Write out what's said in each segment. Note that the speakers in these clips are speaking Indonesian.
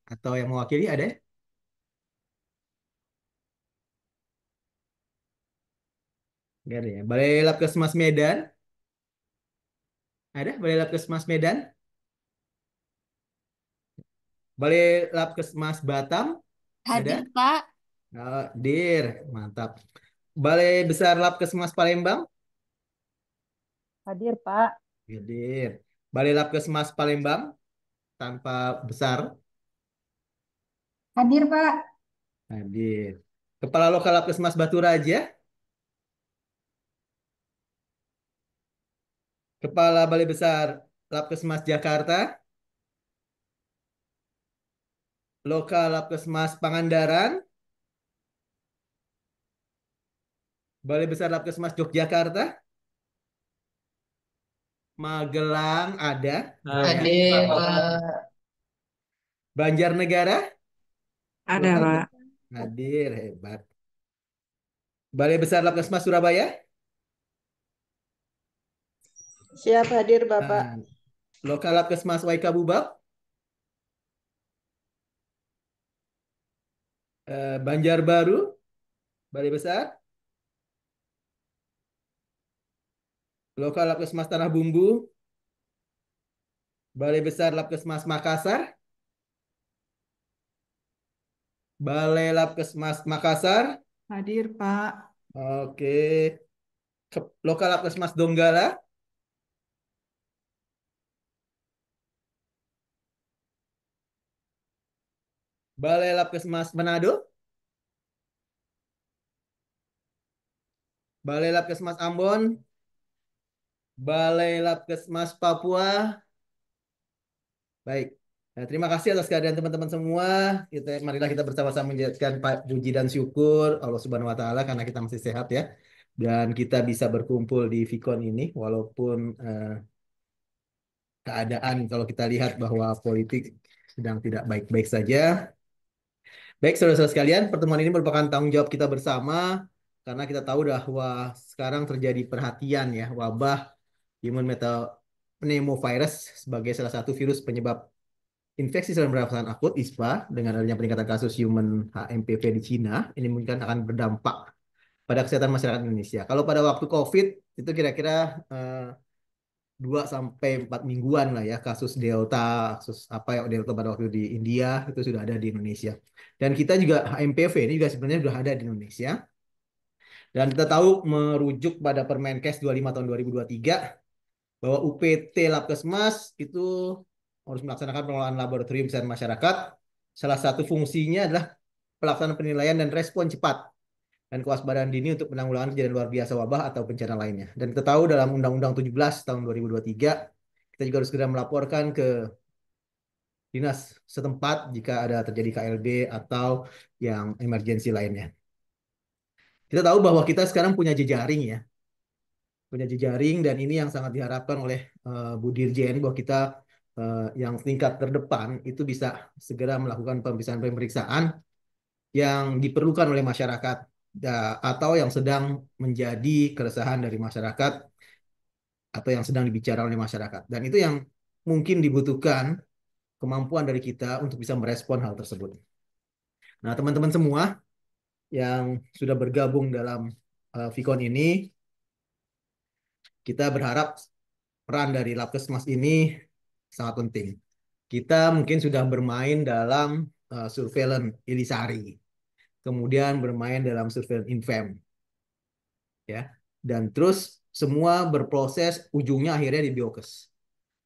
atau yang mewakili ada? Nggak ada ya. Balai Labkesmas Medan ada? Balai Labkesmas Medan? Balai Labkesmas Batam Hadir, ada? Pak. Oh, dir, mantap. Balai Besar Labkesmas Palembang Hadir, Pak. hadir. Balai Labkesmas Palembang tanpa besar Hadir, Pak. hadir. Kepala Lokal Labkesmas Batu Raja, Kepala Balai Besar Labkesmas Jakarta, Lokal Labkesmas Pangandaran, Balai Besar Labkesmas Yogyakarta, Magelang ada, ya. Hadir, Pak. Banjarnegara, Ada, lokal Pak. hadir, hebat. Balai Besar Labkesmas Surabaya, Siap hadir, Bapak. nah, Lokal Labkesmas Waikabubak, Banjarbaru, Balai Besar, Lokal Labkesmas Tanah Bumbu, Balai Besar Labkesmas Makassar, Balai Labkesmas Makassar, Hadir, Pak. oke. Lokal Labkesmas Donggala, Balai Labkesmas Manado, Balai Labkesmas Ambon, Balai Labkesmas Papua. Baik. Nah, terima kasih atas kehadiran teman-teman semua. Marilah kita bersama-sama menjadikan puji dan syukur Allah Subhanahu wa taala karena kita masih sehat ya. Dan kita bisa berkumpul di Vicon ini walaupun keadaan kalau kita lihat bahwa politik sedang tidak baik-baik saja. Baik, saudara-saudara sekalian, pertemuan ini merupakan tanggung jawab kita bersama karena kita tahu bahwa sekarang terjadi perhatian ya wabah human metapneumovirus sebagai salah satu virus penyebab infeksi saluran pernafasan akut (ISPA) dengan adanya peningkatan kasus human HMPV di Cina ini mungkin akan berdampak pada kesehatan masyarakat Indonesia. Kalau pada waktu COVID itu kira-kira 2 sampai 4 mingguan lah ya kasus Delta, kasus apa ya Delta pada waktu di India itu sudah ada di Indonesia. Dan kita juga HMPV ini juga sebenarnya sudah ada di Indonesia. Dan kita tahu merujuk pada Permenkes 25 tahun 2023 bahwa UPT Labkesmas itu harus melaksanakan pengelolaan laboratorium kesehatan masyarakat. Salah satu fungsinya adalah pelaksanaan penilaian dan respon cepat dan kewaspadaan dini untuk penanggulangan kejadian luar biasa wabah atau bencana lainnya. Dan kita tahu dalam Undang-Undang 17 tahun 2023, kita juga harus segera melaporkan ke dinas setempat jika ada terjadi KLB atau yang emergensi lainnya. Kita tahu bahwa kita sekarang punya jejaring ya, punya jejaring dan ini yang sangat diharapkan oleh Bu Dirjen bahwa kita yang tingkat terdepan itu bisa segera melakukan pemeriksaan-pemeriksaan yang diperlukan oleh masyarakat atau yang sedang menjadi keresahan dari masyarakat atau yang sedang dibicarakan oleh masyarakat. Dan itu yang mungkin dibutuhkan kemampuan dari kita untuk bisa merespon hal tersebut. Nah, teman-teman semua yang sudah bergabung dalam Vicon ini, kita berharap peran dari Labkesmas ini sangat penting. Kita mungkin sudah bermain dalam surveillance Ilisari, kemudian bermain dalam surveillance Infem, ya, dan terus semua berproses ujungnya akhirnya di Biokes.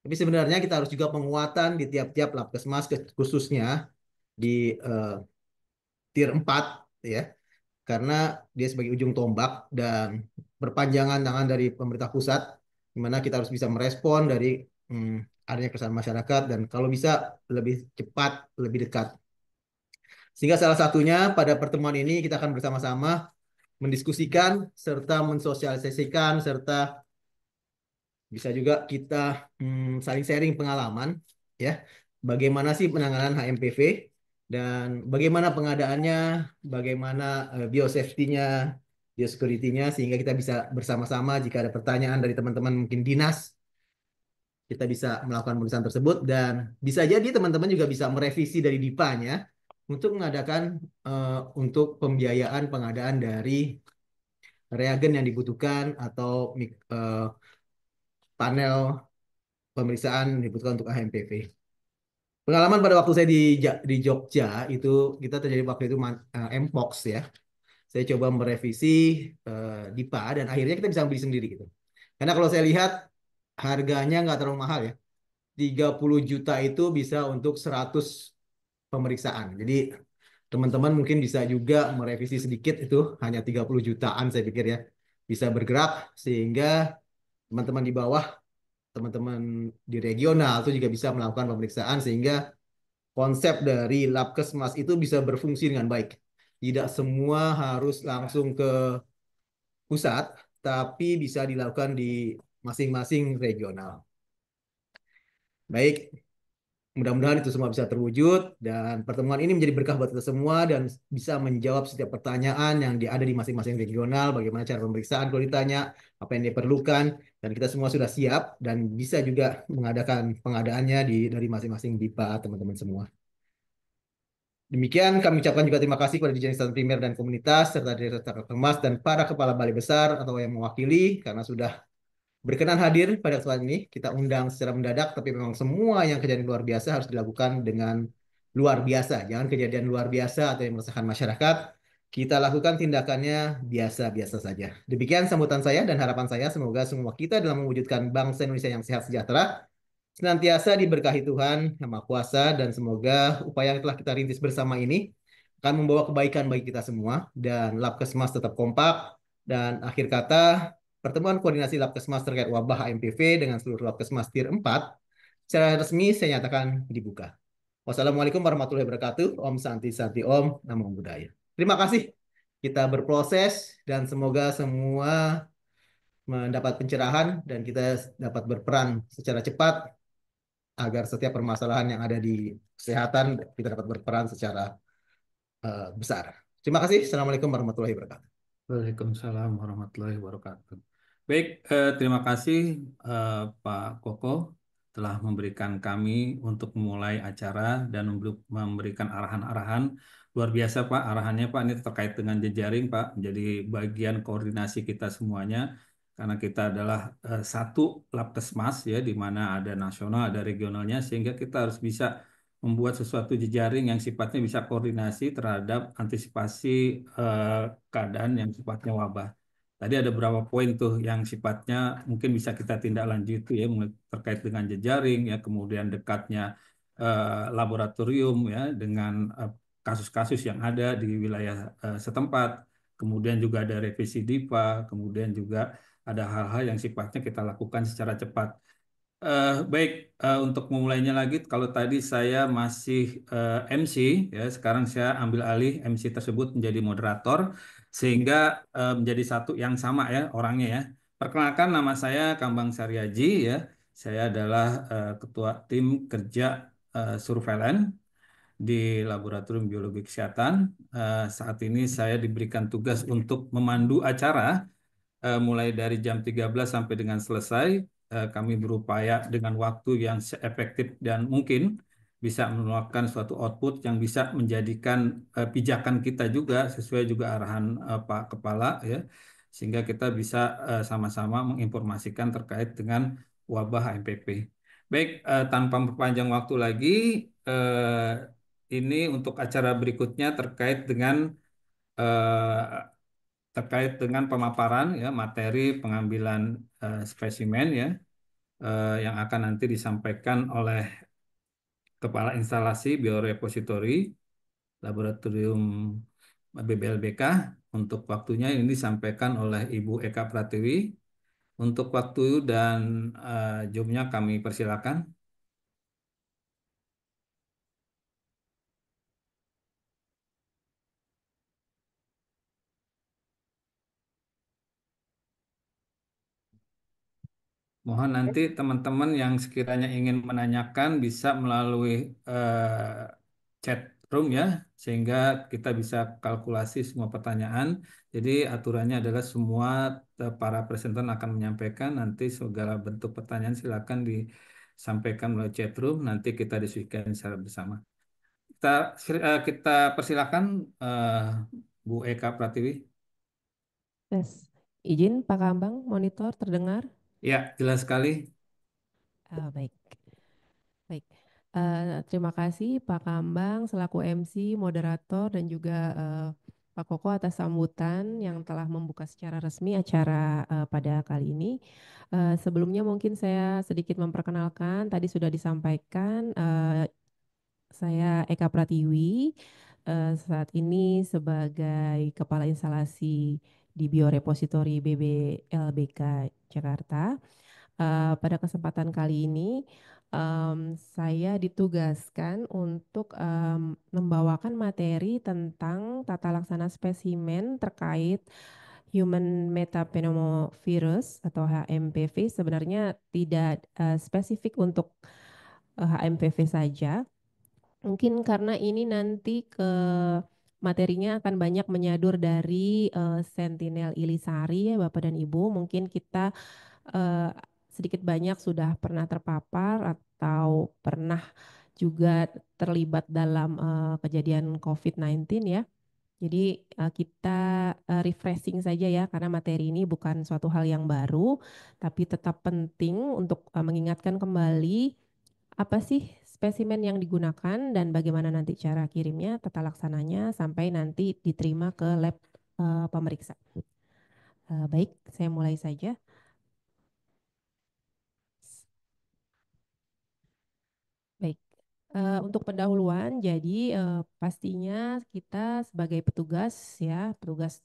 Tapi sebenarnya kita harus juga penguatan di tiap-tiap Labkesmas, khususnya di uh, tier 4, ya, karena dia sebagai ujung tombak dan perpanjangan tangan dari pemerintah pusat, di mana kita harus bisa merespon dari adanya keresahan masyarakat dan kalau bisa lebih cepat, lebih dekat. Sehingga salah satunya pada pertemuan ini kita akan bersama-sama mendiskusikan serta mensosialisasikan serta bisa juga kita saling sharing pengalaman ya. Bagaimana sih penanganan HMPV dan bagaimana pengadaannya, bagaimana biosafety-nya, biosecurity-nya sehingga kita bisa bersama-sama jika ada pertanyaan dari teman-teman mungkin dinas kita bisa melakukan pemeriksaan tersebut dan bisa jadi teman-teman juga bisa merevisi dari DIPA-nya untuk mengadakan untuk pembiayaan pengadaan dari reagen yang dibutuhkan atau panel pemeriksaan yang dibutuhkan untuk HMPV. Pengalaman pada waktu saya di Jogja itu kita terjadi waktu itu Mpox ya. Saya coba merevisi DIPA dan akhirnya kita bisa beli sendiri gitu. Karena kalau saya lihat harganya nggak terlalu mahal ya. 30 juta itu bisa untuk 100 pemeriksaan. Jadi teman-teman mungkin bisa juga merevisi sedikit itu hanya 30 jutaan saya pikir ya. Bisa bergerak sehingga teman-teman di bawah, teman-teman di regional itu juga bisa melakukan pemeriksaan sehingga konsep dari Labkesmas itu bisa berfungsi dengan baik. Tidak semua harus langsung ke pusat, tapi bisa dilakukan di masing-masing regional. Baik, mudah-mudahan itu semua bisa terwujud dan pertemuan ini menjadi berkah buat kita semua dan bisa menjawab setiap pertanyaan yang ada di masing-masing regional, bagaimana cara pemeriksaan kalau ditanya, apa yang diperlukan, dan kita semua sudah siap dan bisa juga mengadakan pengadaannya dari masing-masing BIPA teman-teman semua. Demikian kami ucapkan juga terima kasih kepada Dirjen Instansi Primer dan Komunitas serta Direktorat Kemas dan para kepala balai besar atau yang mewakili karena sudah berkenan hadir pada kesempatan ini. Kita undang secara mendadak, tapi memang semua yang kejadian luar biasa harus dilakukan dengan luar biasa. Jangan kejadian luar biasa atau yang meresahkan masyarakat. Kita lakukan tindakannya biasa-biasa saja. Demikian sambutan saya dan harapan saya semoga semua kita dalam mewujudkan bangsa Indonesia yang sehat sejahtera senantiasa diberkahi Tuhan Yang Maha Kuasa dan semoga upaya yang telah kita rintis bersama ini akan membawa kebaikan bagi kita semua dan Labkesmas tetap kompak dan akhir kata pertemuan koordinasi Labkesmas terkait wabah HMPV dengan seluruh Labkesmas Tier 4 secara resmi saya nyatakan dibuka. Wassalamualaikum warahmatullahi wabarakatuh. Om Santi Santi Om, Namo Buddhaya. Terima kasih. Kita berproses dan semoga semua mendapat pencerahan dan kita dapat berperan secara cepat agar setiap permasalahan yang ada di kesehatan kita dapat berperan secara besar. Terima kasih. Assalamualaikum warahmatullahi wabarakatuh. Waalaikumsalam warahmatullahi wabarakatuh. Baik, terima kasih Pak Koko telah memberikan kami untuk memulai acara dan memberikan arahan-arahan. Luar biasa Pak, arahannya Pak ini terkait dengan jejaring Pak, menjadi bagian koordinasi kita semuanya karena kita adalah satu Labkesmas ya, di mana ada nasional, ada regionalnya, sehingga kita harus bisa membuat sesuatu jejaring yang sifatnya bisa koordinasi terhadap antisipasi keadaan yang sifatnya wabah. Tadi ada beberapa poin tuh yang sifatnya mungkin bisa kita tindak lanjuti ya terkait dengan jejaring ya, kemudian dekatnya laboratorium ya dengan kasus-kasus yang ada di wilayah setempat, kemudian juga ada revisi DIPA, kemudian juga ada hal-hal yang sifatnya kita lakukan secara cepat. Baik, untuk memulainya lagi, kalau tadi saya masih MC, ya sekarang saya ambil alih MC tersebut menjadi moderator, sehingga menjadi satu yang sama ya orangnya ya. Perkenalkan nama saya Kambang Saryaji ya, saya adalah Ketua Tim Kerja Surveillance di Laboratorium Biologi Kesehatan. Saat ini saya diberikan tugas untuk memandu acara mulai dari jam 13 sampai dengan selesai. Kami berupaya dengan waktu yang seefektif dan mungkin bisa mengeluarkan suatu output yang bisa menjadikan pijakan kita juga sesuai juga arahan Pak Kepala ya, sehingga kita bisa sama-sama menginformasikan terkait dengan wabah HMPV. Baik, tanpa memperpanjang waktu lagi, ini untuk acara berikutnya eh, terkait dengan pemaparan ya materi pengambilan spesimen ya yang akan nanti disampaikan oleh Kepala Instalasi Biorepository Laboratorium BBLBK. Untuk waktunya ini disampaikan oleh Ibu Eka Pratiwi. Untuk waktu dan jobnya kami persilakan. Mohon nanti teman-teman yang sekiranya ingin menanyakan bisa melalui chat room ya, sehingga kita bisa kalkulasi semua pertanyaan. Jadi aturannya adalah semua para presenter akan menyampaikan nanti segala bentuk pertanyaan silakan sampaikan melalui chat room, nanti kita diskusikan secara bersama. Kita persilakan Bu Eka Pratiwi. Tes. Izin Pak Kambang, monitor terdengar? Ya, jelas sekali. Baik. Baik. Terima kasih Pak Kambang selaku MC, moderator dan juga Pak Koko atas sambutan yang telah membuka secara resmi acara pada kali ini. Sebelumnya mungkin saya sedikit memperkenalkan, tadi sudah disampaikan saya Eka Pratiwi, saat ini sebagai Kepala Instalasi di Biorepository BBLBK Jakarta. Pada kesempatan kali ini saya ditugaskan untuk membawakan materi tentang tata laksana spesimen terkait human metapneumovirus atau HMPV. Sebenarnya tidak spesifik untuk HMPV saja. Mungkin karena ini nanti materinya akan banyak menyadur dari Sentinel Ilisari ya Bapak dan Ibu. Mungkin kita sedikit banyak sudah pernah terpapar atau pernah juga terlibat dalam kejadian COVID-19 ya. Jadi kita refreshing saja ya karena materi ini bukan suatu hal yang baru tapi tetap penting untuk mengingatkan kembali apa sih spesimen yang digunakan dan bagaimana nanti cara kirimnya, tata laksananya sampai nanti diterima ke lab pemeriksa. Baik, saya mulai saja. Baik, untuk pendahuluan, jadi pastinya kita sebagai petugas ya, petugas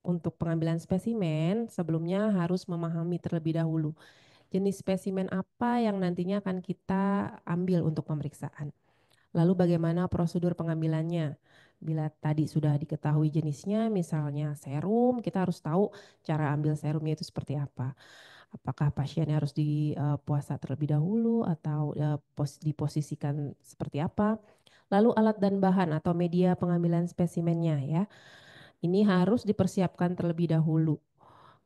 untuk pengambilan spesimen sebelumnya harus memahami terlebih dahulu jenis spesimen apa yang nantinya akan kita ambil untuk pemeriksaan. Lalu bagaimana prosedur pengambilannya? Bila tadi sudah diketahui jenisnya, misalnya serum, kita harus tahu cara ambil serumnya itu seperti apa. Apakah pasiennya harus dipuasa terlebih dahulu atau diposisikan seperti apa? Lalu alat dan bahan atau media pengambilan spesimennya ya. Ini harus dipersiapkan terlebih dahulu.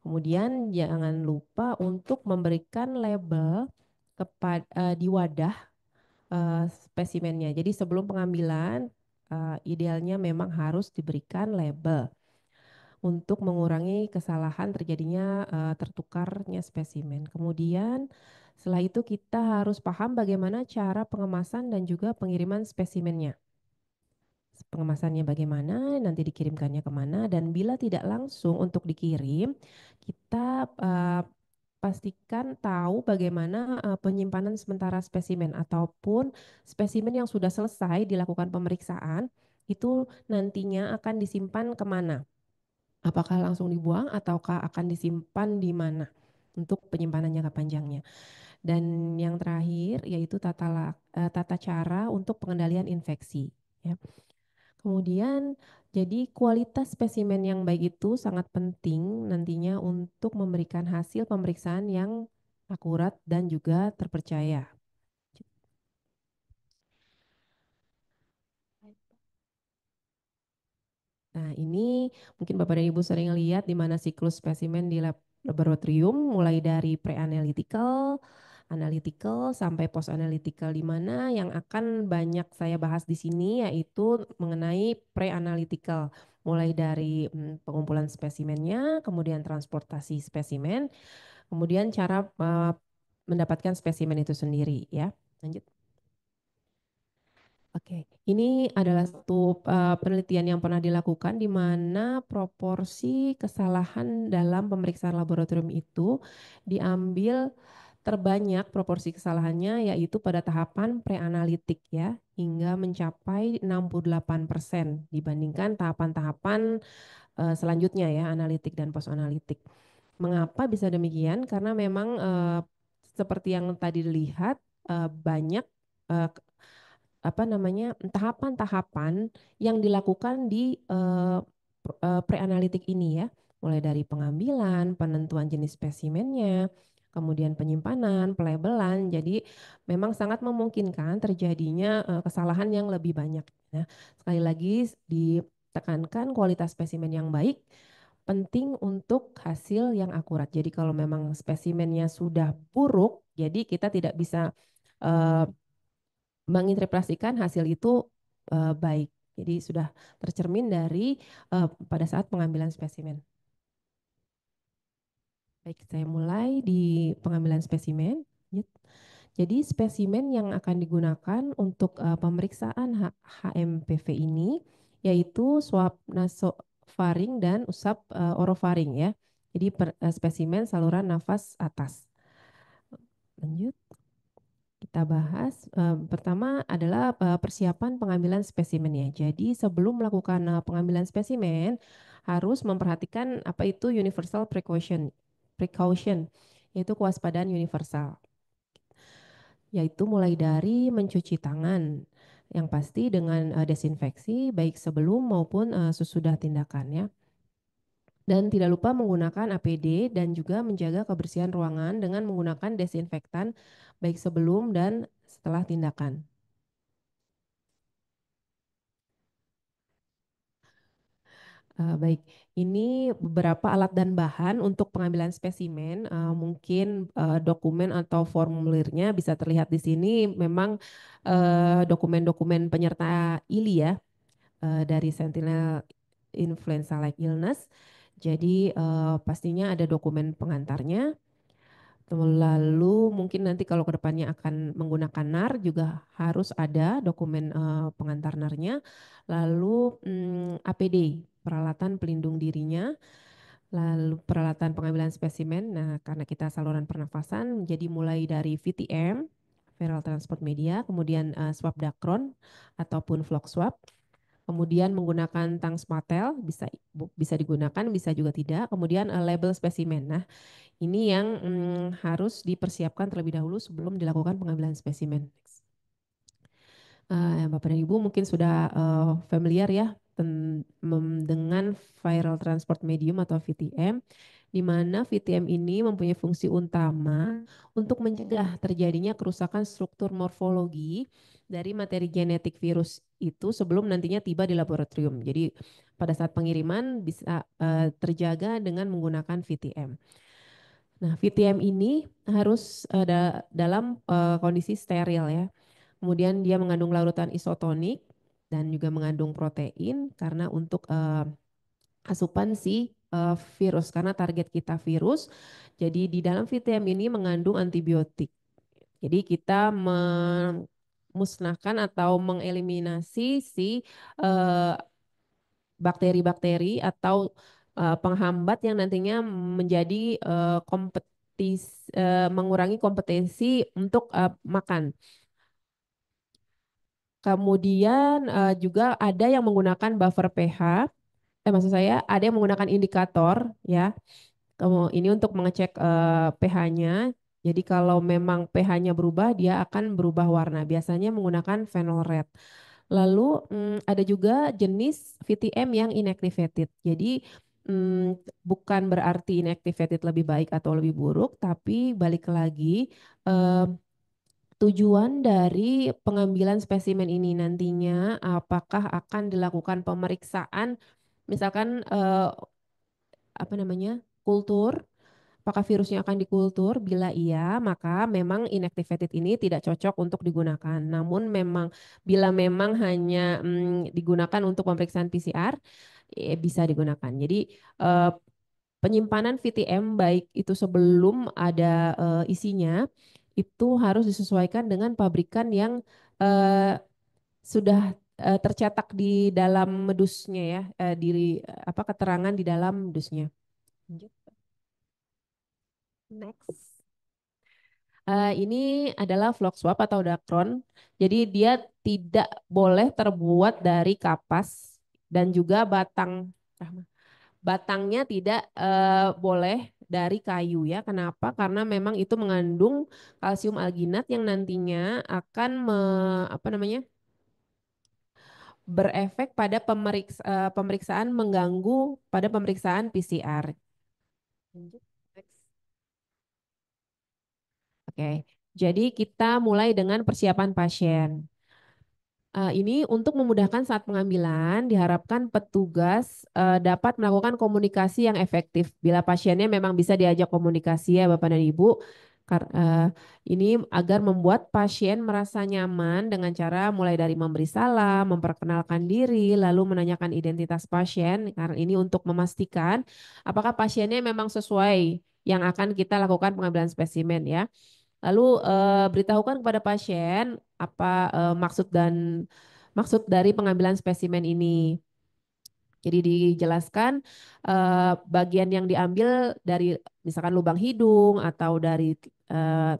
Kemudian jangan lupa untuk memberikan label di wadah spesimennya. Jadi sebelum pengambilan idealnya memang harus diberikan label untuk mengurangi kesalahan terjadinya tertukarnya spesimen. Kemudian setelah itu kita harus paham bagaimana cara pengemasan dan juga pengiriman spesimennya. Pengemasannya bagaimana, nanti dikirimkannya kemana, dan bila tidak langsung untuk dikirim, kita pastikan tahu bagaimana penyimpanan sementara spesimen ataupun spesimen yang sudah selesai dilakukan pemeriksaan itu nantinya akan disimpan kemana. Apakah langsung dibuang ataukah akan disimpan di mana untuk penyimpanan jangka panjangnya. Dan yang terakhir yaitu tata cara untuk pengendalian infeksi. Ya. Kemudian jadi kualitas spesimen yang baik itu sangat penting nantinya untuk memberikan hasil pemeriksaan yang akurat dan juga terpercaya. Nah, ini mungkin Bapak dan Ibu sering lihat di mana siklus spesimen di laboratorium mulai dari pre-analytical, analytical sampai post analytical, di mana yang akan banyak saya bahas di sini yaitu mengenai pre-analytical, mulai dari pengumpulan spesimennya, kemudian transportasi spesimen, kemudian cara mendapatkan spesimen itu sendiri ya. Lanjut. Oke, ini adalah satu penelitian yang pernah dilakukan di mana proporsi kesalahan dalam pemeriksaan laboratorium itu diambil terbanyak proporsi kesalahannya yaitu pada tahapan preanalitik ya hingga mencapai 68% dibandingkan tahapan-tahapan selanjutnya ya analitik dan post analitik. Mengapa bisa demikian? Karena memang seperti yang tadi dilihat banyak tahapan-tahapan yang dilakukan di preanalitik ini ya, mulai dari pengambilan, penentuan jenis spesimennya, kemudian penyimpanan, pelabelan. Jadi memang sangat memungkinkan terjadinya kesalahan yang lebih banyak. Nah, sekali lagi ditekankan kualitas spesimen yang baik penting untuk hasil yang akurat. Jadi kalau memang spesimennya sudah buruk, jadi kita tidak bisa eh, menginterpretasikan hasil itu baik. Jadi sudah tercermin dari pada saat pengambilan spesimen. Baik, saya mulai di pengambilan spesimen. Jadi spesimen yang akan digunakan untuk pemeriksaan HMPV ini yaitu swab nasofaring dan usap orofaring ya. Jadi spesimen saluran nafas atas. Lanjut. Kita bahas pertama adalah persiapan pengambilan spesimennya. Jadi sebelum melakukan pengambilan spesimen harus memperhatikan apa itu universal precaution yaitu kewaspadaan universal. Yaitu mulai dari mencuci tangan yang pasti dengan desinfeksi baik sebelum maupun sesudah tindakan ya. Dan tidak lupa menggunakan APD dan juga menjaga kebersihan ruangan dengan menggunakan desinfektan baik sebelum dan setelah tindakan. Baik, ini beberapa alat dan bahan untuk pengambilan spesimen. Mungkin dokumen atau formulirnya bisa terlihat di sini. Memang dokumen-dokumen penyerta ILI ya dari Sentinel Influenza Like Illness. Jadi pastinya ada dokumen pengantarnya. Lalu mungkin nanti kalau kedepannya akan menggunakan NAR juga harus ada dokumen pengantar NAR-nya. Lalu APD, peralatan pelindung dirinya. Lalu peralatan pengambilan spesimen. Nah, karena kita saluran pernafasan, jadi mulai dari VTM, viral transport media, kemudian swab dacron ataupun flock swab. Kemudian menggunakan tang smatel bisa digunakan, bisa juga tidak. Kemudian label spesimen. Nah, ini yang harus dipersiapkan terlebih dahulu sebelum dilakukan pengambilan spesimen. Bapak dan Ibu mungkin sudah familiar ya dengan viral transport medium atau VTM, di mana VTM ini mempunyai fungsi utama untuk mencegah terjadinya kerusakan struktur morfologi dari materi genetik virus itu sebelum nantinya tiba di laboratorium. Jadi pada saat pengiriman bisa terjaga dengan menggunakan VTM. Nah, VTM ini harus dalam kondisi steril ya. Kemudian dia mengandung larutan isotonik dan juga mengandung protein karena untuk asupan si virus karena target kita virus. Jadi di dalam VTM ini mengandung antibiotik. Jadi kita memusnahkan atau mengeliminasi si bakteri-bakteri atau penghambat yang nantinya menjadi mengurangi kompetensi untuk makan. Kemudian juga ada yang menggunakan buffer pH. Maksud saya ada yang menggunakan indikator ya. Ini untuk mengecek pH-nya. Jadi kalau memang pH-nya berubah, dia akan berubah warna. Biasanya menggunakan phenol red. Lalu ada juga jenis VTM yang inactivated. Jadi bukan berarti inactivated lebih baik atau lebih buruk, tapi balik lagi tujuan dari pengambilan spesimen ini nantinya apakah akan dilakukan pemeriksaan misalkan kultur, apakah virusnya akan dikultur? Bila iya, maka memang inactivated ini tidak cocok untuk digunakan. Namun bila memang hanya digunakan untuk pemeriksaan PCR, bisa digunakan. Jadi penyimpanan VTM baik itu sebelum ada isinya itu harus disesuaikan dengan pabrikan yang sudah tercetak di dalam medusnya ya, keterangan di dalam medusnya. Next. Ini adalah flock swab atau dacron. Jadi dia tidak boleh terbuat dari kapas dan juga batangnya tidak boleh dari kayu ya. Kenapa? Karena memang itu mengandung kalsium alginat yang nantinya akan berefek pada pemeriksaan mengganggu pada pemeriksaan PCR. Lanjut. Next. Oke, jadi kita mulai dengan persiapan pasien. Ini untuk memudahkan saat pengambilan, diharapkan petugas dapat melakukan komunikasi yang efektif. Bila pasiennya memang bisa diajak komunikasi ya Bapak dan Ibu, Ini agar membuat pasien merasa nyaman dengan cara mulai dari memberi salam, memperkenalkan diri, lalu menanyakan identitas pasien. Karena ini untuk memastikan apakah pasiennya memang sesuai yang akan kita lakukan pengambilan spesimen ya. Lalu beritahukan kepada pasien apa maksud dari pengambilan spesimen ini. Jadi dijelaskan bagian yang diambil dari misalkan lubang hidung atau dari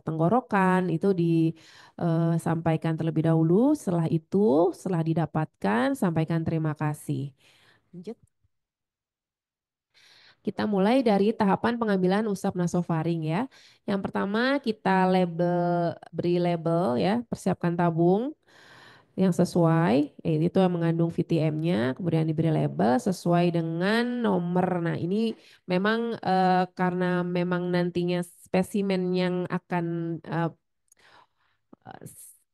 tenggorokan itu disampaikan terlebih dahulu. Setelah itu, setelah didapatkan, sampaikan terima kasih. Lanjut. Kita mulai dari tahapan pengambilan usap nasofaring ya. Yang pertama kita beri label ya, persiapkan tabung yang sesuai, itu yang mengandung VTM-nya, kemudian diberi label sesuai dengan nomor. Nah ini memang karena memang nantinya spesimen yang akan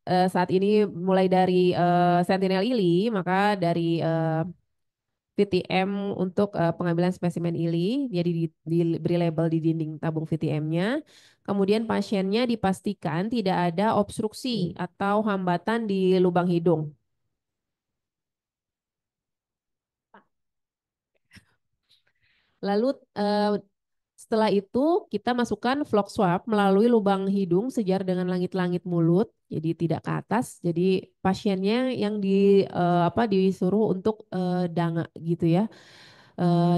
saat ini mulai dari Sentinel ILI, maka dari VTM untuk pengambilan spesimen ILI, jadi diberi label di dinding tabung VTM-nya. Kemudian pasiennya dipastikan tidak ada obstruksi atau hambatan di lubang hidung. Lalu setelah itu kita masukkan vlog swab melalui lubang hidung sejajar dengan langit-langit mulut, jadi tidak ke atas. Jadi pasiennya yang disuruh untuk danga gitu ya.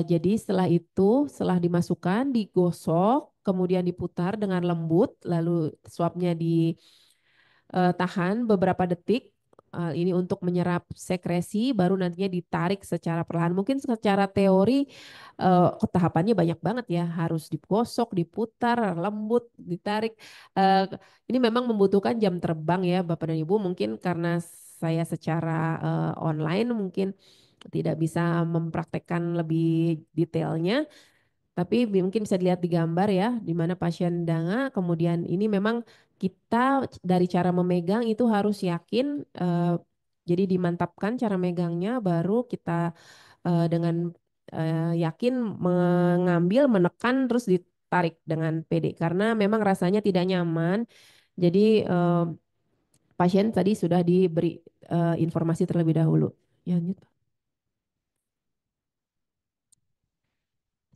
Jadi setelah itu, setelah dimasukkan, digosok, kemudian diputar dengan lembut, lalu swabnya ditahan beberapa detik. Ini untuk menyerap sekresi, baru nantinya ditarik secara perlahan. Mungkin secara teori tahapannya banyak banget ya, harus digosok, diputar, lembut, ditarik. Ini memang membutuhkan jam terbang ya Bapak dan Ibu, mungkin karena saya secara online mungkin tidak bisa mempraktekkan lebih detailnya, tapi mungkin bisa dilihat di gambar ya, di mana pasien danga, kemudian ini memang kita dari cara memegang itu harus yakin, jadi dimantapkan cara megangnya, baru kita dengan yakin mengambil, menekan, terus ditarik dengan PD, karena memang rasanya tidak nyaman, jadi pasien tadi sudah diberi informasi terlebih dahulu. Ya, lanjut.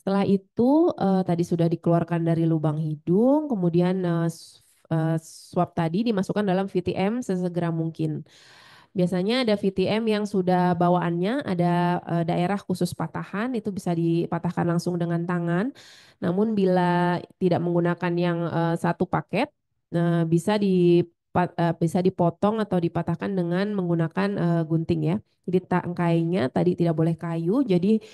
Setelah itu tadi sudah dikeluarkan dari lubang hidung, kemudian swab tadi dimasukkan dalam VTM sesegera mungkin. Biasanya ada VTM yang sudah bawaannya ada daerah khusus patahan, itu bisa dipatahkan langsung dengan tangan. Namun bila tidak menggunakan yang satu paket, bisa dipotong atau dipatahkan dengan menggunakan gunting ya. Jadi tangkainya tadi tidak boleh kayu, jadi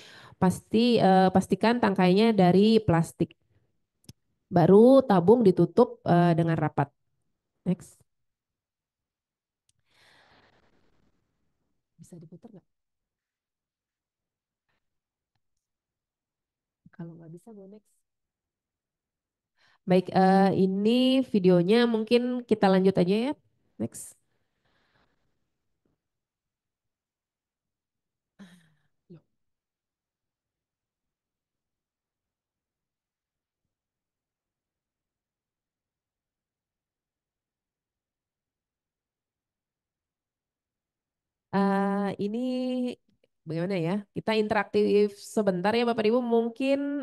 pastikan tangkainya dari plastik. Baru tabung ditutup dengan rapat. Next. Bisa diputar nggak? Kalau nggak bisa, go next. Baik, ini videonya mungkin kita lanjut aja ya. Next. Ini bagaimana ya? Kita interaktif sebentar ya Bapak Ibu. Mungkin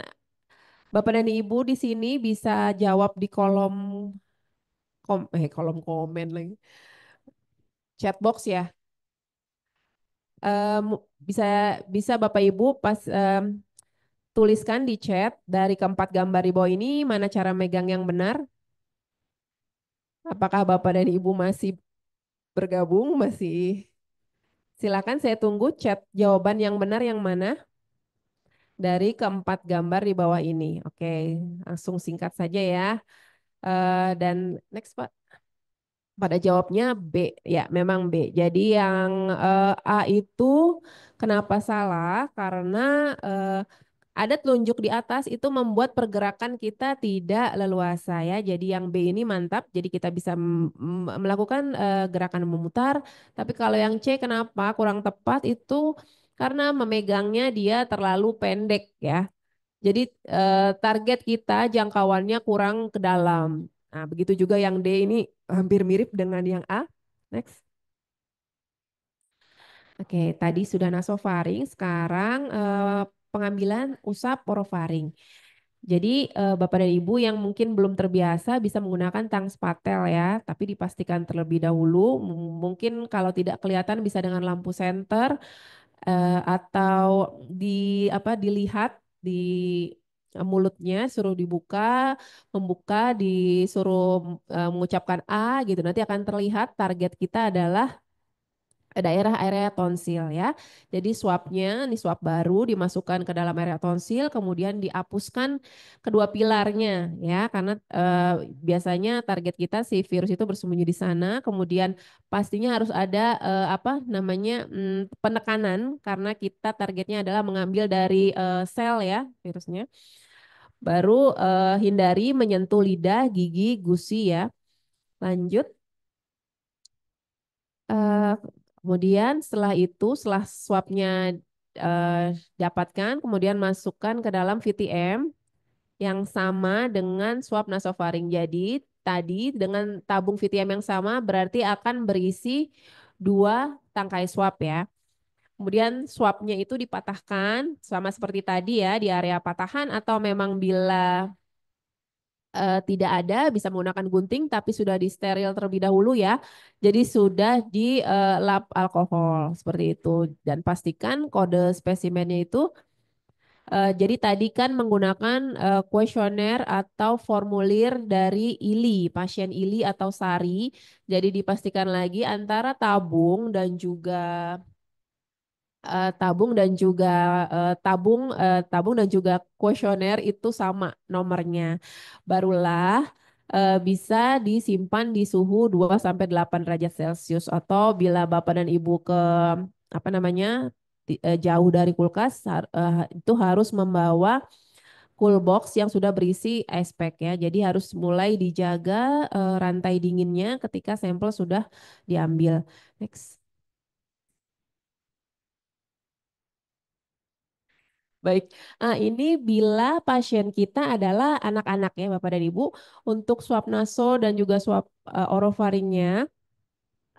Bapak dan Ibu di sini bisa jawab di kolom komen lagi. Chat box ya. Bisa bisa Bapak Ibu tuliskan di chat dari keempat gambar di bawah ini mana cara megang yang benar. Apakah Bapak dan Ibu masih bergabung? Masih. Silakan saya tunggu chat jawaban yang benar yang mana dari keempat gambar di bawah ini. Oke, langsung singkat saja ya. Dan next Pak. Pada jawabnya B, ya memang B. Jadi yang A itu kenapa salah? Karena ada telunjuk di atas itu membuat pergerakan kita tidak leluasa ya. Jadi yang B ini mantap, jadi kita bisa melakukan gerakan memutar. Tapi kalau yang C kenapa kurang tepat itu karena memegangnya dia terlalu pendek ya. Jadi target kita jangkauannya kurang ke dalam. Nah, begitu juga yang D ini hampir mirip dengan yang A. Next. Oke, tadi sudah nasofaring, sekarang pengambilan usap orofaring. Jadi Bapak dan Ibu yang mungkin belum terbiasa bisa menggunakan tang spatel ya, tapi dipastikan terlebih dahulu. Mungkin kalau tidak kelihatan bisa dengan lampu senter atau dilihat di mulutnya, suruh dibuka, membuka, disuruh mengucapkan A gitu. Nanti akan terlihat target kita adalah daerah area tonsil ya. Jadi swabnya, ini swab baru dimasukkan ke dalam area tonsil, kemudian dihapuskan kedua pilarnya ya, karena biasanya target kita si virus itu bersembunyi di sana. Kemudian pastinya harus ada penekanan karena kita targetnya adalah mengambil dari sel ya virusnya. Baru hindari menyentuh lidah, gigi, gusi ya. Lanjut. Eh, Kemudian setelah itu, setelah swabnya dapatkan, kemudian masukkan ke dalam VTM yang sama dengan swab nasofaring. Jadi tadi dengan tabung VTM yang sama berarti akan berisi 2 tangkai swab ya. Kemudian swabnya itu dipatahkan sama seperti tadi ya di area patahan, atau memang bila tidak ada bisa menggunakan gunting tapi sudah disteril terlebih dahulu ya. Jadi sudah di lap alkohol seperti itu, dan pastikan kode spesimennya itu jadi tadi kan menggunakan kuesioner atau formulir dari ILI, pasien ILI atau SARI. Jadi dipastikan lagi antara tabung dan juga kuesioner itu sama nomornya. Barulah bisa disimpan di suhu 2 sampai 8 derajat Celcius, atau bila Bapak dan Ibu ke jauh dari kulkas itu harus membawa cool box yang sudah berisi ice pack ya. Jadi harus mulai dijaga rantai dinginnya ketika sampel sudah diambil. Next. Baik, ini bila pasien kita adalah anak-anak ya Bapak dan Ibu, untuk swab naso dan juga swab orofaringnya,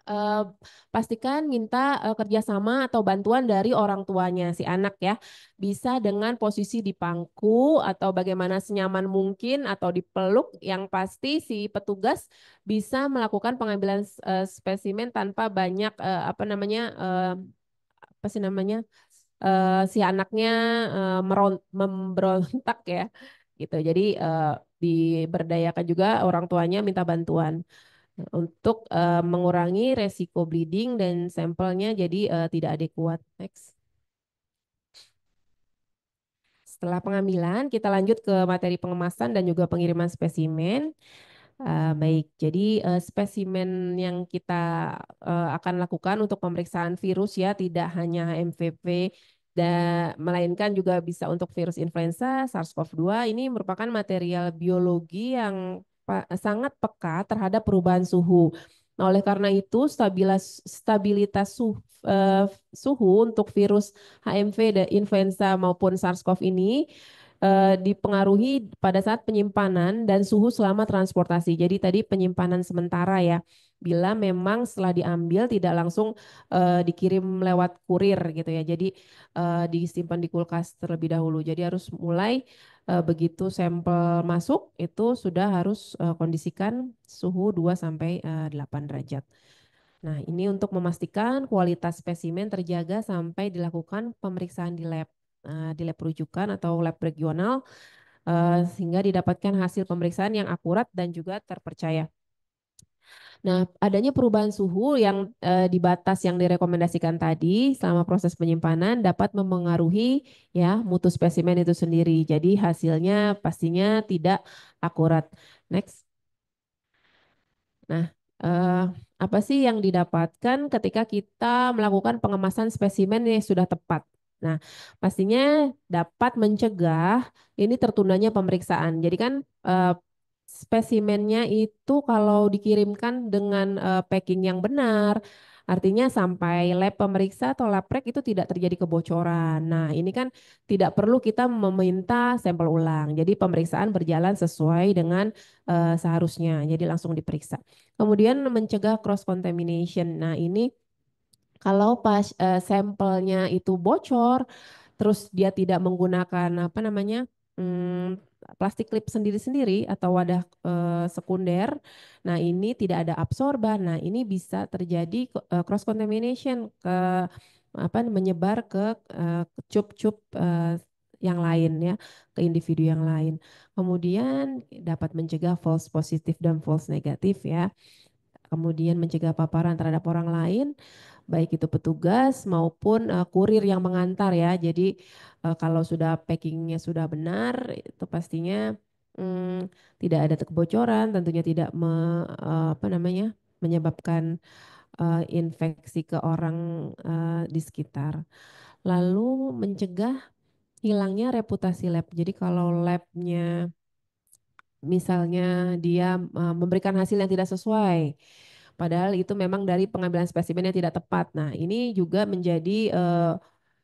eh, pastikan minta kerjasama atau bantuan dari orang tuanya si anak ya. Bisa dengan posisi dipangku atau bagaimana senyaman mungkin atau dipeluk, yang pasti si petugas bisa melakukan pengambilan spesimen tanpa banyak apa sih namanya si anaknya memberontak ya gitu. Jadi diberdayakan juga orang tuanya minta bantuan untuk mengurangi resiko bleeding dan sampelnya jadi tidak adekuat. Next. Setelah pengambilan, kita lanjut ke materi pengemasan dan juga pengiriman spesimen. Baik, jadi spesimen yang kita akan lakukan untuk pemeriksaan virus ya, tidak hanya HMPV, melainkan juga bisa untuk virus influenza, SARS-CoV-2. Ini merupakan material biologi yang sangat peka terhadap perubahan suhu. Nah, oleh karena itu, stabilitas suhu untuk virus HMV dan influenza maupun SARS-CoV ini dipengaruhi pada saat penyimpanan dan suhu selama transportasi. Jadi tadi penyimpanan sementara ya. Bila memang setelah diambil tidak langsung dikirim lewat kurir gitu ya. Jadi disimpan di kulkas terlebih dahulu. Jadi harus mulai begitu sampel masuk itu sudah harus kondisikan suhu 2 sampai 8 derajat. Nah, ini untuk memastikan kualitas spesimen terjaga sampai dilakukan pemeriksaan di lab rujukan atau lab regional sehingga didapatkan hasil pemeriksaan yang akurat dan juga terpercaya. Nah, adanya perubahan suhu yang di batas yang direkomendasikan tadi selama proses penyimpanan dapat memengaruhi ya mutu spesimen itu sendiri. Jadi hasilnya pastinya tidak akurat. Next. Nah, apa sih yang didapatkan ketika kita melakukan pengemasan spesimen yang sudah tepat? Nah, pastinya dapat mencegah ini tertundanya pemeriksaan. Jadi kan spesimennya itu kalau dikirimkan dengan packing yang benar Artinya sampai lab pemeriksa atau lab rek itu tidak terjadi kebocoran. Nah, ini kan tidak perlu kita meminta sampel ulang. Jadi pemeriksaan berjalan sesuai dengan seharusnya. Jadi langsung diperiksa. Kemudian mencegah cross contamination. Nah, ini kalau pas sampelnya itu bocor, terus dia tidak menggunakan apa namanya plastik clip sendiri-sendiri atau wadah sekunder, nah ini tidak ada absorban, nah ini bisa terjadi cross contamination ke apa menyebar ke cup-cup yang lain ya, ke individu yang lain. Kemudian dapat mencegah false positif dan false negatif ya. Kemudian mencegah paparan terhadap orang lain, baik itu petugas maupun kurir yang mengantar ya. Jadi kalau sudah packingnya sudah benar, itu pastinya tidak ada kebocoran, tentunya tidak apa namanya menyebabkan infeksi ke orang di sekitar. Lalu mencegah hilangnya reputasi lab. Jadi kalau labnya misalnya dia memberikan hasil yang tidak sesuai, padahal itu memang dari pengambilan spesimen yang tidak tepat. Nah, ini juga menjadi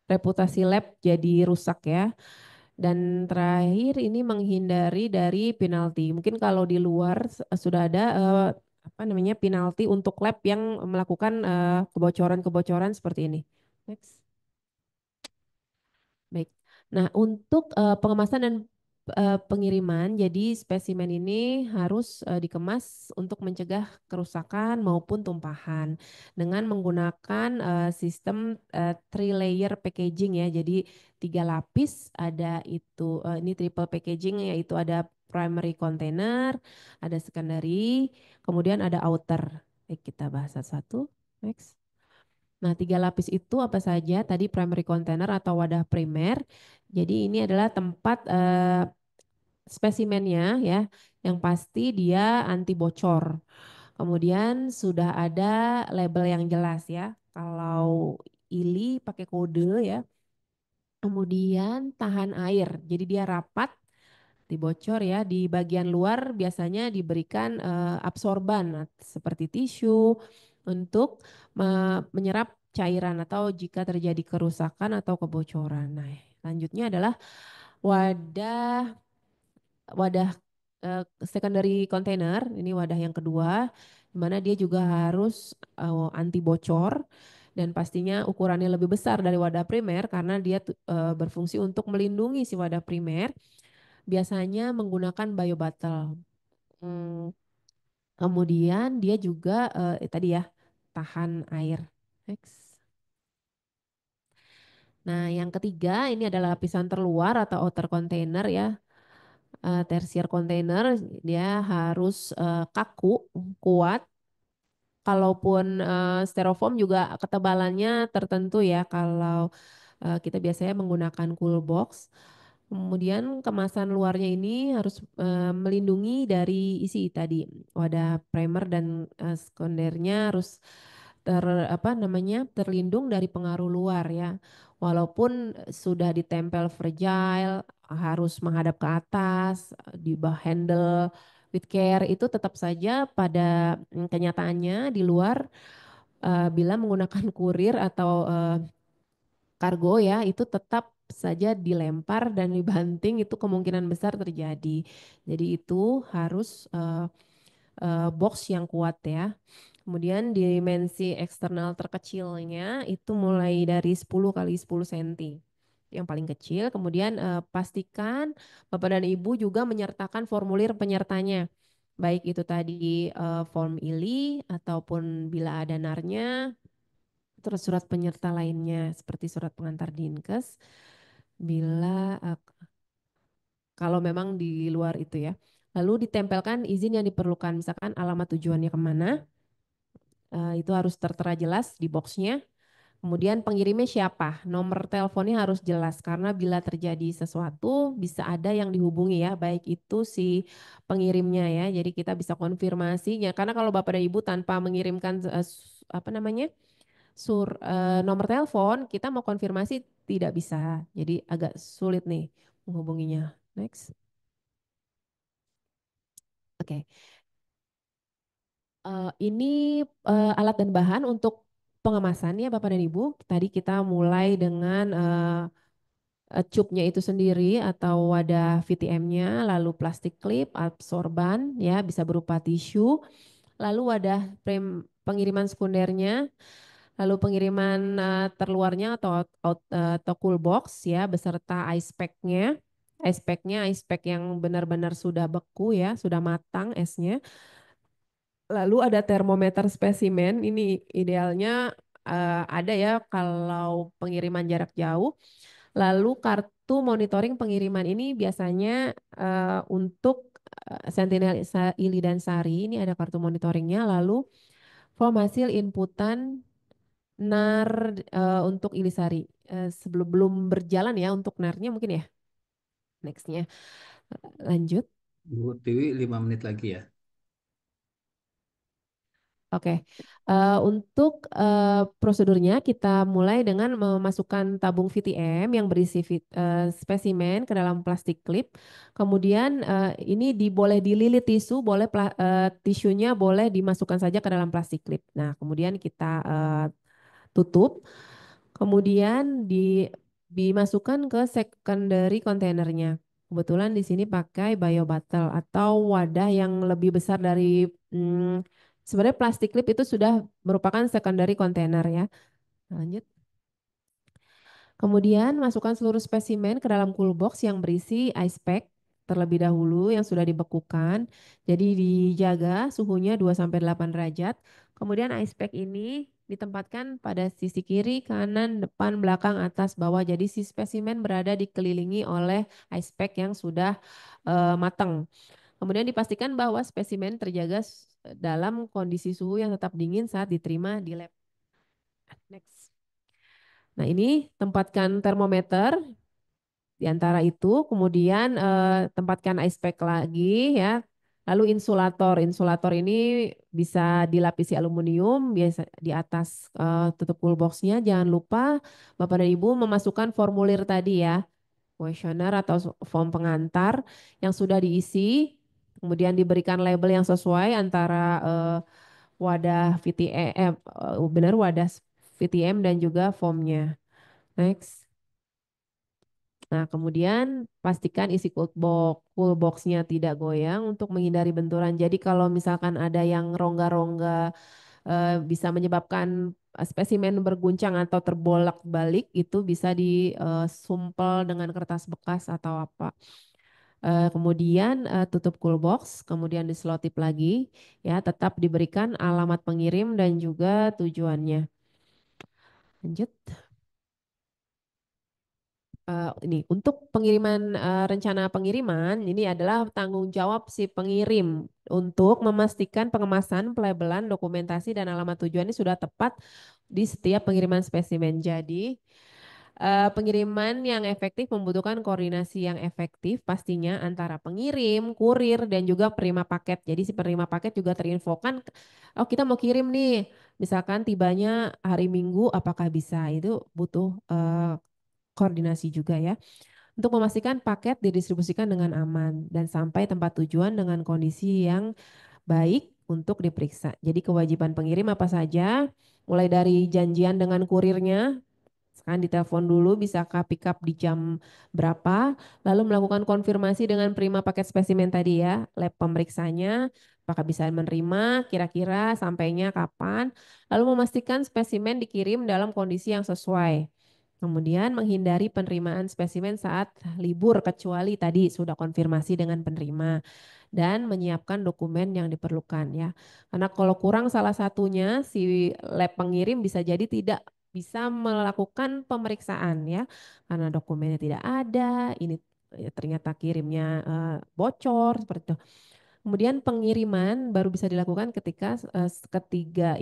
reputasi lab jadi rusak ya. Dan terakhir ini menghindari dari penalti. Mungkin kalau di luar sudah ada apa namanya penalti untuk lab yang melakukan kebocoran-kebocoran seperti ini. Next. Baik. Nah, untuk pengemasan dan pengiriman, jadi spesimen ini harus dikemas untuk mencegah kerusakan maupun tumpahan dengan menggunakan sistem three layer packaging ya. Jadi 3 lapis, ada itu ini triple packaging yaitu ada primary container, ada secondary, kemudian ada outer. Baik, kita bahas satu-satu. Next. Nah, 3 lapis itu apa saja? Tadi primary container atau wadah primer. Jadi ini adalah tempat spesimennya ya, yang pasti dia anti bocor. Kemudian sudah ada label yang jelas ya. Kalau ILI pakai kode ya. Kemudian tahan air. Jadi dia rapat, dibocor ya. Di bagian luar biasanya diberikan absorban seperti tisu untuk menyerap cairan atau jika terjadi kerusakan atau kebocoran. Nah, lanjutnya adalah wadah wadah secondary container, ini wadah yang kedua, di mana dia juga harus anti bocor dan pastinya ukurannya lebih besar dari wadah primer karena dia berfungsi untuk melindungi si wadah primer. Biasanya menggunakan biobottle. Kemudian dia juga tadi ya tahan air. Next. Nah, yang ketiga ini adalah lapisan terluar atau outer container ya. Tersier container dia harus kaku, kuat. Kalaupun styrofoam juga ketebalannya tertentu ya. Kalau kita biasanya menggunakan cool box. Kemudian kemasan luarnya ini harus melindungi dari isi tadi wadah primer dan sekundernya harus apa namanya terlindung dari pengaruh luar ya. Walaupun sudah ditempel fragile harus menghadap ke atas di bawah handle with care itu tetap saja pada kenyataannya di luar bila menggunakan kurir atau kargo ya itu tetap saja dilempar dan dibanting itu kemungkinan besar terjadi. Jadi itu harus box yang kuat ya. Kemudian dimensi eksternal terkecilnya itu mulai dari 10 kali 10 cm. Yang paling kecil. Kemudian pastikan Bapak dan Ibu juga menyertakan formulir penyertanya. Baik itu tadi form ILI ataupun bila ada narnya, terus surat penyerta lainnya seperti surat pengantar Dinkes bila kalau memang di luar itu ya. Lalu ditempelkan izin yang diperlukan, misalkan alamat tujuannya kemana, itu harus tertera jelas di boxnya. Kemudian pengirimnya siapa, nomor teleponnya harus jelas karena bila terjadi sesuatu bisa ada yang dihubungi ya, baik itu si pengirimnya ya. Jadi kita bisa konfirmasinya karena kalau Bapak dan Ibu tanpa mengirimkan apa namanya nomor telepon kita mau konfirmasi tidak bisa. Jadi agak sulit nih menghubunginya. Next. Oke. Ini alat dan bahan untuk pengemasan ya Bapak dan Ibu, tadi kita mulai dengan cupnya itu sendiri atau wadah VTM-nya, lalu plastik klip, absorban ya bisa berupa tisu, lalu wadah pengiriman sekundernya, lalu pengiriman terluarnya atau cool box ya beserta ice pack-nya. Ice pack yang benar-benar sudah beku ya, sudah matang esnya. Lalu ada termometer spesimen, ini idealnya ada ya kalau pengiriman jarak jauh. Lalu kartu monitoring pengiriman ini biasanya untuk Sentinel Ili dan Sari, ini ada kartu monitoringnya. Lalu form hasil inputan NAR untuk Ilisari. Sebelum belum berjalan ya untuk NAR-nya mungkin ya. Nextnya lanjut. Bu Tiwi 5 menit lagi ya. Oke, untuk prosedurnya kita mulai dengan memasukkan tabung VTM yang berisi spesimen ke dalam plastik klip. Kemudian ini boleh dililit tisu, boleh tisunya boleh dimasukkan saja ke dalam plastik klip. Nah, kemudian kita tutup, kemudian dimasukkan ke secondary kontainernya. Kebetulan di sini pakai bio bottle atau wadah yang lebih besar dari sebenarnya plastik clip itu sudah merupakan secondary container ya. Lanjut. Kemudian masukkan seluruh spesimen ke dalam cool box yang berisi ice pack terlebih dahulu yang sudah dibekukan. Jadi dijaga suhunya 2-8 derajat. Kemudian ice pack ini ditempatkan pada sisi kiri, kanan, depan, belakang, atas, bawah. Jadi si spesimen berada dikelilingi oleh ice pack yang sudah matang. Kemudian dipastikan bahwa spesimen terjaga dalam kondisi suhu yang tetap dingin saat diterima di lab. Next. Nah, ini tempatkan termometer di antara itu, kemudian tempatkan ice pack lagi ya. Lalu insulator. Insulator ini bisa dilapisi aluminium biasa di atas tutup cool box-nya. Jangan lupa Bapak dan Ibu memasukkan formulir tadi ya. Kuesioner atau form pengantar yang sudah diisi, kemudian diberikan label yang sesuai antara wadah VTM, benar wadah VTM dan juga formnya. Next. Nah, kemudian pastikan isi cool box-nya tidak goyang untuk menghindari benturan. Jadi kalau misalkan ada yang rongga-rongga bisa menyebabkan spesimen berguncang atau terbolak-balik, itu bisa disumpel dengan kertas bekas atau apa. Kemudian tutup cool box, kemudian diselotip lagi, ya tetap diberikan alamat pengirim dan juga tujuannya. Lanjut. Ini untuk pengiriman rencana pengiriman ini adalah tanggung jawab si pengirim untuk memastikan pengemasan, pelabelan, dokumentasi dan alamat tujuan ini sudah tepat di setiap pengiriman spesimen. Jadi pengiriman yang efektif membutuhkan koordinasi yang efektif pastinya antara pengirim, kurir dan juga penerima paket. Jadi si penerima paket juga terinfokan, oh kita mau kirim nih, misalkan tibanya hari Minggu, apakah bisa? Itu butuh koordinasi juga ya. Untuk memastikan paket didistribusikan dengan aman dan sampai tempat tujuan dengan kondisi yang baik untuk diperiksa. Jadi kewajiban pengirim apa saja? Mulai dari janjian dengan kurirnya, sekarang ditelepon dulu bisakah pick up di jam berapa, lalu melakukan konfirmasi dengan penerima paket spesimen tadi ya, lab pemeriksanya, apakah bisa menerima, kira-kira sampainya kapan, lalu memastikan spesimen dikirim dalam kondisi yang sesuai. Kemudian menghindari penerimaan spesimen saat libur kecuali tadi sudah konfirmasi dengan penerima dan menyiapkan dokumen yang diperlukan ya. Karena kalau kurang salah satunya si lab pengirim bisa jadi tidak bisa melakukan pemeriksaan ya. Karena dokumennya tidak ada, ini ternyata kirimnya bocor seperti itu. Kemudian pengiriman baru bisa dilakukan ketika ketiga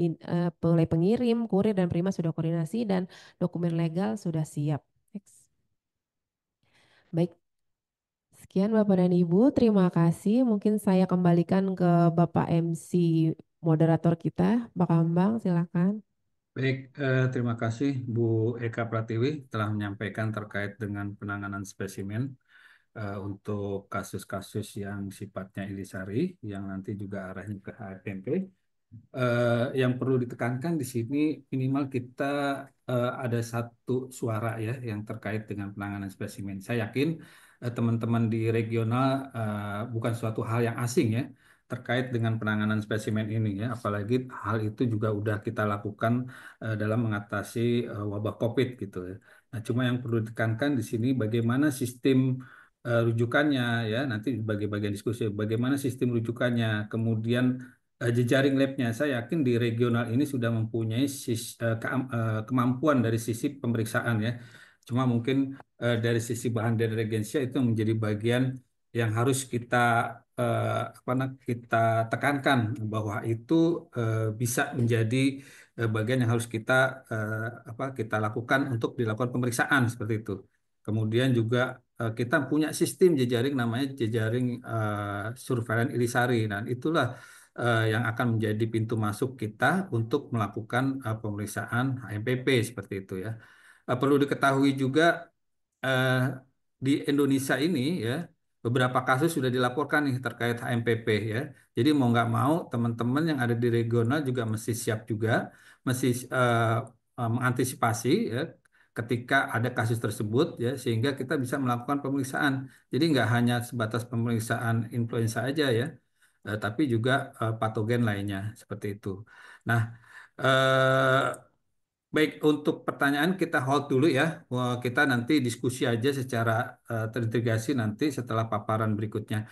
mulai pengirim, kurir dan penerima sudah koordinasi dan dokumen legal sudah siap. Next. Baik, sekian Bapak dan Ibu, terima kasih. Mungkin saya kembalikan ke Bapak MC moderator kita, Pak Kambang, silakan. Baik, terima kasih Bu Eka Pratiwi telah menyampaikan terkait dengan penanganan spesimen untuk kasus-kasus yang sifatnya ilisari yang nanti juga arahnya ke HFMP. Yang perlu ditekankan di sini minimal kita ada satu suara ya yang terkait dengan penanganan spesimen. Saya yakin teman-teman di regional bukan suatu hal yang asing ya terkait dengan penanganan spesimen ini ya. Apalagi hal itu juga udah kita lakukan dalam mengatasi wabah COVID gitu ya. Nah, cuma yang perlu ditekankan di sini bagaimana sistem rujukannya ya. Nanti di bagian diskusi bagaimana sistem rujukannya, kemudian jejaring labnya. Saya yakin di regional ini sudah mempunyai kemampuan dari sisi pemeriksaan ya. Cuma mungkin dari sisi bahan dan reagensia itu menjadi bagian yang harus kita kita tekankan bahwa itu bisa menjadi bagian yang harus kita lakukan untuk dilakukan pemeriksaan seperti itu. Kemudian juga kita punya sistem jejaring namanya jejaring surveillance Ilisari. Dan itulah yang akan menjadi pintu masuk kita untuk melakukan pemeriksaan HMPP seperti itu ya. Perlu diketahui juga eh, di Indonesia ini ya beberapa kasus sudah dilaporkan nih terkait HMPP ya. Jadi mau nggak mau teman-teman yang ada di regional juga mesti siap juga, mesti mengantisipasi ya ketika ada kasus tersebut ya sehingga kita bisa melakukan pemeriksaan. Jadi nggak hanya sebatas pemeriksaan influenza aja ya tapi juga patogen lainnya seperti itu. Nah, baik untuk pertanyaan kita hold dulu ya. Wah, kita nanti diskusi aja secara terintegrasi nanti setelah paparan berikutnya.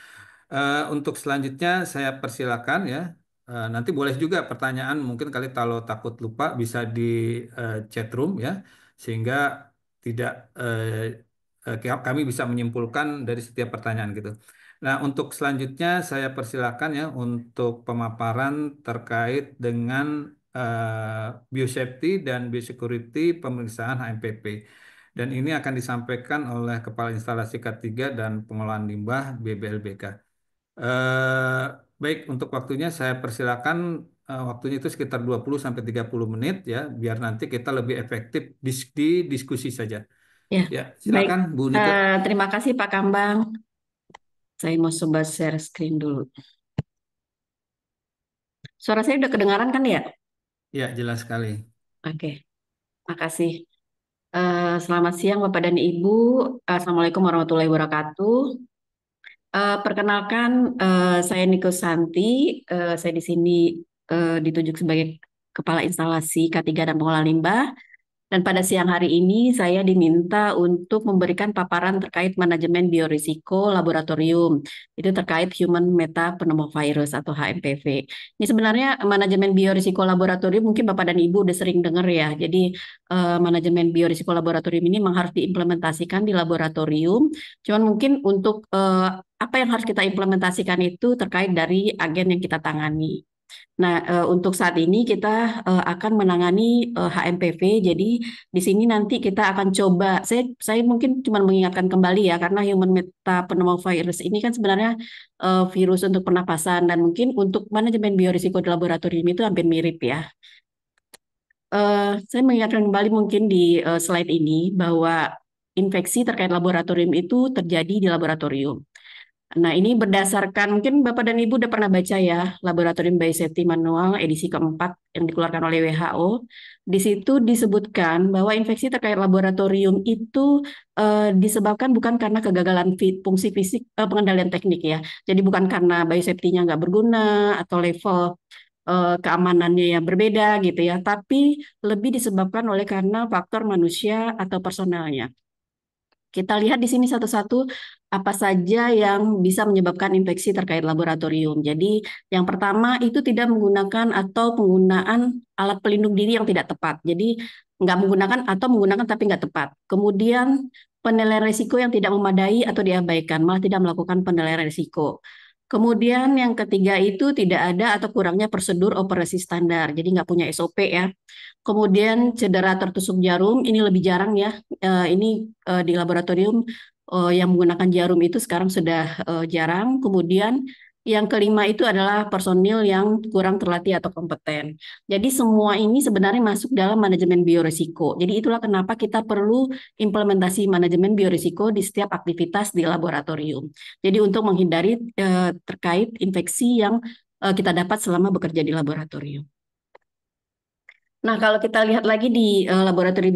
Untuk selanjutnya saya persilakan ya. Nanti boleh juga pertanyaan mungkin kali kalau takut lupa bisa di chat room ya sehingga tidak kami bisa menyimpulkan dari setiap pertanyaan gitu. Nah, untuk selanjutnya saya persilakan ya untuk pemaparan terkait dengan biosafety dan biosecurity pemeriksaan HMPP. Dan ini akan disampaikan oleh Kepala Instalasi K3 dan Pengelolaan Limbah BBLBK. Eh, Baik, untuk waktunya saya persilakan waktunya itu sekitar 20 sampai 30 menit ya, biar nanti kita lebih efektif di diskusi saja. Ya, Ya, baik. silakan Bu Nike. Terima kasih Pak Kambang. Saya mau coba share screen dulu. Suara saya udah kedengaran kan ya? Ya, jelas sekali. Oke, makasih. Selamat siang Bapak dan Ibu. Assalamualaikum warahmatullahi wabarakatuh. Perkenalkan, saya Niko Santi. Saya di sini ditunjuk sebagai Kepala Instalasi K3 dan Pengelola Limbah. Dan pada siang hari ini saya diminta untuk memberikan paparan terkait manajemen biorisiko laboratorium. Itu terkait Human Metapneumovirus atau HMPV. Ini sebenarnya manajemen biorisiko laboratorium mungkin Bapak dan Ibu udah sering dengar ya. Jadi manajemen biorisiko laboratorium ini memang harus diimplementasikan di laboratorium. Cuman mungkin untuk apa yang harus kita implementasikan itu terkait dari agen yang kita tangani. Nah, untuk saat ini kita akan menangani HMPV. Jadi di sini nanti kita akan coba. Saya mungkin cuma mengingatkan kembali ya, karena human metapneumovirus ini kan sebenarnya virus untuk pernapasan dan mungkin untuk manajemen biorisiko di laboratorium itu hampir mirip ya. Saya mengingatkan kembali mungkin di slide ini bahwa infeksi terkait laboratorium itu terjadi di laboratorium. Nah, ini berdasarkan, mungkin Bapak dan Ibu udah pernah baca ya, Laboratorium Biosafety Manual edisi keempat yang dikeluarkan oleh WHO. Di situ disebutkan bahwa infeksi terkait laboratorium itu disebabkan bukan karena kegagalan fungsi fisik, pengendalian teknik ya. Jadi bukan karena biosafety-nya nggak berguna atau level keamanannya yang berbeda gitu ya, tapi lebih disebabkan oleh karena faktor manusia atau personalnya. Kita lihat di sini satu-satu apa saja yang bisa menyebabkan infeksi terkait laboratorium. Jadi yang pertama itu tidak menggunakan atau penggunaan alat pelindung diri yang tidak tepat. Jadi nggak menggunakan atau menggunakan tapi nggak tepat. Kemudian penilaian risiko yang tidak memadai atau diabaikan, malah tidak melakukan penilaian risiko. Kemudian yang ketiga itu tidak ada atau kurangnya prosedur operasi standar. Jadi nggak punya SOP ya. Kemudian cedera tertusuk jarum, ini lebih jarang ya. Ini di laboratorium yang menggunakan jarum itu sekarang sudah jarang. Kemudian yang kelima itu adalah personil yang kurang terlatih atau kompeten. Jadi semua ini sebenarnya masuk dalam manajemen biorisiko. Jadi itulah kenapa kita perlu implementasi manajemen biorisiko di setiap aktivitas di laboratorium. Jadi untuk menghindari terkait infeksi yang kita dapat selama bekerja di laboratorium. Nah, kalau kita lihat lagi di Laboratory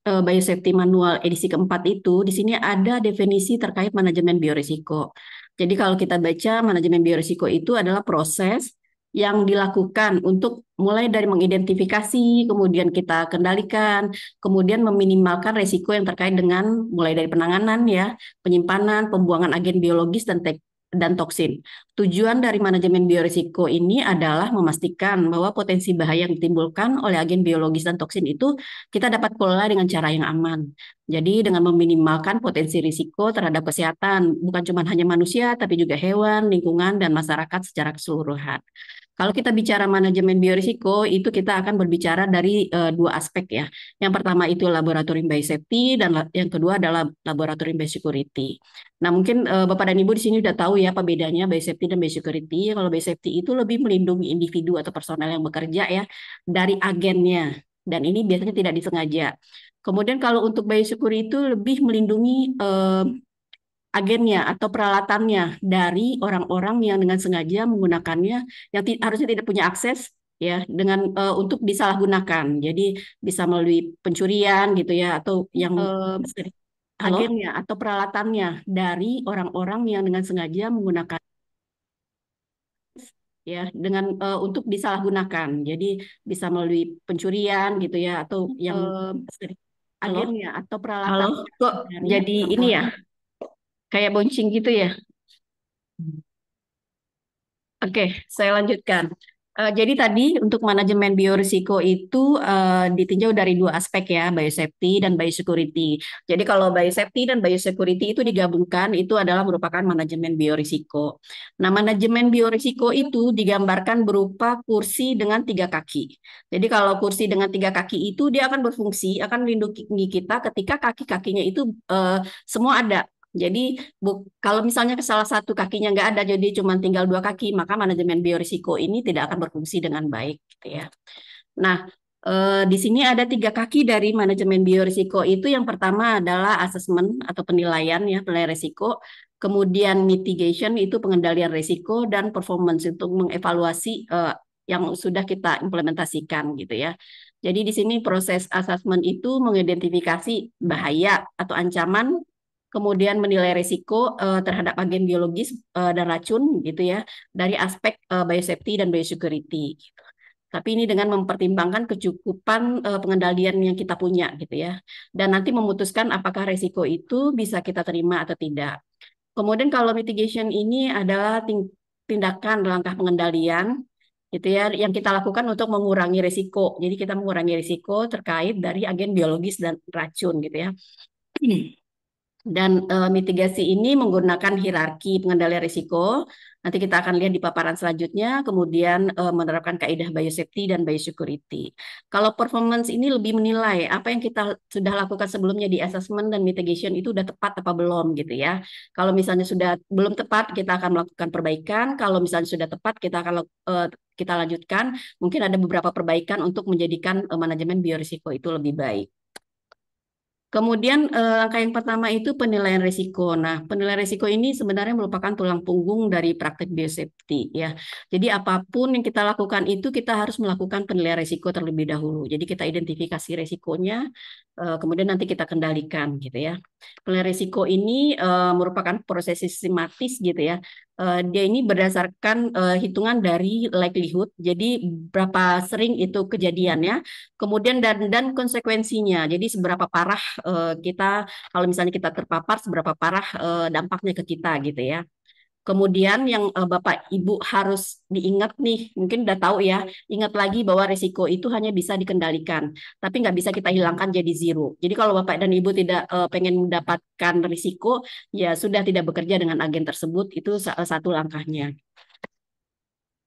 Biosafety Manual edisi keempat itu, di sini ada definisi terkait manajemen biorisiko. Jadi kalau kita baca, manajemen biorisiko itu adalah proses yang dilakukan untuk mulai dari mengidentifikasi, kemudian kita kendalikan, kemudian meminimalkan risiko yang terkait dengan mulai dari penanganan ya, penyimpanan, pembuangan agen biologis dan toksin. Tujuan dari manajemen biorisiko ini adalah memastikan bahwa potensi bahaya yang ditimbulkan oleh agen biologis dan toksin itu kita dapat kelola dengan cara yang aman. Jadi dengan meminimalkan potensi risiko terhadap kesehatan, bukan cuma hanya manusia, tapi juga hewan, lingkungan, dan masyarakat secara keseluruhan. Kalau kita bicara manajemen biorisiko, itu kita akan berbicara dari dua aspek ya. Yang pertama itu laboratorium biosafety, dan yang kedua adalah laboratorium biosecurity. Nah, mungkin Bapak dan Ibu di sini udah tahu ya apa bedanya biosafety dan biosecurity. Kalau biosafety itu lebih melindungi individu atau personel yang bekerja ya dari agennya. Dan ini biasanya tidak disengaja. Kemudian kalau untuk biosecurity itu lebih melindungi agennya atau peralatannya dari orang-orang yang dengan sengaja menggunakannya yang harusnya tidak punya akses ya dengan untuk disalahgunakan. Jadi bisa melalui pencurian gitu ya atau yang agennya atau peralatannya dari orang-orang yang dengan sengaja menggunakan ya dengan untuk disalahgunakan. Jadi bisa melalui pencurian gitu ya atau yang agennya atau peralatan. Kok jadi ini ya? Kayak boncing gitu ya. Oke, saya lanjutkan. Jadi tadi untuk manajemen biorisiko itu ditinjau dari dua aspek ya, biosafety dan biosecurity. Jadi kalau biosafety dan biosecurity itu digabungkan, itu adalah merupakan manajemen biorisiko. Nah, manajemen biorisiko itu digambarkan berupa kursi dengan 3 kaki. Jadi kalau kursi dengan 3 kaki itu dia akan berfungsi, akan melindungi kita ketika kaki-kakinya itu semua ada. Jadi kalau misalnya salah satu kakinya nggak ada, jadi cuma tinggal 2 kaki, maka manajemen biorisiko ini tidak akan berfungsi dengan baik, gitu ya. Nah, di sini ada 3 kaki dari manajemen biorisiko itu. Yang pertama adalah asesmen atau penilaian ya, penilaian risiko. Kemudian mitigation itu pengendalian risiko, dan performance untuk mengevaluasi yang sudah kita implementasikan, gitu ya. Jadi di sini proses asesmen itu mengidentifikasi bahaya atau ancaman, kemudian menilai risiko terhadap agen biologis dan racun gitu ya dari aspek biosafety dan biosecurity gitu. Tapi ini dengan mempertimbangkan kecukupan pengendalian yang kita punya gitu ya. Dan nanti memutuskan apakah risiko itu bisa kita terima atau tidak. Kemudian kalau mitigation ini adalah tindakan langkah pengendalian gitu ya yang kita lakukan untuk mengurangi risiko. Jadi kita mengurangi risiko terkait dari agen biologis dan racun gitu ya. Dan mitigasi ini menggunakan hierarki pengendalian risiko. Nanti kita akan lihat di paparan selanjutnya, kemudian menerapkan kaidah biosafety dan biosecurity. Kalau performance ini lebih menilai apa yang kita sudah lakukan sebelumnya di assessment dan mitigation itu udah tepat apa belum gitu ya. Kalau misalnya sudah belum tepat, kita akan melakukan perbaikan. Kalau misalnya sudah tepat, kita akan kita lanjutkan. Mungkin ada beberapa perbaikan untuk menjadikan manajemen biorisiko itu lebih baik. Kemudian langkah yang pertama itu penilaian risiko. Nah, penilaian risiko ini sebenarnya merupakan tulang punggung dari praktek biosafety ya. Jadi apapun yang kita lakukan itu kita harus melakukan penilaian risiko terlebih dahulu. Jadi kita identifikasi risikonya, kemudian nanti kita kendalikan gitu ya. Penilaian risiko ini merupakan proses sistematis gitu ya. Dia ini berdasarkan hitungan dari likelihood. Jadi berapa sering itu kejadiannya, kemudian dan konsekuensinya. Jadi seberapa parah kita kalau misalnya kita terpapar, seberapa parah dampaknya ke kita gitu ya. Kemudian yang Bapak Ibu harus diingat nih, mungkin udah tahu ya, ingat lagi bahwa risiko itu hanya bisa dikendalikan, tapi nggak bisa kita hilangkan jadi zero. Jadi kalau Bapak dan Ibu tidak pengen mendapatkan risiko, ya sudah tidak bekerja dengan agen tersebut, itu satu langkahnya.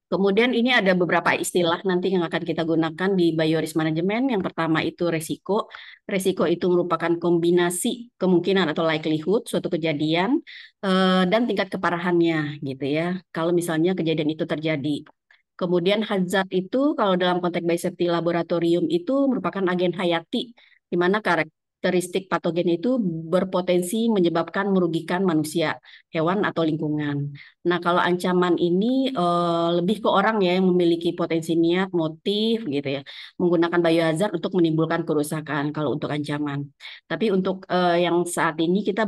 Kemudian ini ada beberapa istilah nanti yang akan kita gunakan di biorisk management. Yang pertama itu resiko. Resiko itu merupakan kombinasi kemungkinan atau likelihood suatu kejadian dan tingkat keparahannya gitu ya. Kalau misalnya kejadian itu terjadi. Kemudian hazard itu kalau dalam konteks biosafety laboratorium itu merupakan agen hayati di mana karakteristik patogen itu berpotensi menyebabkan merugikan manusia, hewan, atau lingkungan. Nah, kalau ancaman ini lebih ke orang ya yang memiliki potensi niat, motif gitu ya, menggunakan biohazard untuk menimbulkan kerusakan kalau untuk ancaman. Tapi untuk yang saat ini kita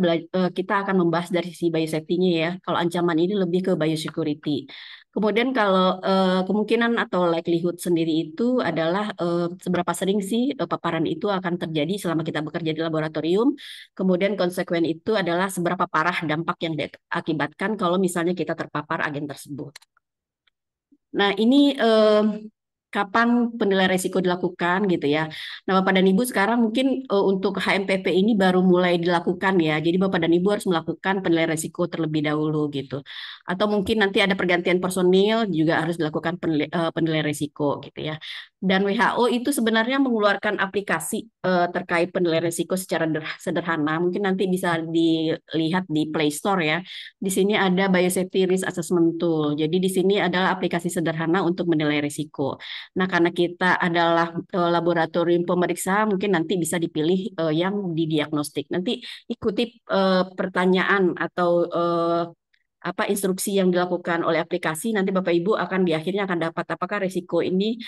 akan membahas dari sisi biosafety-nya ya. Kalau ancaman ini lebih ke biosecurity. Kemudian kalau kemungkinan atau likelihood sendiri itu adalah seberapa sering sih paparan itu akan terjadi selama kita bekerja di laboratorium. Kemudian konsekuen itu adalah seberapa parah dampak yang diakibatkan kalau misalnya kita terpapar agen tersebut. Nah, ini kapan penilaian risiko dilakukan gitu ya. Nah, Bapak dan Ibu sekarang mungkin untuk HMPP ini baru mulai dilakukan ya. Jadi Bapak dan Ibu harus melakukan penilaian risiko terlebih dahulu gitu. Atau mungkin nanti ada pergantian personil juga harus dilakukan penilaian risiko gitu ya. Dan WHO itu sebenarnya mengeluarkan aplikasi terkait penilaian risiko secara sederhana. Mungkin nanti bisa dilihat di Play Store ya. Di sini ada Biosafety Risk Assessment Tool. Jadi di sini adalah aplikasi sederhana untuk menilai risiko. Nah, karena kita adalah laboratorium pemeriksa, mungkin nanti bisa dipilih yang didiagnostik. Nanti ikuti pertanyaan atau instruksi yang dilakukan oleh aplikasi. Nanti Bapak Ibu akan di akhirnya akan dapat apakah risiko ini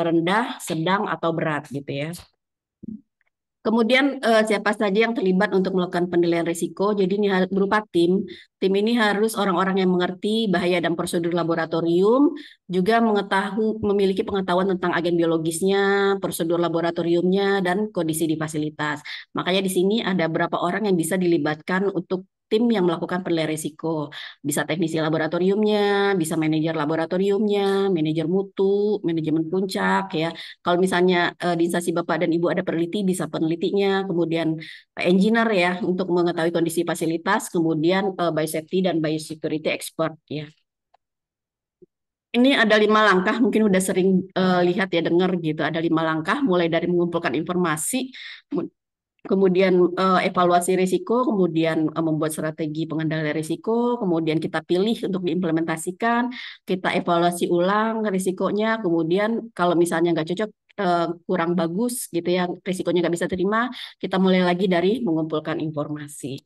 rendah, sedang, atau berat gitu ya. Kemudian siapa saja yang terlibat untuk melakukan penilaian risiko. Jadi ini berupa tim. Tim ini harus orang-orang yang mengerti bahaya dan prosedur laboratorium, juga memiliki pengetahuan tentang agen biologisnya, prosedur laboratoriumnya, dan kondisi di fasilitas. Makanya di sini ada beberapa orang yang bisa dilibatkan untuk tim yang melakukan penilaian risiko. Bisa teknisi laboratoriumnya, bisa manajer laboratoriumnya, manajer mutu, manajemen puncak ya. Kalau misalnya di instansi Bapak dan Ibu ada peneliti, bisa penelitinya, kemudian engineer ya untuk mengetahui kondisi fasilitas, kemudian biosafety dan biosecurity expert ya. Ini ada 5 langkah, mungkin udah sering lihat ya, dengar gitu. Ada 5 langkah, mulai dari mengumpulkan informasi, kemudian evaluasi risiko, kemudian membuat strategi pengendalian risiko, kemudian kita pilih untuk diimplementasikan, kita evaluasi ulang risikonya, kemudian kalau misalnya nggak cocok, kurang bagus gitu ya, risikonya nggak bisa terima, kita mulai lagi dari mengumpulkan informasi.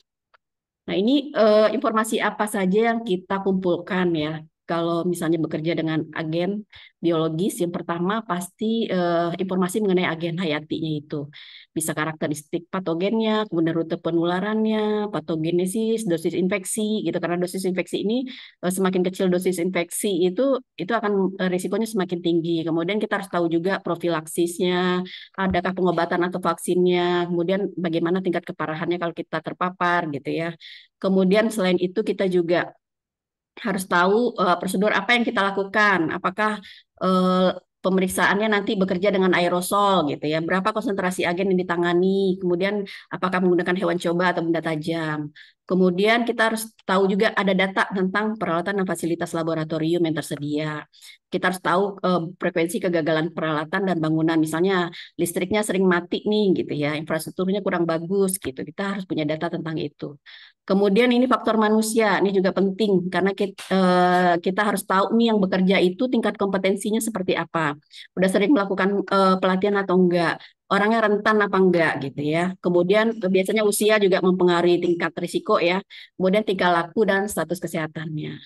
Nah, ini informasi apa saja yang kita kumpulkan ya. Kalau misalnya bekerja dengan agen biologis, yang pertama pasti informasi mengenai agen hayatinya itu. Bisa karakteristik patogennya, kemudian rute penularannya, patogenesis, dosis infeksi gitu. Karena dosis infeksi ini semakin kecil dosis infeksi itu akan risikonya semakin tinggi. Kemudian kita harus tahu juga profilaksisnya, adakah pengobatan atau vaksinnya, kemudian bagaimana tingkat keparahannya kalau kita terpapar gitu ya. Kemudian selain itu kita juga harus tahu prosedur apa yang kita lakukan. Apakah pemeriksaannya nanti bekerja dengan aerosol gitu ya. Berapa konsentrasi agen yang ditangani, kemudian apakah menggunakan hewan coba atau benda tajam. Kemudian kita harus tahu juga ada data tentang peralatan dan fasilitas laboratorium yang tersedia. Kita harus tahu frekuensi kegagalan peralatan dan bangunan. Misalnya listriknya sering mati nih gitu ya, infrastrukturnya kurang bagus gitu. Kita harus punya data tentang itu. Kemudian ini faktor manusia, ini juga penting karena kita harus tahu nih yang bekerja itu tingkat kompetensinya seperti apa. Udah sering melakukan pelatihan atau enggak, orangnya rentan apa enggak gitu ya. Kemudian biasanya usia juga mempengaruhi tingkat risiko ya. Kemudian tingkah laku dan status kesehatannya.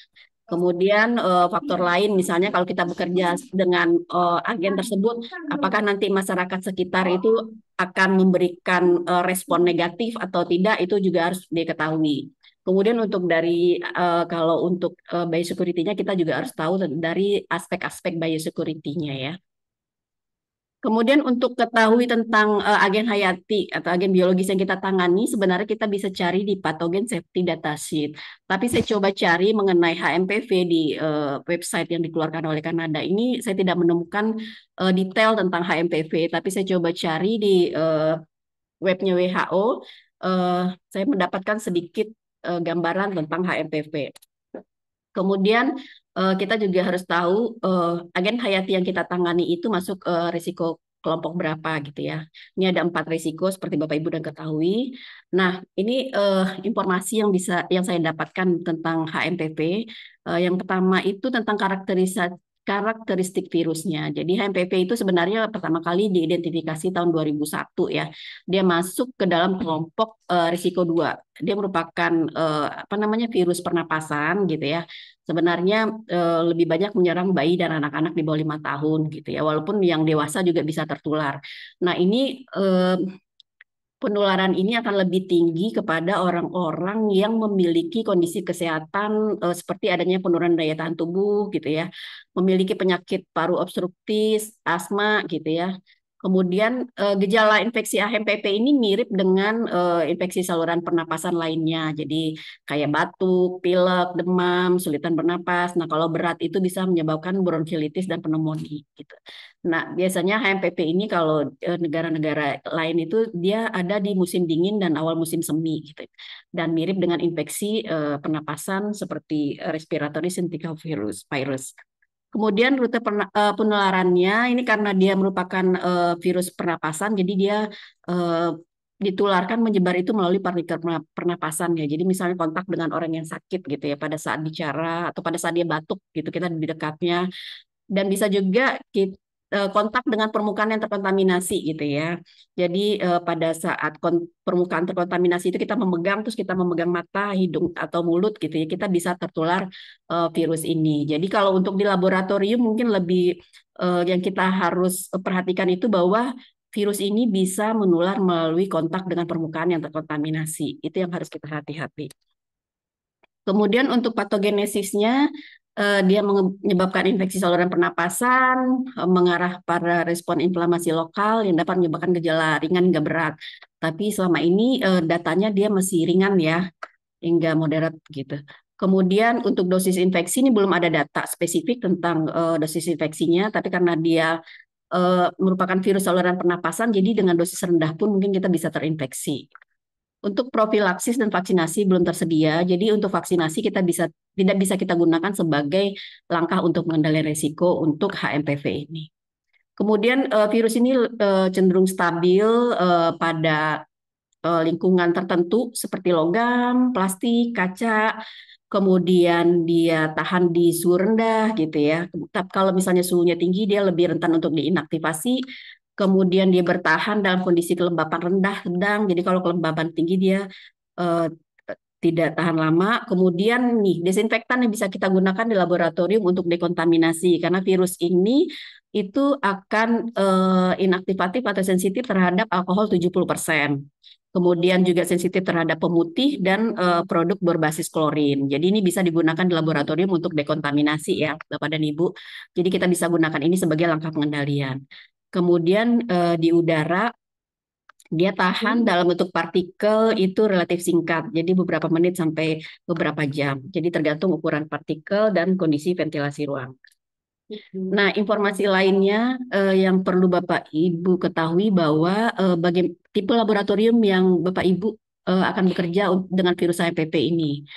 Kemudian faktor lain misalnya kalau kita bekerja dengan agen tersebut, apakah nanti masyarakat sekitar itu akan memberikan respon negatif atau tidak, itu juga harus diketahui. Kemudian untuk kalau untuk biosecurity-nya kita juga harus tahu dari aspek-aspek biosecurity-nya ya. Kemudian untuk ketahui tentang agen hayati atau agen biologis yang kita tangani, sebenarnya kita bisa cari di Pathogen Safety Datasheet. Tapi saya coba cari mengenai HMPV di website yang dikeluarkan oleh Kanada. Ini saya tidak menemukan detail tentang HMPV, tapi saya coba cari di webnya WHO. Saya mendapatkan sedikit gambaran tentang HMPV. Kemudian kita juga harus tahu agen hayati yang kita tangani itu masuk risiko kelompok berapa gitu ya. Ini ada 4 risiko seperti Bapak Ibu dan ketahui. Nah, ini informasi yang saya dapatkan tentang HMPV. Yang pertama itu tentang karakteristik virusnya. Jadi HMPV itu sebenarnya pertama kali diidentifikasi tahun 2001 ya. Dia masuk ke dalam kelompok risiko 2. Dia merupakan virus pernapasan gitu ya. Sebenarnya lebih banyak menyerang bayi dan anak-anak di bawah 5 tahun gitu ya. Walaupun yang dewasa juga bisa tertular. Nah, ini penularan ini akan lebih tinggi kepada orang-orang yang memiliki kondisi kesehatan seperti adanya penurunan daya tahan tubuh gitu ya, memiliki penyakit paru obstruktif, asma gitu ya. Kemudian gejala infeksi HMPV ini mirip dengan infeksi saluran pernapasan lainnya. Jadi kayak batuk, pilek, demam, kesulitan bernapas. Nah, kalau berat itu bisa menyebabkan bronkiolitis dan pneumonia gitu. Nah, biasanya HMPV ini kalau negara-negara lain itu dia ada di musim dingin dan awal musim semi gitu. Dan mirip dengan infeksi pernapasan seperti respiratory syncytial virus. Kemudian rute penularannya ini karena dia merupakan virus pernapasan, jadi dia ditularkan menyebar itu melalui partikel pernapasan ya. Jadi misalnya kontak dengan orang yang sakit gitu ya pada saat bicara atau pada saat dia batuk gitu kita di dekatnya, dan bisa juga kontak dengan permukaan yang terkontaminasi gitu ya. Jadi pada saat permukaan terkontaminasi itu kita memegang, terus kita memegang mata, hidung atau mulut gitu ya, kita bisa tertular virus ini. Jadi kalau untuk di laboratorium mungkin lebih yang kita harus perhatikan itu bahwa virus ini bisa menular melalui kontak dengan permukaan yang terkontaminasi. Itu yang harus kita hati-hati. Kemudian untuk patogenesisnya, dia menyebabkan infeksi saluran pernapasan, mengarah pada respon inflamasi lokal yang dapat menyebabkan gejala ringan hingga berat. Tapi selama ini datanya dia masih ringan ya, hingga moderat gitu. Kemudian untuk dosis infeksi ini belum ada data spesifik tentang dosis infeksinya, tapi karena dia merupakan virus saluran pernapasan, jadi dengan dosis rendah pun mungkin kita bisa terinfeksi. Untuk profilaksis dan vaksinasi belum tersedia, jadi untuk vaksinasi kita tidak bisa kita gunakan sebagai langkah untuk mengendalikan risiko untuk HMPV ini. Kemudian virus ini cenderung stabil pada lingkungan tertentu seperti logam, plastik, kaca, kemudian dia tahan di suhu rendah gitu ya. Tapi kalau misalnya suhunya tinggi, dia lebih rentan untuk diinaktivasi. Kemudian dia bertahan dalam kondisi kelembapan rendah, sedang. Jadi kalau kelembapan tinggi dia tidak tahan lama. Kemudian nih desinfektan yang bisa kita gunakan di laboratorium untuk dekontaminasi karena virus ini itu akan inaktivatif atau sensitif terhadap alkohol 70%. Kemudian juga sensitif terhadap pemutih dan produk berbasis klorin. Jadi ini bisa digunakan di laboratorium untuk dekontaminasi ya, Bapak dan Ibu. Jadi kita bisa gunakan ini sebagai langkah pengendalian. Kemudian di udara dia tahan dalam bentuk partikel itu relatif singkat, jadi beberapa menit sampai beberapa jam. Jadi tergantung ukuran partikel dan kondisi ventilasi ruang. Nah, informasi lainnya yang perlu Bapak Ibu ketahui bahwa tipe laboratorium yang Bapak Ibu akan bekerja dengan virus HMPV ini.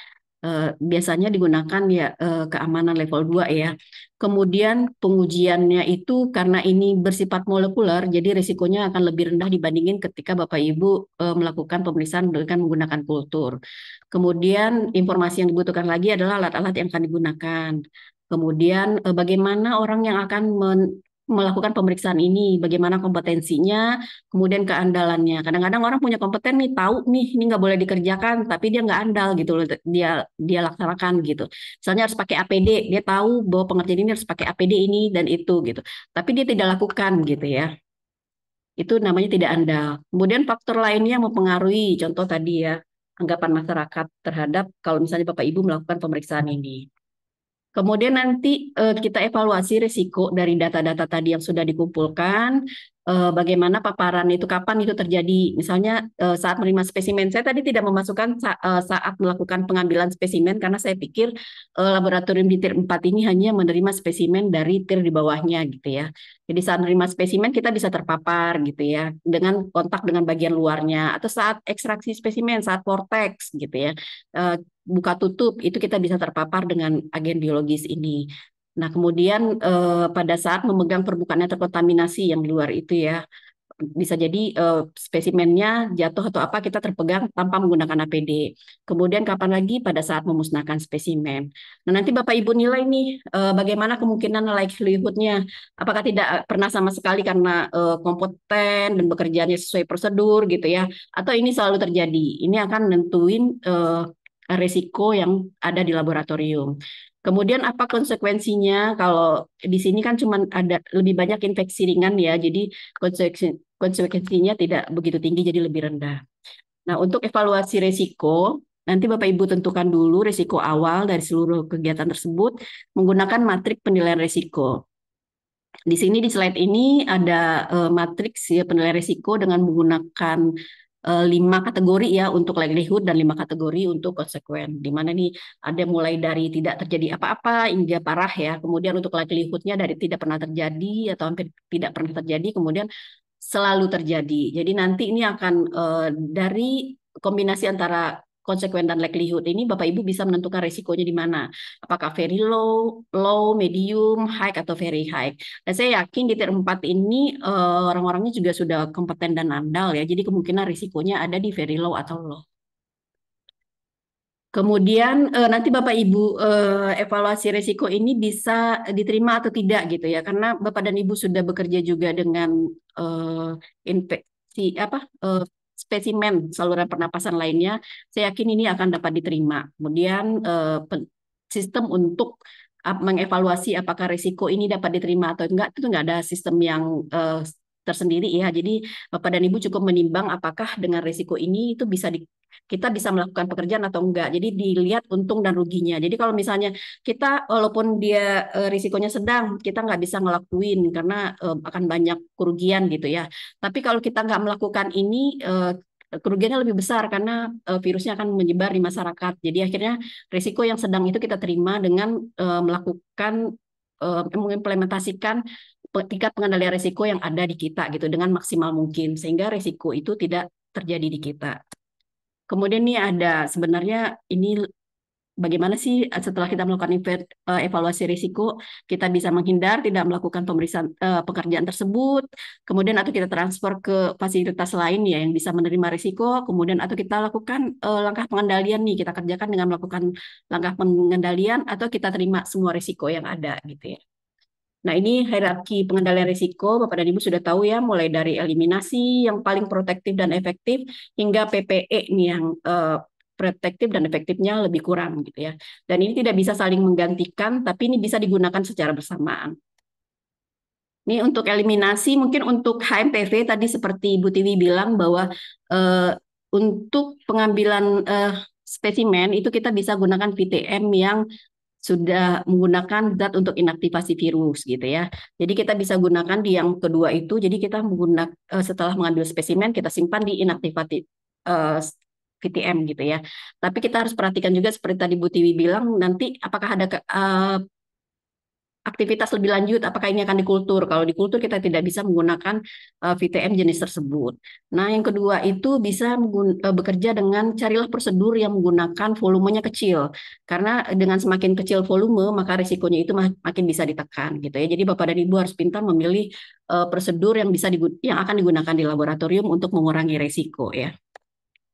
Biasanya digunakan ya keamanan level 2 ya. Kemudian pengujiannya itu karena ini bersifat molekuler, jadi risikonya akan lebih rendah dibandingin ketika Bapak Ibu melakukan pemeriksaan dengan menggunakan kultur. Kemudian informasi yang dibutuhkan lagi adalah alat-alat yang akan digunakan. Kemudian bagaimana orang yang akan melakukan pemeriksaan ini, bagaimana kompetensinya, kemudian keandalannya. Kadang-kadang orang punya kompeten nih, tahu nih ini nggak boleh dikerjakan, tapi dia nggak andal gitu loh, dia laksanakan gitu. Misalnya harus pakai APD, dia tahu bahwa pengerjaan ini harus pakai APD ini dan itu gitu, tapi dia tidak lakukan gitu ya. Itu namanya tidak andal. Kemudian faktor lainnya yang mempengaruhi, contoh tadi ya, anggapan masyarakat terhadap kalau misalnya Bapak Ibu melakukan pemeriksaan ini. Kemudian nanti kita evaluasi risiko dari data-data tadi yang sudah dikumpulkan, bagaimana paparan itu, kapan itu terjadi. Misalnya saat menerima spesimen, saya tadi tidak memasukkan saat melakukan pengambilan spesimen karena saya pikir laboratorium di tier 4 ini hanya menerima spesimen dari tier di bawahnya gitu ya. Jadi saat menerima spesimen kita bisa terpapar gitu ya, dengan kontak dengan bagian luarnya, atau saat ekstraksi spesimen, saat vortex gitu ya. Buka tutup itu kita bisa terpapar dengan agen biologis ini. Nah, kemudian pada saat memegang permukaan yang terkontaminasi yang di luar itu ya, bisa jadi spesimennya jatuh atau apa kita terpegang tanpa menggunakan APD. Kemudian kapan lagi pada saat memusnahkan spesimen. Nah, nanti Bapak Ibu nilai nih bagaimana kemungkinan likelihood-nya. Apakah tidak pernah sama sekali karena kompeten dan bekerjanya sesuai prosedur gitu ya, atau ini selalu terjadi. Ini akan nentuin resiko yang ada di laboratorium. Kemudian apa konsekuensinya kalau di sini kan cuma ada lebih banyak infeksi ringan ya, jadi konsekuensinya tidak begitu tinggi, jadi lebih rendah. Nah, untuk evaluasi resiko, nanti Bapak Ibu tentukan dulu resiko awal dari seluruh kegiatan tersebut menggunakan matrik penilaian resiko. Di sini di slide ini ada matriks ya penilaian resiko dengan menggunakan 5 kategori ya untuk likelihood dan 5 kategori untuk konsekuen. Di mana nih ada mulai dari tidak terjadi apa-apa hingga parah ya. Kemudian untuk likelihood-nya dari tidak pernah terjadi atau hampir tidak pernah terjadi, kemudian selalu terjadi. Jadi nanti ini akan dari kombinasi antara konsekuen dan likelihood ini Bapak Ibu bisa menentukan risikonya di mana. Apakah very low, low, medium, high atau very high. Dan saya yakin di tier 4 ini orang-orangnya juga sudah kompeten dan andal ya. Jadi kemungkinan risikonya ada di very low atau low. Kemudian nanti Bapak Ibu evaluasi risiko ini bisa diterima atau tidak gitu ya, karena Bapak dan Ibu sudah bekerja juga dengan infeksi spesimen saluran pernapasan lainnya. Saya yakin ini akan dapat diterima. Kemudian sistem untuk mengevaluasi apakah risiko ini dapat diterima atau enggak itu enggak ada sistem yang tersendiri ya. Jadi Bapak dan Ibu cukup menimbang apakah dengan risiko ini itu kita bisa melakukan pekerjaan atau enggak. Jadi dilihat untung dan ruginya. Jadi kalau misalnya kita walaupun dia risikonya sedang, kita nggak bisa ngelakuin karena akan banyak kerugian gitu ya. Tapi kalau kita nggak melakukan ini, kerugiannya lebih besar karena virusnya akan menyebar di masyarakat. Jadi akhirnya risiko yang sedang itu kita terima dengan melakukan mengimplementasikan tingkat pengendalian risiko yang ada di kita gitu dengan maksimal mungkin sehingga risiko itu tidak terjadi di kita. Kemudian nih ada sebenarnya ini bagaimana sih setelah kita melakukan evaluasi risiko kita bisa menghindar tidak melakukan pemeriksaan pekerjaan tersebut, kemudian atau kita transfer ke fasilitas lain ya yang bisa menerima risiko, kemudian atau kita lakukan langkah pengendalian nih kita kerjakan dengan melakukan langkah pengendalian atau kita terima semua risiko yang ada gitu ya. Nah, ini hierarki pengendalian risiko, Bapak dan Ibu sudah tahu ya, mulai dari eliminasi yang paling protektif dan efektif, hingga PPE nih yang protektif dan efektifnya lebih kurang gitu ya. Dan ini tidak bisa saling menggantikan, tapi ini bisa digunakan secara bersamaan. Ini untuk eliminasi, mungkin untuk HMPV tadi seperti Bu Tiwi bilang bahwa untuk pengambilan spesimen itu kita bisa gunakan VTM yang sudah menggunakan zat untuk inaktivasi virus gitu ya. Jadi kita bisa gunakan di yang kedua itu. Jadi kita menggunakan setelah mengambil spesimen kita simpan di inaktivasi VTM gitu ya. Tapi kita harus perhatikan juga seperti tadi Bu Tiwi bilang nanti apakah ada aktivitas lebih lanjut, apakah ini akan dikultur? Kalau dikultur kita tidak bisa menggunakan VTM jenis tersebut. Nah, yang kedua itu bisa bekerja dengan carilah prosedur yang menggunakan volumenya kecil. Karena dengan semakin kecil volume, maka risikonya itu makin bisa ditekan gitu ya. Jadi Bapak dan Ibu harus pintar memilih prosedur yang akan digunakan di laboratorium untuk mengurangi risiko ya.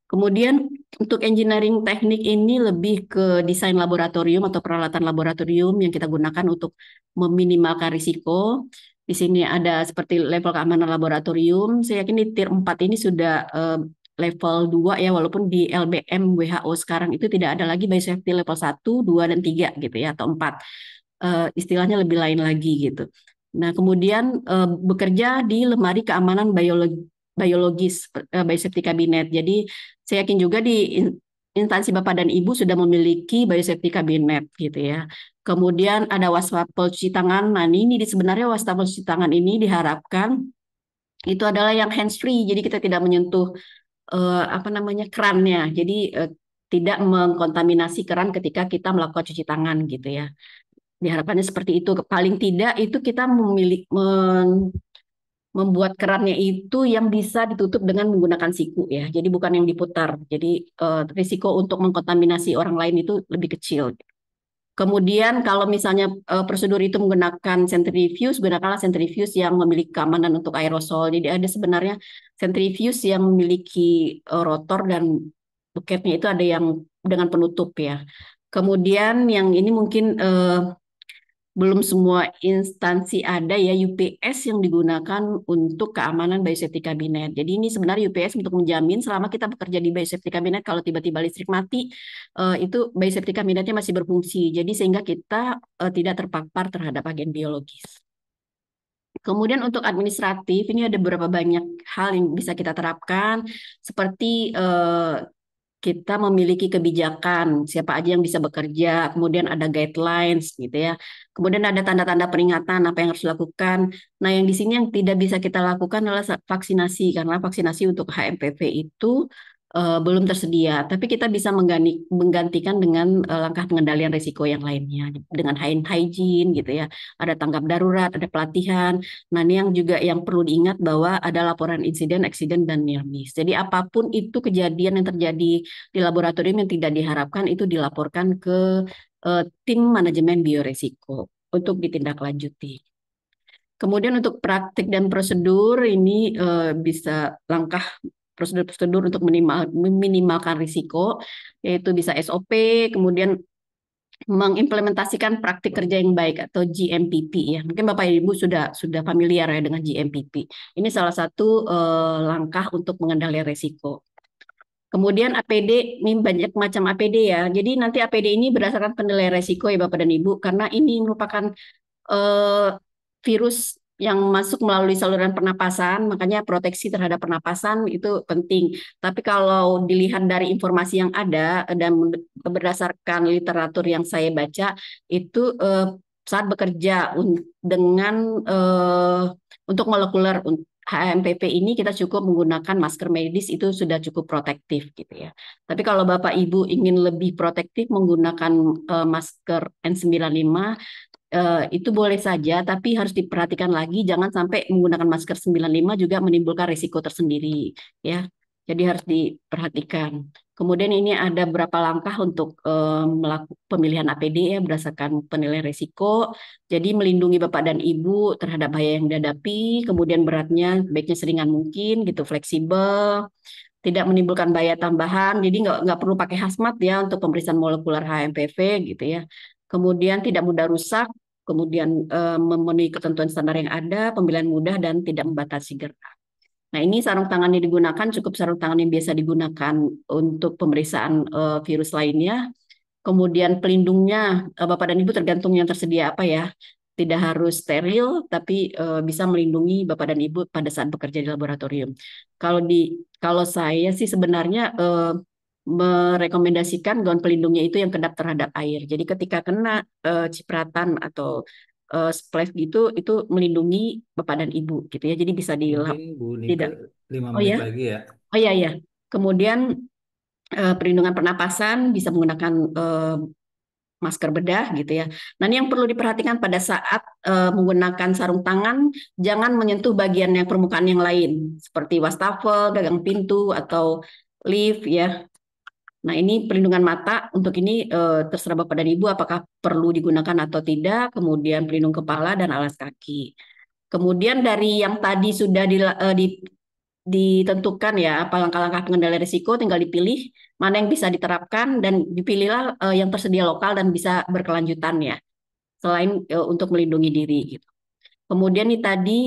Kemudian untuk engineering teknik ini lebih ke desain laboratorium atau peralatan laboratorium yang kita gunakan untuk meminimalkan risiko. Di sini ada seperti level keamanan laboratorium. Saya yakin di tier 4 ini sudah level 2 ya, walaupun di LBM WHO sekarang itu tidak ada lagi biosafety level 1, 2, dan 3 gitu ya, atau 4. Istilahnya lebih lain lagi gitu. Nah, kemudian bekerja di lemari keamanan biologis biosafety cabinet. Jadi saya yakin juga di instansi Bapak dan Ibu sudah memiliki biosafety cabinet gitu ya. Kemudian ada wastafel cuci tangan. Nah, ini sebenarnya wastafel cuci tangan ini diharapkan itu adalah yang hands free. Jadi kita tidak menyentuh kerannya. Jadi tidak mengkontaminasi keran ketika kita melakukan cuci tangan gitu ya. Diharapkannya seperti itu. Paling tidak itu kita membuat kerannya itu yang bisa ditutup dengan menggunakan siku ya. Jadi bukan yang diputar. Jadi risiko untuk mengkontaminasi orang lain itu lebih kecil. Kemudian kalau misalnya prosedur itu menggunakan centrifuge, gunakanlah centrifuge yang memiliki keamanan untuk aerosol. Jadi ada sebenarnya centrifuge yang memiliki rotor dan buketnya itu ada yang dengan penutup ya. Kemudian yang ini mungkin belum semua instansi ada ya UPS yang digunakan untuk keamanan biosafety cabinet. Jadi ini sebenarnya UPS untuk menjamin selama kita bekerja di biosafety cabinet kalau tiba-tiba listrik mati itu biosafety cabinetnya masih berfungsi. Jadi sehingga kita tidak terpapar terhadap agen biologis. Kemudian untuk administratif ini ada beberapa banyak hal yang bisa kita terapkan seperti kita memiliki kebijakan siapa aja yang bisa bekerja, kemudian ada guidelines gitu ya. Kemudian ada tanda-tanda peringatan apa yang harus dilakukan. Nah, yang di sini yang tidak bisa kita lakukan adalah vaksinasi karena vaksinasi untuk HMPV itu belum tersedia. Tapi kita bisa menggantikan dengan langkah pengendalian risiko yang lainnya dengan hygiene gitu ya. Ada tanggap darurat, ada pelatihan. Nah, ini yang juga yang perlu diingat bahwa ada laporan insiden, eksiden, dan near miss. Jadi apapun itu kejadian yang terjadi di laboratorium yang tidak diharapkan itu dilaporkan ke tim manajemen bioresiko untuk ditindaklanjuti. Kemudian untuk praktik dan prosedur ini bisa langkah prosedur-prosedur untuk meminimalkan risiko, yaitu bisa SOP, kemudian mengimplementasikan praktik kerja yang baik atau GMPP ya. Mungkin Bapak Ibu sudah familiar ya dengan GMPP. Ini salah satu langkah untuk mengendalikan risiko. Kemudian APD, ini banyak macam APD ya. Jadi nanti APD ini berdasarkan penilaian risiko ya Bapak dan Ibu, karena ini merupakan virus yang masuk melalui saluran pernapasan, makanya proteksi terhadap pernapasan itu penting. Tapi kalau dilihat dari informasi yang ada dan berdasarkan literatur yang saya baca, itu saat bekerja dengan untuk molekuler HMPV ini kita cukup menggunakan masker medis itu sudah cukup protektif gitu ya. Tapi kalau Bapak Ibu ingin lebih protektif menggunakan masker N95 itu boleh saja, tapi harus diperhatikan lagi jangan sampai menggunakan masker 95 juga menimbulkan risiko tersendiri ya. Jadi harus diperhatikan. Kemudian ini ada beberapa langkah untuk melakukan pemilihan APD ya berdasarkan penilaian risiko. Jadi melindungi Bapak dan Ibu terhadap bahaya yang dihadapi, kemudian beratnya baiknya seringan mungkin gitu, fleksibel, tidak menimbulkan bahaya tambahan. Jadi nggak perlu pakai hazmat ya untuk pemeriksaan molekuler HMPV gitu ya. Kemudian tidak mudah rusak, kemudian memenuhi ketentuan standar yang ada, pemilihan mudah dan tidak membatasi gerak. Nah, ini sarung tangan yang digunakan cukup sarung tangan yang biasa digunakan untuk pemeriksaan virus lainnya. Kemudian pelindungnya Bapak dan Ibu tergantung yang tersedia apa ya. Tidak harus steril, tapi bisa melindungi Bapak dan Ibu pada saat bekerja di laboratorium. Kalau saya sih sebenarnya merekomendasikan gaun pelindungnya itu yang kedap terhadap air. Jadi ketika kena cipratan atau splash gitu, itu melindungi Bapak dan Ibu gitu ya. Jadi bisa dilap. Mungkin Bu Nike Tidak. 5 Oh menit ya. lagi ya. Oh iya ya. Kemudian perlindungan pernapasan bisa menggunakan masker bedah gitu ya. Nah, ini yang perlu diperhatikan pada saat menggunakan sarung tangan, jangan menyentuh bagian yang permukaan yang lain seperti wastafel, gagang pintu atau lift ya. Nah, ini perlindungan mata. Untuk ini terserah Bapak dan Ibu apakah perlu digunakan atau tidak. Kemudian pelindung kepala dan alas kaki. Kemudian dari yang tadi sudah ditentukan ya apa langkah-langkah pengendalian risiko, tinggal dipilih mana yang bisa diterapkan dan dipilihlah yang tersedia lokal dan bisa berkelanjutan ya. Selain untuk melindungi diri gitu. Kemudian nih tadi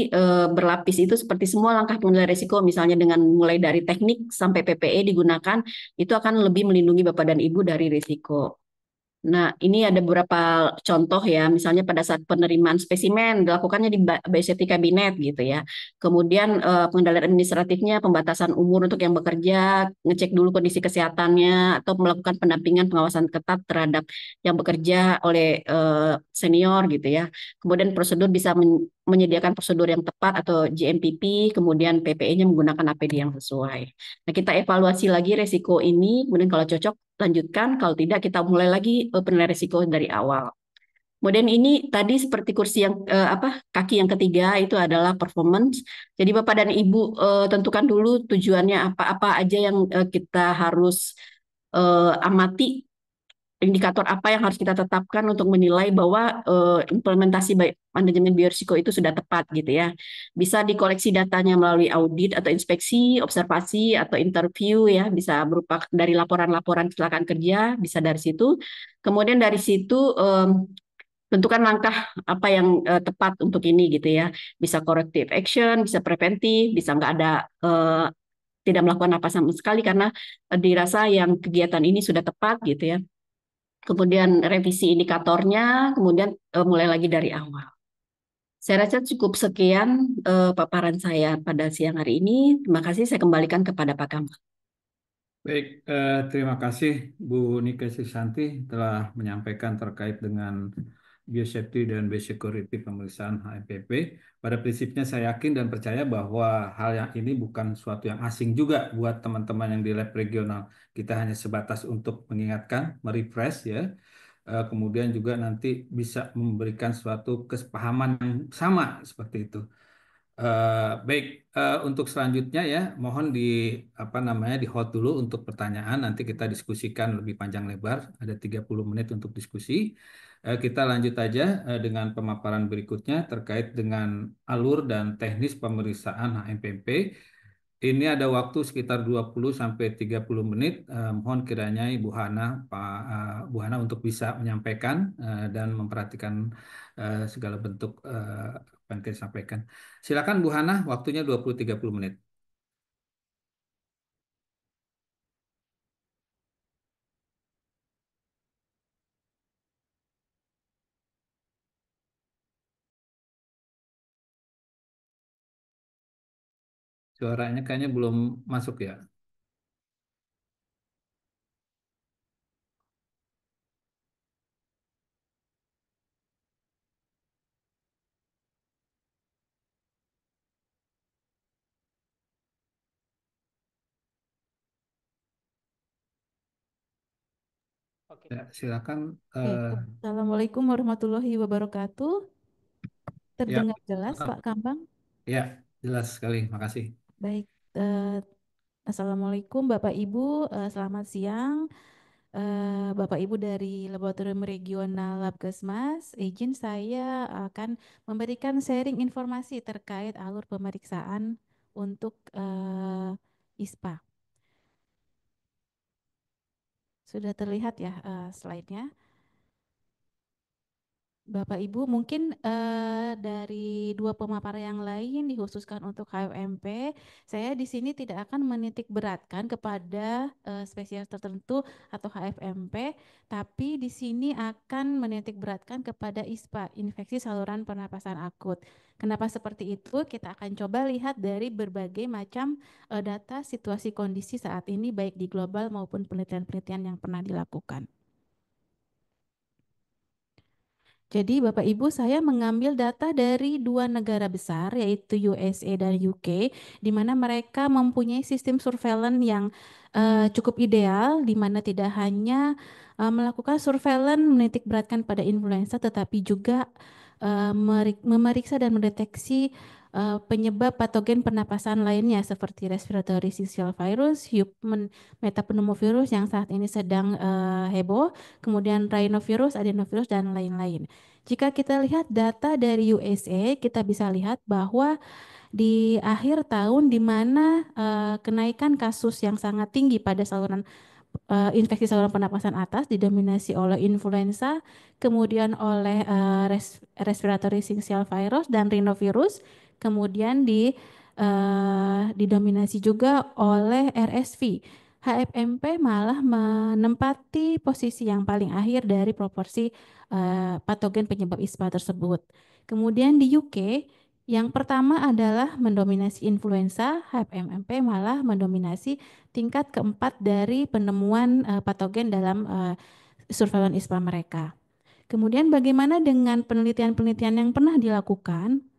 berlapis itu seperti semua langkah pengendalian risiko, misalnya dengan mulai dari teknik sampai PPE digunakan, itu akan lebih melindungi Bapak dan Ibu dari risiko. Nah, ini ada beberapa contoh ya, misalnya pada saat penerimaan spesimen dilakukannya di biosafety cabinet gitu ya. Kemudian pengendalian administratifnya, pembatasan umur untuk yang bekerja, ngecek dulu kondisi kesehatannya, atau melakukan pendampingan pengawasan ketat terhadap yang bekerja oleh senior gitu ya. Kemudian prosedur bisa menyediakan prosedur yang tepat atau GMPP, kemudian PPE-nya menggunakan APD yang sesuai. Nah, kita evaluasi lagi resiko ini, kemudian kalau cocok lanjutkan, kalau tidak kita mulai lagi penilaian risiko dari awal. Kemudian ini tadi seperti kursi yang kaki yang ketiga itu adalah performance. Jadi Bapak dan Ibu tentukan dulu tujuannya apa aja yang kita harus amati indikator apa yang harus kita tetapkan untuk menilai bahwa implementasi manajemen biorisiko itu sudah tepat gitu ya. Bisa dikoleksi datanya melalui audit atau inspeksi, observasi atau interview ya, bisa berupa dari laporan-laporan kecelakaan kerja, bisa dari situ. Kemudian dari situ tentukan langkah apa yang tepat untuk ini gitu ya. Bisa corrective action, bisa preventif, bisa nggak ada tidak melakukan apa sama sekali karena dirasa yang kegiatan ini sudah tepat gitu ya. Kemudian revisi indikatornya, kemudian mulai lagi dari awal. Saya rasa cukup sekian paparan saya pada siang hari ini. Terima kasih, saya kembalikan kepada Pak Kamal. Baik, terima kasih Bu Nike Susanti telah menyampaikan terkait dengan biosafety dan biosecurity pemeriksaan HMPP. Pada prinsipnya saya yakin dan percaya bahwa hal yang ini bukan suatu yang asing juga buat teman-teman yang di lab regional. Kita hanya sebatas untuk mengingatkan, merefresh ya. Kemudian juga nanti bisa memberikan suatu kesepahaman yang sama seperti itu. Baik, untuk selanjutnya ya, mohon di apa namanya di hold dulu untuk pertanyaan. Nanti kita diskusikan lebih panjang lebar. Ada 30 menit untuk diskusi. Kita lanjut aja dengan pemaparan berikutnya terkait dengan alur dan teknis pemeriksaan HMPP. Ini ada waktu sekitar 20 sampai 30 menit. Mohon kiranya Ibu Hana, Bu Hana untuk bisa menyampaikan dan memperhatikan segala bentuk apa yang kita sampaikan. Silakan Bu Hana, waktunya 20-30 menit. Suaranya kayaknya belum masuk ya. Oke. Ya, silakan. Oke, Assalamualaikum warahmatullahi wabarakatuh. Ya, Terdengar jelas, Pak Kambang? ya, jelas sekali. Makasih. Baik, Assalamualaikum Bapak Ibu, selamat siang. Bapak Ibu dari Laboratorium Regional Labkesmas, izin saya akan memberikan sharing informasi terkait alur pemeriksaan untuk ISPA. Sudah terlihat ya slide-nya? Bapak Ibu, mungkin dari dua pemaparan yang lain dikhususkan untuk HMP, saya di sini tidak akan menitik beratkan kepada spesies tertentu atau HFMP, tapi di sini akan menitik beratkan kepada ISPA, infeksi saluran pernapasan akut. Kenapa seperti itu? Kita akan coba lihat dari berbagai macam data situasi kondisi saat ini, baik di global maupun penelitian-penelitian yang pernah dilakukan. Jadi Bapak Ibu, saya mengambil data dari dua negara besar yaitu USA dan UK, di mana mereka mempunyai sistem surveillance yang cukup ideal, di mana tidak hanya melakukan surveillance menitik beratkan pada influenza, tetapi juga memeriksa dan mendeteksi penyebab patogen pernapasan lainnya seperti respiratory syncytial virus, human metapneumovirus yang saat ini sedang heboh, kemudian rhinovirus, adenovirus, dan lain-lain. Jika kita lihat data dari USA, kita bisa lihat bahwa di akhir tahun di mana kenaikan kasus yang sangat tinggi pada saluran infeksi saluran pernapasan atas didominasi oleh influenza, kemudian oleh respiratory syncytial virus dan rhinovirus, kemudian didominasi juga oleh RSV. HFMP malah menempati posisi yang paling akhir dari proporsi patogen penyebab ISPA tersebut. Kemudian di UK, yang pertama adalah mendominasi influenza, HFMP malah mendominasi tingkat keempat dari penemuan patogen dalam surveillance ISPA mereka. Kemudian bagaimana dengan penelitian-penelitian yang pernah dilakukan?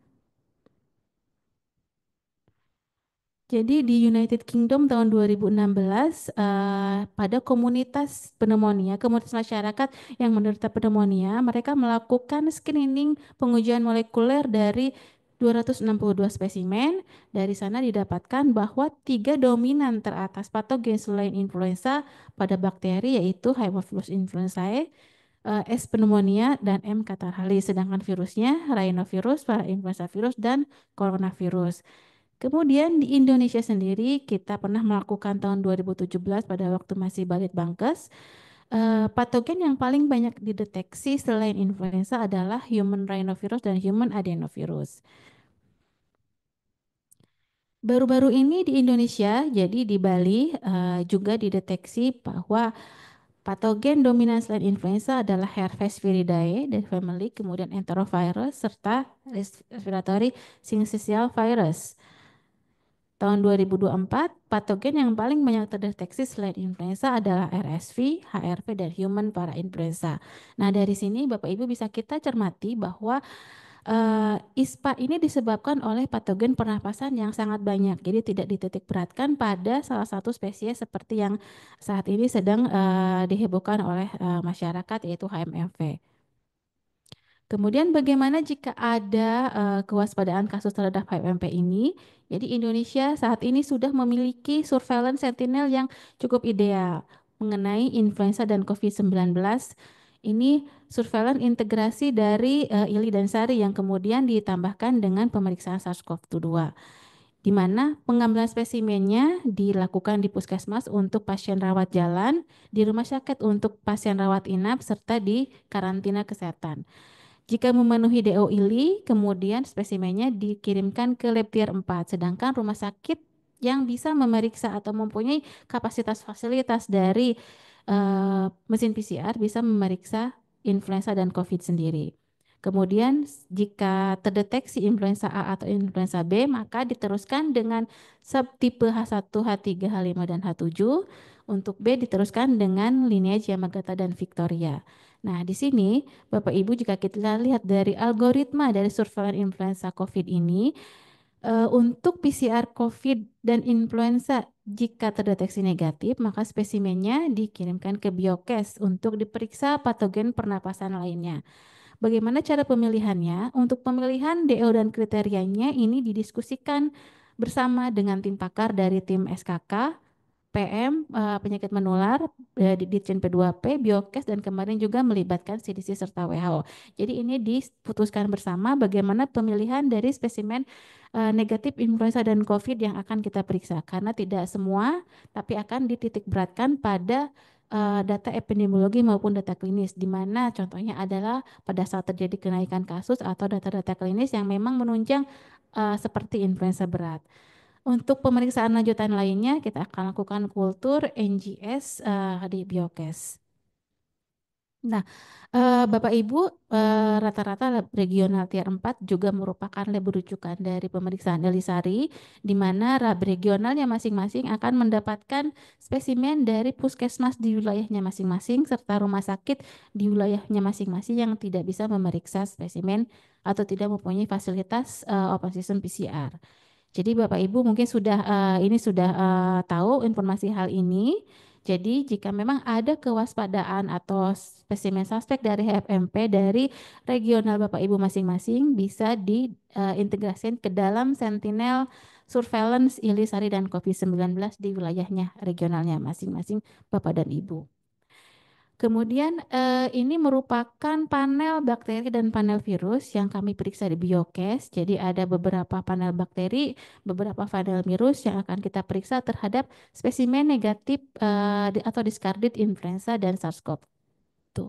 Jadi di United Kingdom tahun 2016 pada komunitas pneumonia, komunitas masyarakat yang menderita pneumonia, mereka melakukan screening pengujian molekuler dari 262 spesimen. Dari sana didapatkan bahwa 3 dominan teratas patogen selain influenza pada bakteri yaitu Haemophilus influenzae, S. pneumonia, dan M. catarrhalis. Sedangkan virusnya rhinovirus, parainfluenza virus, dan coronavirus. Kemudian di Indonesia sendiri kita pernah melakukan tahun 2017 pada waktu masih Balitbangkes. Patogen yang paling banyak dideteksi selain influenza adalah human rhinovirus dan human adenovirus. Baru-baru ini di Indonesia, jadi di Bali juga dideteksi bahwa patogen dominan selain influenza adalah Herpes viridae dari family, kemudian enterovirus, serta respiratory syncytial virus. Tahun 2024, patogen yang paling banyak terdeteksi selain influenza adalah RSV, HRV, dan human parainfluenza. Nah, dari sini Bapak Ibu bisa kita cermati bahwa ISPA ini disebabkan oleh patogen pernapasan yang sangat banyak. Jadi tidak dititik beratkan pada salah satu spesies seperti yang saat ini sedang dihebohkan oleh masyarakat yaitu HMPV. Kemudian bagaimana jika ada kewaspadaan kasus terhadap HMP ini? Jadi Indonesia saat ini sudah memiliki surveillance sentinel yang cukup ideal mengenai influenza dan COVID-19. Ini surveillance integrasi dari ILI dan SARI yang kemudian ditambahkan dengan pemeriksaan SARS-CoV-2, di mana pengambilan spesimennya dilakukan di puskesmas untuk pasien rawat jalan, di rumah sakit untuk pasien rawat inap, serta di karantina kesehatan. Jika memenuhi DO ILI, kemudian spesimennya dikirimkan ke lab tier 4, sedangkan rumah sakit yang bisa memeriksa atau mempunyai kapasitas fasilitas dari mesin PCR bisa memeriksa influenza dan COVID sendiri. Kemudian jika terdeteksi influenza A atau influenza B, maka diteruskan dengan subtipe H1, H3, H5, dan H7. Untuk B diteruskan dengan lineage Yamagata dan Victoria. Nah, di sini Bapak Ibu jika kita lihat dari algoritma dari surveillance influenza COVID ini, untuk PCR COVID dan influenza jika terdeteksi negatif, maka spesimennya dikirimkan ke Biokes untuk diperiksa patogen pernapasan lainnya. Bagaimana cara pemilihannya? Untuk pemilihan DO dan kriterianya ini didiskusikan bersama dengan tim pakar dari tim SKK, PM, penyakit menular, di Ditjen P2P, Biokes, dan kemarin juga melibatkan CDC serta WHO. Jadi ini diputuskan bersama bagaimana pemilihan dari spesimen negatif influenza dan COVID yang akan kita periksa. Karena tidak semua, tapi akan dititik beratkan pada data epidemiologi maupun data klinis, di mana contohnya adalah pada saat terjadi kenaikan kasus atau data-data klinis yang memang menunjang seperti influenza berat. Untuk pemeriksaan lanjutan lainnya, kita akan lakukan kultur NGS di Biokes. Nah, Bapak Ibu, rata-rata lab regional tier 4 juga merupakan lab rujukan dari pemeriksaan Elisari, di mana lab regionalnya masing-masing akan mendapatkan spesimen dari puskesmas di wilayahnya masing-masing, serta rumah sakit di wilayahnya masing-masing yang tidak bisa memeriksa spesimen atau tidak mempunyai fasilitas open system PCR. Jadi Bapak Ibu mungkin sudah tahu informasi hal ini. Jadi jika memang ada kewaspadaan atau spesimen suspek dari HFMP dari regional Bapak Ibu masing-masing bisa diintegrasikan ke dalam Sentinel Surveillance ILI SARI dan COVID-19 di wilayahnya regionalnya masing-masing Bapak dan Ibu. Kemudian ini merupakan panel bakteri dan panel virus yang kami periksa di Biokes. Jadi ada beberapa panel bakteri, beberapa panel virus yang akan kita periksa terhadap spesimen negatif atau discarded influenza dan SARS-CoV-2.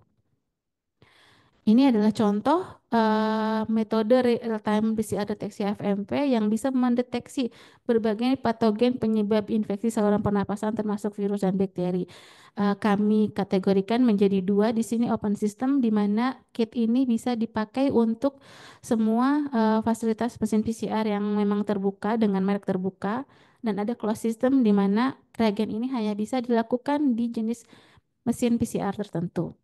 Ini adalah contoh metode real-time PCR deteksi FMP yang bisa mendeteksi berbagai patogen penyebab infeksi saluran pernapasan termasuk virus dan bakteri. Kami kategorikan menjadi 2 di sini open system, di mana kit ini bisa dipakai untuk semua fasilitas mesin PCR yang memang terbuka dengan merek terbuka, dan ada closed system di mana reagen ini hanya bisa dilakukan di jenis mesin PCR tertentu.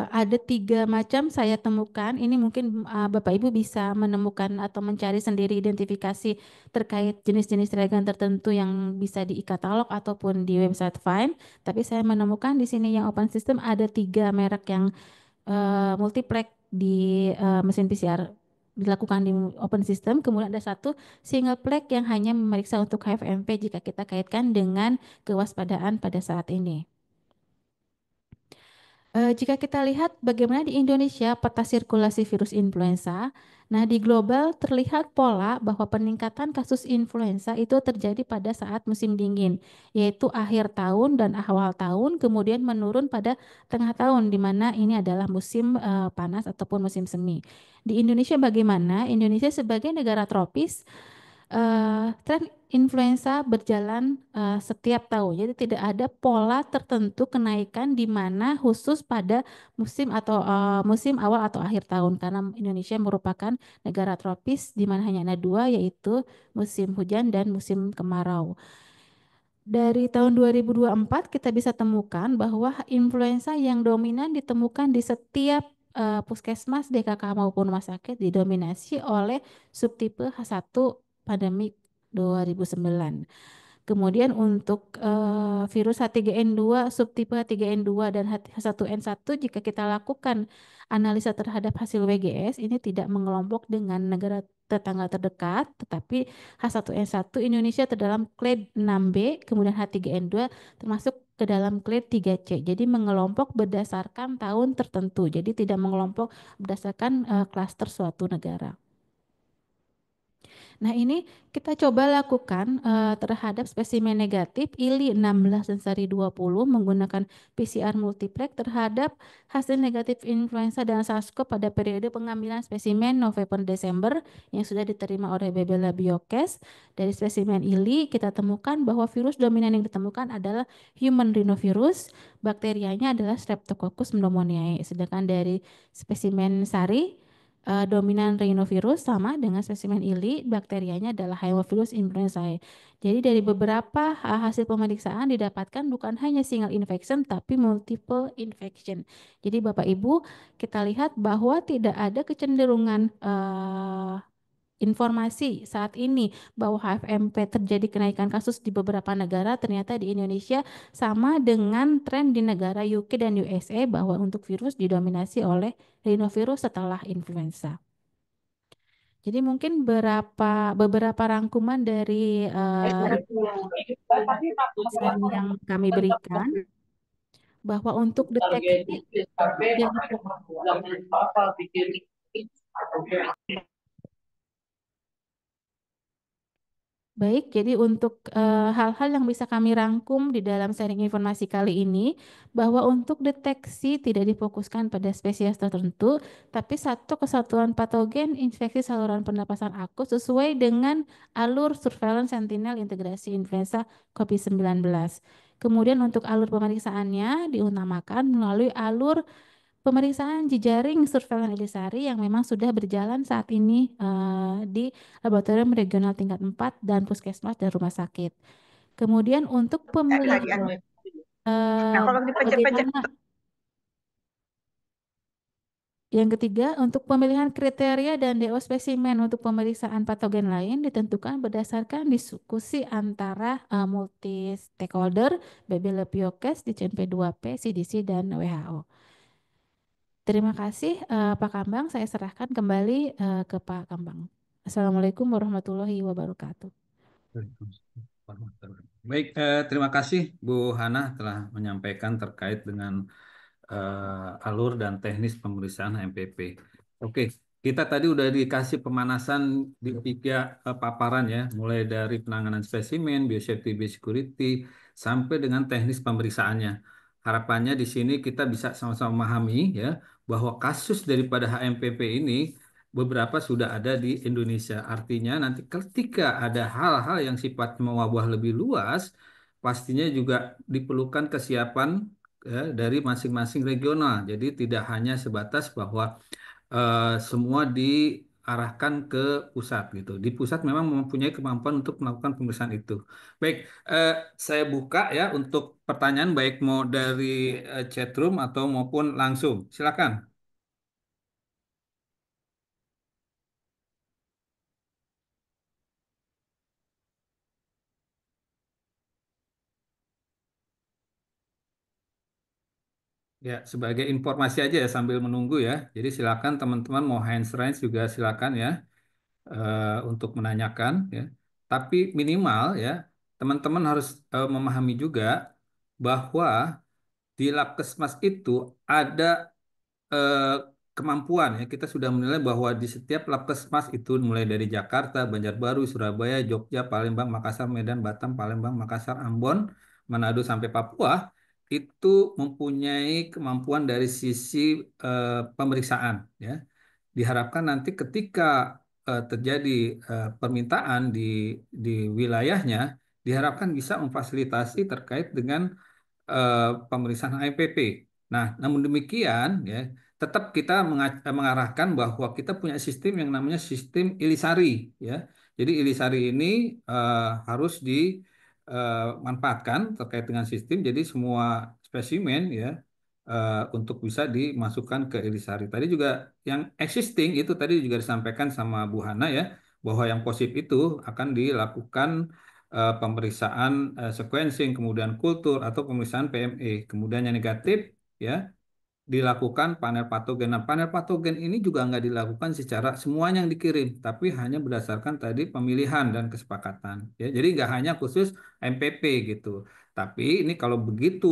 Ada 3 macam saya temukan. Ini mungkin Bapak Ibu bisa menemukan atau mencari sendiri identifikasi terkait jenis-jenis reagen tertentu yang bisa di e-katalog ataupun di website Find. Tapi saya menemukan di sini yang open system ada 3 merek yang multiplex di mesin PCR dilakukan di open system, kemudian ada satu single plex yang hanya memeriksa untuk HFMP jika kita kaitkan dengan kewaspadaan pada saat ini. Jika kita lihat bagaimana di Indonesia peta sirkulasi virus influenza, nah di global terlihat pola bahwa peningkatan kasus influenza itu terjadi pada saat musim dingin, yaitu akhir tahun dan awal tahun, kemudian menurun pada tengah tahun, di mana ini adalah musim panas ataupun musim semi. Di Indonesia bagaimana? Indonesia sebagai negara tropis, tren influenza berjalan setiap tahun. Jadi tidak ada pola tertentu kenaikan di mana khusus pada musim atau musim awal atau akhir tahun, karena Indonesia merupakan negara tropis di mana hanya ada dua, yaitu musim hujan dan musim kemarau. Dari tahun 2024 kita bisa temukan bahwa influenza yang dominan ditemukan di setiap puskesmas, DKK maupun rumah sakit didominasi oleh subtipe H1 pandemik 2009. Kemudian untuk virus H3N2, subtipe H3N2 dan H1N1, jika kita lakukan analisa terhadap hasil WGS, ini tidak mengelompok dengan negara tetangga terdekat, tetapi H1N1 Indonesia terdalam clade 6B, kemudian H3N2 termasuk ke dalam clade 3C. Jadi mengelompok berdasarkan tahun tertentu, jadi tidak mengelompok berdasarkan klaster suatu negara. Nah, ini kita coba lakukan terhadap spesimen negatif ILI 16 dan seri 20 menggunakan PCR multiplex terhadap hasil negatif influenza dan SARS-CoV pada periode pengambilan spesimen November-Desember yang sudah diterima oleh BBLab Biokes. Dari spesimen ILI kita temukan bahwa virus dominan yang ditemukan adalah human rhinovirus, bakterianya adalah Streptococcus pneumoniae. Sedangkan dari spesimen SARI dominan rhinovirus sama dengan spesimen ILI, bakterianya adalah Haemophilus influenzae. Jadi dari beberapa hasil pemeriksaan didapatkan bukan hanya single infection tapi multiple infection. Jadi Bapak Ibu, kita lihat bahwa tidak ada kecenderungan informasi saat ini bahwa HFMP terjadi kenaikan kasus di beberapa negara, ternyata di Indonesia sama dengan tren di negara UK dan USA bahwa untuk virus didominasi oleh rhinovirus setelah influenza. Jadi mungkin beberapa rangkuman dari yang kami berikan bahwa untuk deteksi dari Baik, jadi untuk hal-hal yang bisa kami rangkum di dalam sharing informasi kali ini, bahwa untuk deteksi tidak difokuskan pada spesies tertentu, tapi satu kesatuan patogen infeksi saluran pernapasan akut sesuai dengan alur surveillance sentinel integrasi influenza COVID-19. Kemudian untuk alur pemeriksaannya diutamakan melalui alur pemeriksaan jejaring surveillance Elisari yang memang sudah berjalan saat ini di laboratorium regional tingkat 4 dan puskesmas dan rumah sakit. Kemudian untuk pemilihan Nah, kalau dipecah-pecah bagaimana yang ketiga, untuk pemilihan kriteria dan DO spesimen untuk pemeriksaan patogen lain ditentukan berdasarkan diskusi antara multi stakeholder, BBLab Biokes, DCNP2P, CDC, dan WHO. Terima kasih Pak Kambang, saya serahkan kembali ke Pak Kambang. Assalamualaikum warahmatullahi wabarakatuh. Baik, terima kasih Bu Hana telah menyampaikan terkait dengan alur dan teknis pemeriksaan HMPP. Oke, kita tadi udah dikasih pemanasan di 3 paparan ya, mulai dari penanganan spesimen, biosafety, biosecurity, sampai dengan teknis pemeriksaannya. Harapannya di sini kita bisa sama-sama memahami ya bahwa kasus daripada HMPP ini beberapa sudah ada di Indonesia. Artinya nanti ketika ada hal-hal yang sifatnya mewabah lebih luas, pastinya juga diperlukan kesiapan ya, dari masing-masing regional. Jadi tidak hanya sebatas bahwa semua diarahkan ke pusat gitu. Di pusat memang mempunyai kemampuan untuk melakukan pemeriksaan itu. Baik, saya buka ya untuk pertanyaan baik mau dari chat room atau maupun langsung. Silakan. Ya, sebagai informasi aja ya sambil menunggu ya. Jadi silakan teman-teman mau hands raise juga silakan ya, untuk menanyakan ya. Tapi minimal ya teman-teman harus memahami juga bahwa di Labkesmas itu ada eh, kemampuan ya. Kita sudah menilai bahwa di setiap Labkesmas itu mulai dari Jakarta, Banjarbaru, Surabaya, Jogja, Palembang, Makassar, Medan, Batam, Palembang, Makassar, Ambon, Manado sampai Papua itu mempunyai kemampuan dari sisi pemeriksaan ya. Diharapkan nanti ketika terjadi permintaan di wilayahnya, diharapkan bisa memfasilitasi terkait dengan pemeriksaan HMPP. Nah, namun demikian ya, tetap kita mengarahkan bahwa kita punya sistem yang namanya sistem Ilisari ya. Jadi Ilisari ini harus dimanfaatkan terkait dengan sistem. Jadi semua spesimen ya untuk bisa dimasukkan ke Ilisari. Tadi juga yang existing itu tadi juga disampaikan sama Bu Hana ya, bahwa yang positif itu akan dilakukan pemeriksaan sequencing, kemudian kultur atau pemeriksaan PME. Kemudian yang negatif ya dilakukan panel patogen. Nah, panel patogen ini juga nggak dilakukan secara semuanya yang dikirim, tapi hanya berdasarkan tadi pemilihan dan kesepakatan. Ya, jadi nggak hanya khusus MPP gitu. Tapi ini kalau begitu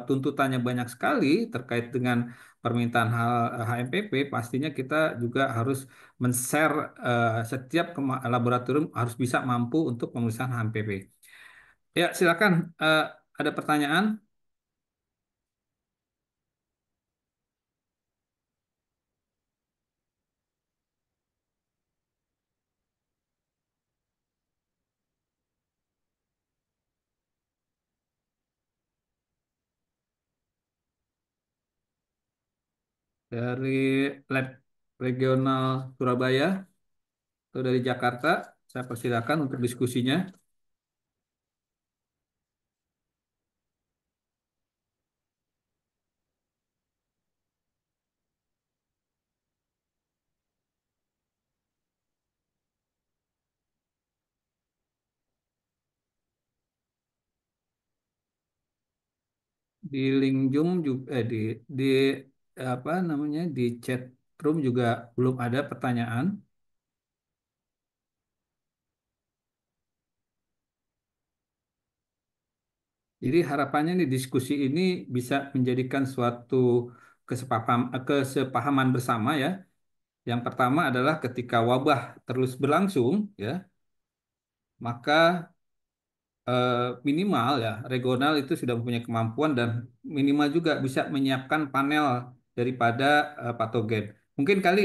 tuntutannya banyak sekali terkait dengan permintaan hal HMPP, pastinya kita juga harus men-share setiap laboratorium harus bisa mampu untuk pemeriksaan HMPP. Ya, silakan. Ada pertanyaan dari lab regional Surabaya atau dari Jakarta? Saya persilakan untuk diskusinya. Di link Zoom juga di apa namanya di chat room juga belum ada pertanyaan. Jadi harapannya nih diskusi ini bisa menjadikan suatu kesepahaman bersama ya. Yang pertama adalah ketika wabah terus berlangsung ya, maka eh, minimal ya regional itu sudah mempunyai kemampuan dan minimal juga bisa menyiapkan panel daripada patogen. Mungkin kali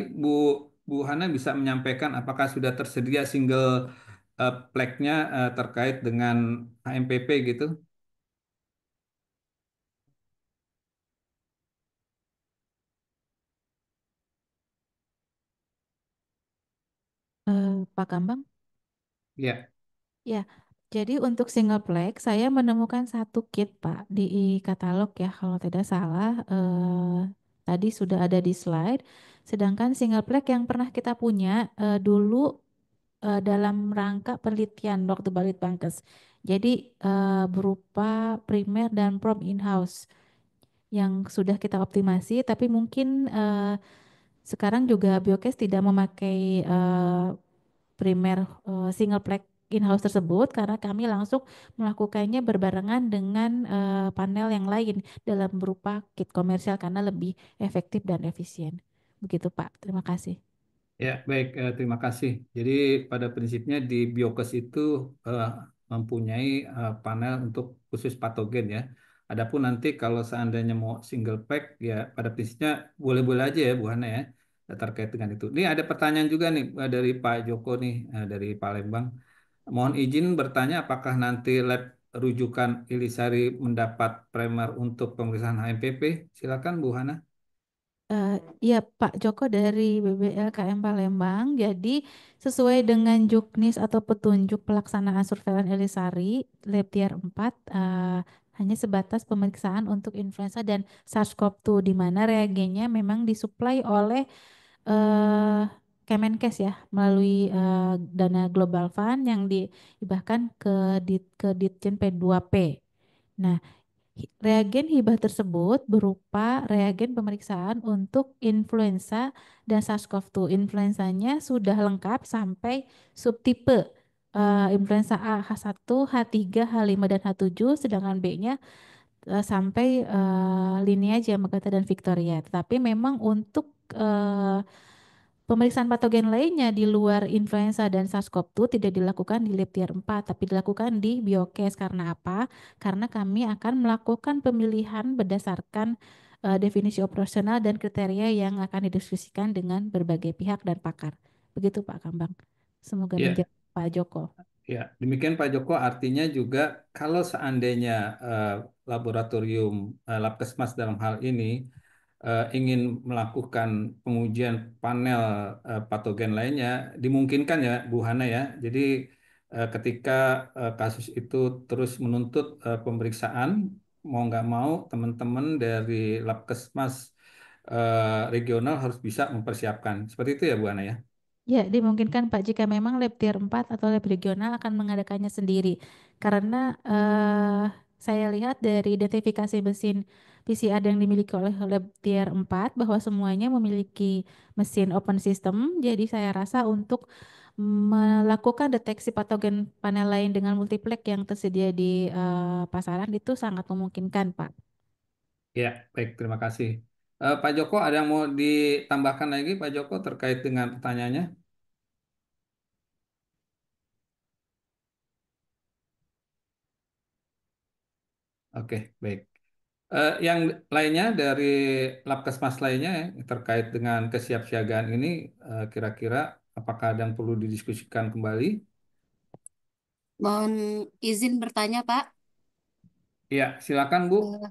Bu Hana bisa menyampaikan apakah sudah tersedia single plek-nya terkait dengan HMPP gitu. Pak Kambang? Ya, Ya, jadi untuk singleplex saya menemukan satu kit Pak di katalog ya kalau tidak salah tadi sudah ada di slide. Sedangkan singleplex yang pernah kita punya dulu dalam rangka penelitian waktu Balitbangkes. Jadi berupa primer dan prom in-house yang sudah kita optimasi, tapi mungkin sekarang juga Biokes tidak memakai primer single plek in-house tersebut karena kami langsung melakukannya berbarengan dengan panel yang lain dalam berupa kit komersial karena lebih efektif dan efisien. Begitu Pak, terima kasih. ya baik. Terima kasih. Jadi pada prinsipnya di Biokes itu eh, mempunyai panel untuk khusus patogen ya. Adapun nanti kalau seandainya mau single pack ya pada prinsipnya boleh-boleh aja ya Bu Hana ya terkait dengan itu. Ini ada pertanyaan juga nih dari Pak Joko nih dari Palembang. Mohon izin bertanya apakah nanti lab rujukan Ilisari mendapat primer untuk pemeriksaan HMPP? Silakan Bu Hana. Eh, Iya Pak Joko dari BBLKM Palembang. Jadi sesuai dengan juknis atau petunjuk pelaksanaan surveillance Elisari Lab Tier 4 hanya sebatas pemeriksaan untuk influenza dan SARS-CoV-2 di mana reagennya memang disuplai oleh eh Kemenkes ya melalui dana Global Fund yang dihibahkan ke Ditjen P2P. Nah, Reagen hibah tersebut berupa reagen pemeriksaan untuk influenza dan SARS-CoV-2. Influenzanya sudah lengkap sampai subtipe influenza A H1, H3, H5 dan H7, sedangkan B-nya sampai lineage Yamagata dan Victoria. Tetapi memang untuk pemeriksaan patogen lainnya di luar influenza dan SARS-CoV-2 tidak dilakukan di lab tier 4, tapi dilakukan di Biokes. Karena apa? Karena kami akan melakukan pemilihan berdasarkan definisi operasional dan kriteria yang akan didiskusikan dengan berbagai pihak dan pakar. Begitu Pak Kambang. Semoga Ya, menjawab Pak Joko. ya, demikian Pak Joko. Artinya juga kalau seandainya laboratorium Labkesmas dalam hal ini ingin melakukan pengujian panel patogen lainnya, dimungkinkan ya, Bu Hana ya. Jadi ketika kasus itu terus menuntut pemeriksaan, mau nggak mau teman-teman dari Labkesmas regional harus bisa mempersiapkan. Seperti itu ya, Bu Hana ya. Ya, dimungkinkan Pak jika memang lab tier 4 atau lab regional akan mengadakannya sendiri. Karena saya lihat dari identifikasi mesin PCR yang dimiliki oleh lab tier 4 bahwa semuanya memiliki mesin open system. Jadi saya rasa untuk melakukan deteksi patogen panel lain dengan multiplex yang tersedia di pasaran itu sangat memungkinkan, Pak. Ya, baik, terima kasih. Pak Joko, ada yang mau ditambahkan lagi, Pak Joko, terkait dengan pertanyaannya? Oke, baik. Yang lainnya dari Labkesmas lainnya ya, terkait dengan kesiapsiagaan ini, kira-kira apakah ada yang perlu didiskusikan kembali? Mohon izin bertanya, Pak. Ya, silakan Bu. Eh,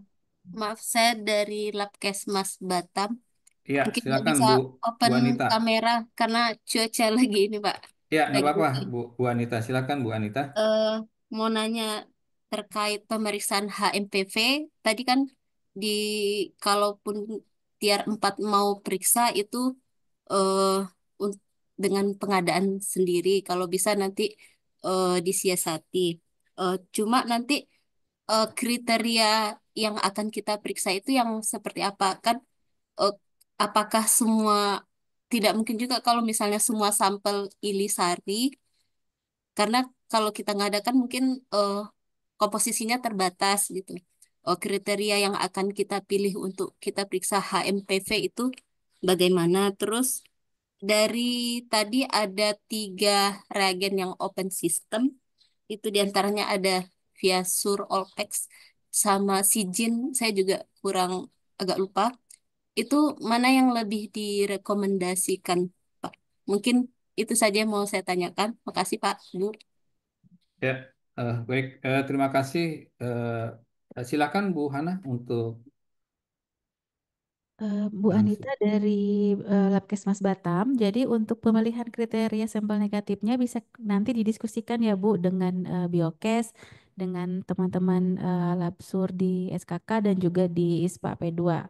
Maaf, saya dari Labkesmas Batam. Ya, Mungkin nggak silakan bisa Bu open Anita. kamera karena cuaca lagi ini, Pak. Ya, nggak Lagi apa-apa, hujan. Bu Anita. Silakan Bu Anita. Eh, mau nanya terkait pemeriksaan HMPV. Tadi kan di kalaupun tier 4 mau periksa itu eh, un- dengan pengadaan sendiri. Kalau bisa nanti disiasati. Cuma nanti kriteria yang akan kita periksa itu yang seperti apa kan? eh, apakah semua tidak mungkin juga kalau misalnya semua sampel ilisari karena kalau kita ngadakan mungkin eh, komposisinya terbatas gitu. Kriteria yang akan kita pilih untuk kita periksa HMPV itu bagaimana? Terus dari tadi ada 3 reagen yang open system, itu diantaranya ada Viasur, Olpex, sama Sijin, saya juga kurang agak lupa. Itu mana yang lebih direkomendasikan, Pak? Mungkin itu saja yang mau saya tanyakan. Makasih, Pak, Bu. Ya, baik. Terima kasih. Silakan Bu Hana untuk Bu Anita langsung. dari Labkesmas Batam. Jadi untuk pemilihan kriteria sampel negatifnya bisa nanti didiskusikan ya Bu dengan Biokes, dengan teman-teman Labsur di SKK dan juga di ISPA P2,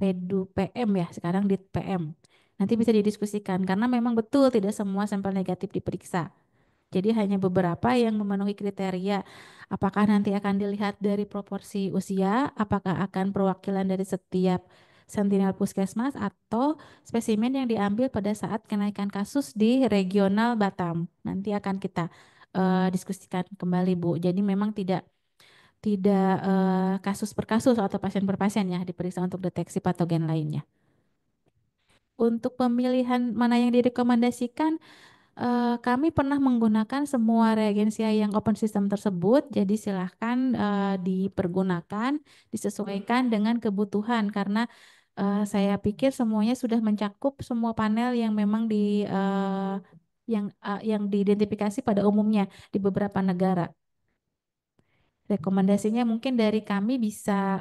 P2 PM ya, sekarang di PM. Nanti bisa didiskusikan karena memang betul tidak semua sampel negatif diperiksa. Jadi hanya beberapa yang memenuhi kriteria. Apakah nanti akan dilihat dari proporsi usia, apakah akan perwakilan dari setiap sentinel puskesmas atau spesimen yang diambil pada saat kenaikan kasus di regional Batam. Nanti akan kita diskusikan kembali Bu. Jadi memang tidak tidak kasus per kasus atau pasien per pasien ya diperiksa untuk deteksi patogen lainnya. Untuk pemilihan mana yang direkomendasikan, kami pernah menggunakan semua reagensia yang open system tersebut, jadi silahkan dipergunakan, disesuaikan dengan kebutuhan karena saya pikir semuanya sudah mencakup semua panel yang memang yang diidentifikasi pada umumnya di beberapa negara. Rekomendasinya mungkin dari kami bisa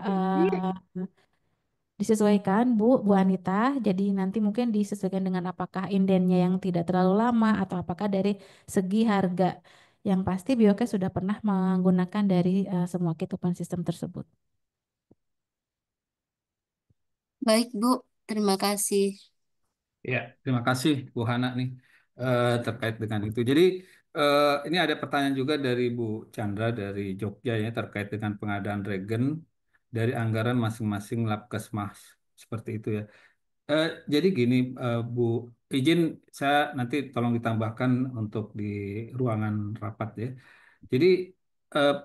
disesuaikan Bu Anita. Jadi nanti mungkin disesuaikan dengan apakah indennya yang tidak terlalu lama atau apakah dari segi harga. Yang pasti Biokes sudah pernah menggunakan dari semua kit open system tersebut. Baik, Bu. Terima kasih. Ya, terima kasih Bu Hana nih terkait dengan itu. Jadi ini ada pertanyaan juga dari Bu Chandra dari Jogja ya terkait dengan pengadaan regen dari anggaran masing-masing Labkesmas. Seperti itu ya. Jadi gini, Bu, izin saya nanti tolong ditambahkan untuk di ruangan rapat ya. Jadi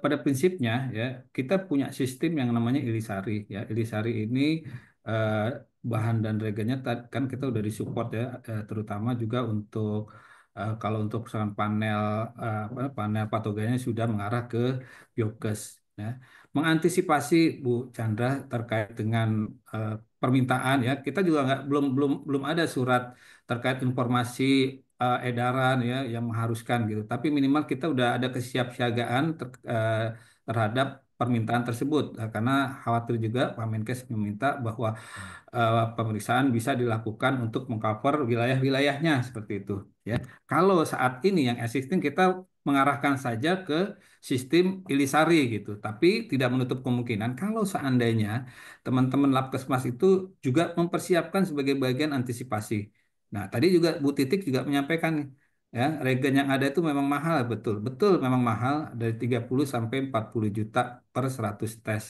pada prinsipnya ya kita punya sistem yang namanya Ilisari ya. Ilisari ini eh, bahan dan reagenya kan kita udah disupport ya, terutama juga untuk kalau untuk misalkan panel panel patogennya sudah mengarah ke biokes ya. Mengantisipasi Bu Chandra terkait dengan eh, permintaan ya, kita juga nggak belum ada surat terkait informasi edaran ya yang mengharuskan gitu. Tapi minimal kita udah ada kesiapsiagaan terhadap permintaan tersebut. Karena khawatir juga Pak Menkes meminta bahwa pemeriksaan bisa dilakukan untuk mengcover wilayah-wilayahnya seperti itu ya. Kalau saat ini yang existing kita mengarahkan saja ke sistem Ilisari gitu, tapi tidak menutup kemungkinan kalau seandainya teman-teman Labkesmas itu juga mempersiapkan sebagai bagian antisipasi. Nah, tadi juga Bu Titik juga menyampaikan nih, ya, regen yang ada itu memang mahal, betul. Betul memang mahal dari 30 sampai 40 juta per 100 tes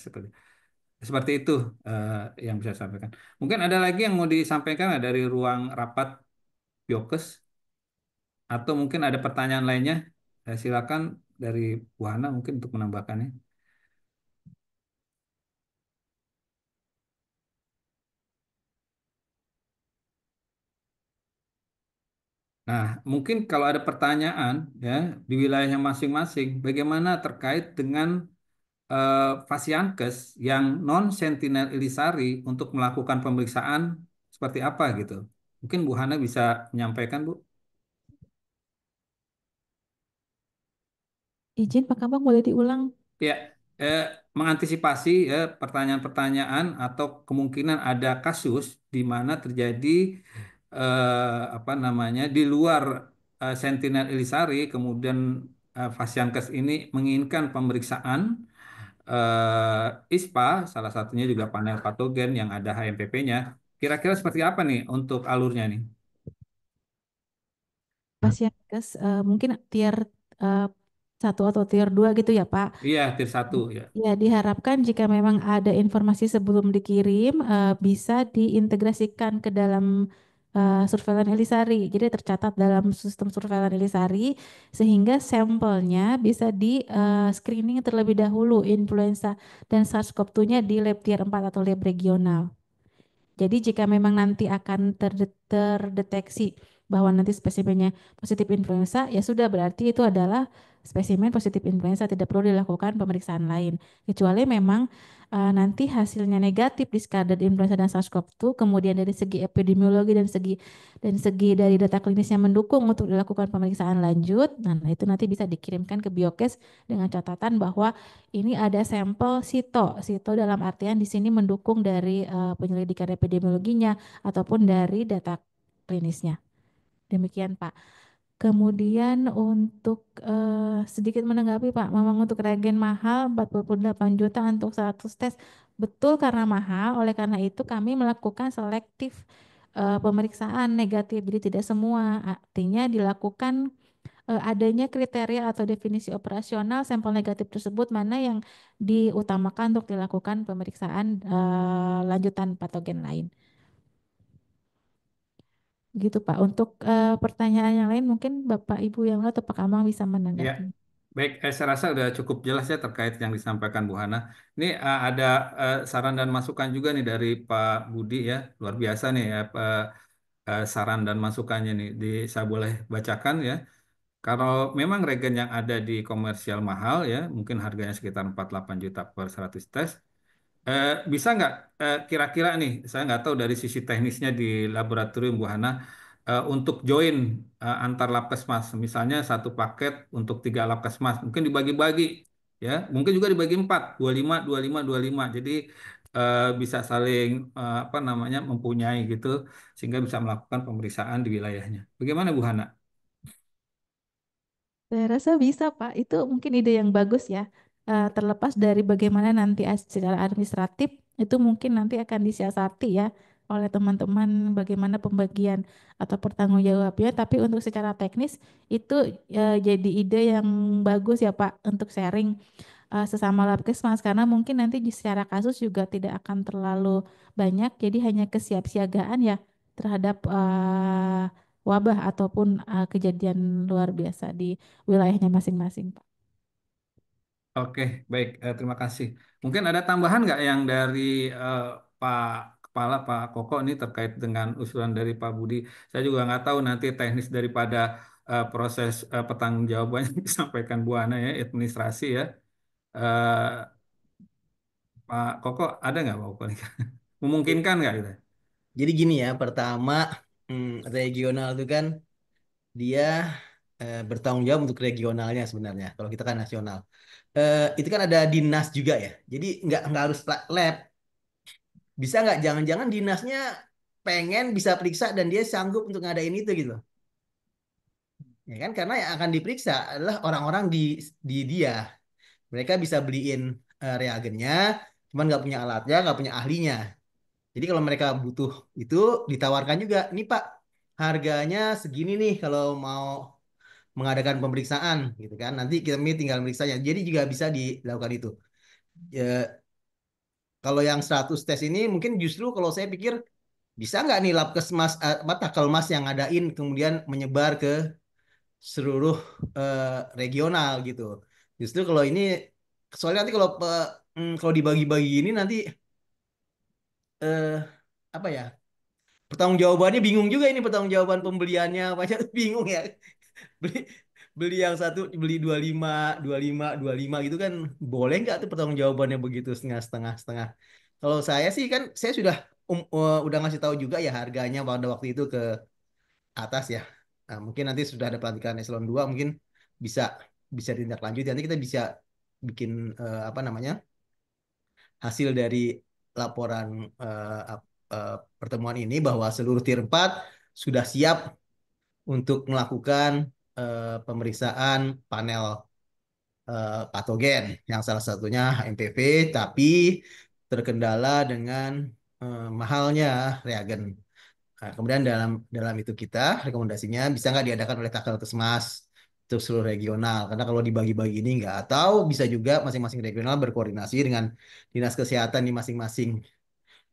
seperti itu eh, yang bisa saya sampaikan. Mungkin ada lagi yang mau disampaikan nggak dari ruang rapat Biokes atau mungkin ada pertanyaan lainnya? Silakan dari Bu Hana mungkin untuk menambahkannya. Nah, mungkin kalau ada pertanyaan ya di wilayahnya masing-masing, bagaimana terkait dengan eh, Fasiankes yang non Sentinel Ilisari untuk melakukan pemeriksaan seperti apa gitu? Mungkin Bu Hana bisa menyampaikan, Bu. Izin Pak Kambang boleh diulang? Ya, eh, mengantisipasi ya pertanyaan-pertanyaan atau kemungkinan ada kasus di mana terjadi apa namanya di luar Sentinel Elisari, kemudian Fasiankes ini menginginkan pemeriksaan ISPA, salah satunya juga panel patogen yang ada HMPP-nya. Kira-kira seperti apa nih untuk alurnya nih? Pasien kes mungkin tier eh, 1 atau tier 2 gitu ya Pak. Iya, tier 1 ya. Ya, diharapkan jika memang ada informasi sebelum dikirim, bisa diintegrasikan ke dalam surveillance Elisari. Jadi tercatat dalam sistem surveillance Elisari, sehingga sampelnya bisa di screening terlebih dahulu influenza dan SARS-CoV-2-nya di lab tier 4 atau lab regional. Jadi jika memang nanti akan terdeteksi bahwa nanti spesimennya positif influenza, ya sudah berarti itu adalah spesimen positif influenza, tidak perlu dilakukan pemeriksaan lain. Kecuali memang nanti hasilnya negatif di Discarded influenza dan SARS-CoV-2, kemudian dari segi epidemiologi dan segi dari data klinisnya mendukung untuk dilakukan pemeriksaan lanjut, nah itu nanti bisa dikirimkan ke Biokes dengan catatan bahwa ini ada sampel sito dalam artian di sini mendukung dari penyelidikan epidemiologinya ataupun dari data klinisnya. Demikian Pak. Kemudian untuk sedikit menanggapi Pak, memang untuk reagen mahal 48 juta untuk 100 tes. Betul karena mahal, oleh karena itu kami melakukan selektif pemeriksaan negatif. Jadi tidak semua, artinya dilakukan adanya kriteria atau definisi operasional sampel negatif tersebut mana yang diutamakan untuk dilakukan pemeriksaan lanjutan patogen lain. Gitu Pak. Untuk pertanyaan yang lain mungkin Bapak Ibu yang lain atau Pak Amang bisa Ya, menanggapi. baik. Saya rasa udah cukup jelas ya terkait yang disampaikan Bu Hana. Ini ada saran dan masukan juga nih dari Pak Budi ya, luar biasa nih ya saran dan masukannya nih. Saya boleh bacakan ya. Kalau memang regen yang ada di komersial mahal ya, mungkin harganya sekitar 48 juta per 100 tes. Bisa nggak kira-kira nih, saya nggak tahu dari sisi teknisnya di laboratorium Bu Hana untuk join antar labkesmas, misalnya satu paket untuk 3 labkesmas, mungkin dibagi-bagi ya, mungkin juga dibagi 4, 25, 25, 25. Jadi bisa saling apa namanya mempunyai gitu, sehingga bisa melakukan pemeriksaan di wilayahnya. Bagaimana Bu Hana? Saya rasa bisa Pak, itu mungkin ide yang bagus ya. Terlepas dari bagaimana nanti secara administratif, itu mungkin nanti akan disiasati ya oleh teman-teman bagaimana pembagian atau pertanggungjawabnya. Tapi untuk secara teknis itu jadi ide yang bagus ya Pak untuk sharing. sesama Labkesmas karena mungkin nanti secara kasus juga tidak akan terlalu banyak, jadi hanya kesiapsiagaan ya terhadap wabah ataupun kejadian luar biasa di wilayahnya masing-masing, Pak. Oke, baik. Terima kasih. Mungkin ada tambahan nggak yang dari eh, Pak Kepala, Pak Koko ini terkait dengan usulan dari Pak Budi? Saya juga nggak tahu nanti teknis daripada proses pertanggungjawaban yang disampaikan Bu Ana ya, administrasi ya. Eh, Pak Koko ada nggak Pak Koko? Memungkinkan nggak gitu? Jadi gini ya, pertama regional itu kan dia bertanggung jawab untuk regionalnya sebenarnya. Kalau kita kan nasional, itu kan ada dinas juga ya. Jadi nggak harus lab. Bisa nggak? Jangan-jangan dinasnya pengen bisa periksa dan dia sanggup untuk ngadain itu gitu. Ya kan? Karena yang akan diperiksa adalah orang-orang di dia. Mereka bisa beliin reagennya, cuman nggak punya alatnya, nggak punya ahlinya. Jadi kalau mereka butuh itu ditawarkan juga, ini Pak, harganya segini nih kalau mau mengadakan pemeriksaan gitu kan. Nanti kami tinggal meriksanya. Jadi juga bisa dilakukan itu. Ya, kalau yang 100 tes ini mungkin justru kalau saya pikir bisa nggak nih Labkesmas apa Takelmas yang ngadain kemudian menyebar ke seluruh regional gitu. Justru kalau ini soalnya nanti kalau dibagi-bagi ini nanti eh, apa ya? Pertanggungjawabannya bingung juga ini pertanggungjawaban pembeliannya banyak bingung ya. Beli beli yang satu beli 25 gitu kan boleh nggak tuh pertanggungjawabannya begitu setengah setengah. Kalau saya sih kan saya sudah udah ngasih tahu juga ya harganya pada waktu itu ke atas ya. Nah, mungkin nanti sudah ada pelantikan eselon 2 mungkin bisa bisa ditindaklanjuti. Nanti kita bisa bikin apa namanya hasil dari laporan pertemuan ini bahwa seluruh tier 4 sudah siap untuk melakukan pemeriksaan panel patogen yang salah satunya HMPV tapi terkendala dengan mahalnya reagen. Nah, kemudian dalam dalam itu kita rekomendasinya bisa nggak diadakan oleh Takelkesmas untuk seluruh regional karena kalau dibagi-bagi ini nggak atau bisa juga masing-masing regional berkoordinasi dengan dinas kesehatan di masing-masing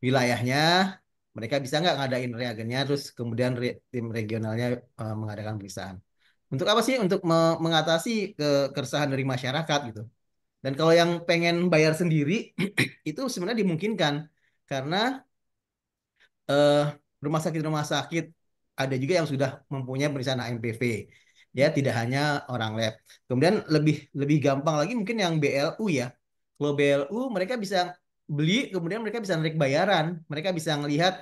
wilayahnya mereka bisa nggak ngadain reagennya terus kemudian tim regionalnya mengadakan pemeriksaan. Untuk apa sih? Untuk mengatasi keresahan dari masyarakat gitu. Dan kalau yang pengen bayar sendiri itu sebenarnya dimungkinkan karena eh, rumah sakit ada juga yang sudah mempunyai pemeriksaan HMPV. Ya, tidak hanya orang lab. Kemudian lebih lebih gampang lagi mungkin yang BLU ya. Kalau BLU mereka bisa beli, kemudian mereka bisa narik bayaran. Mereka bisa ngelihat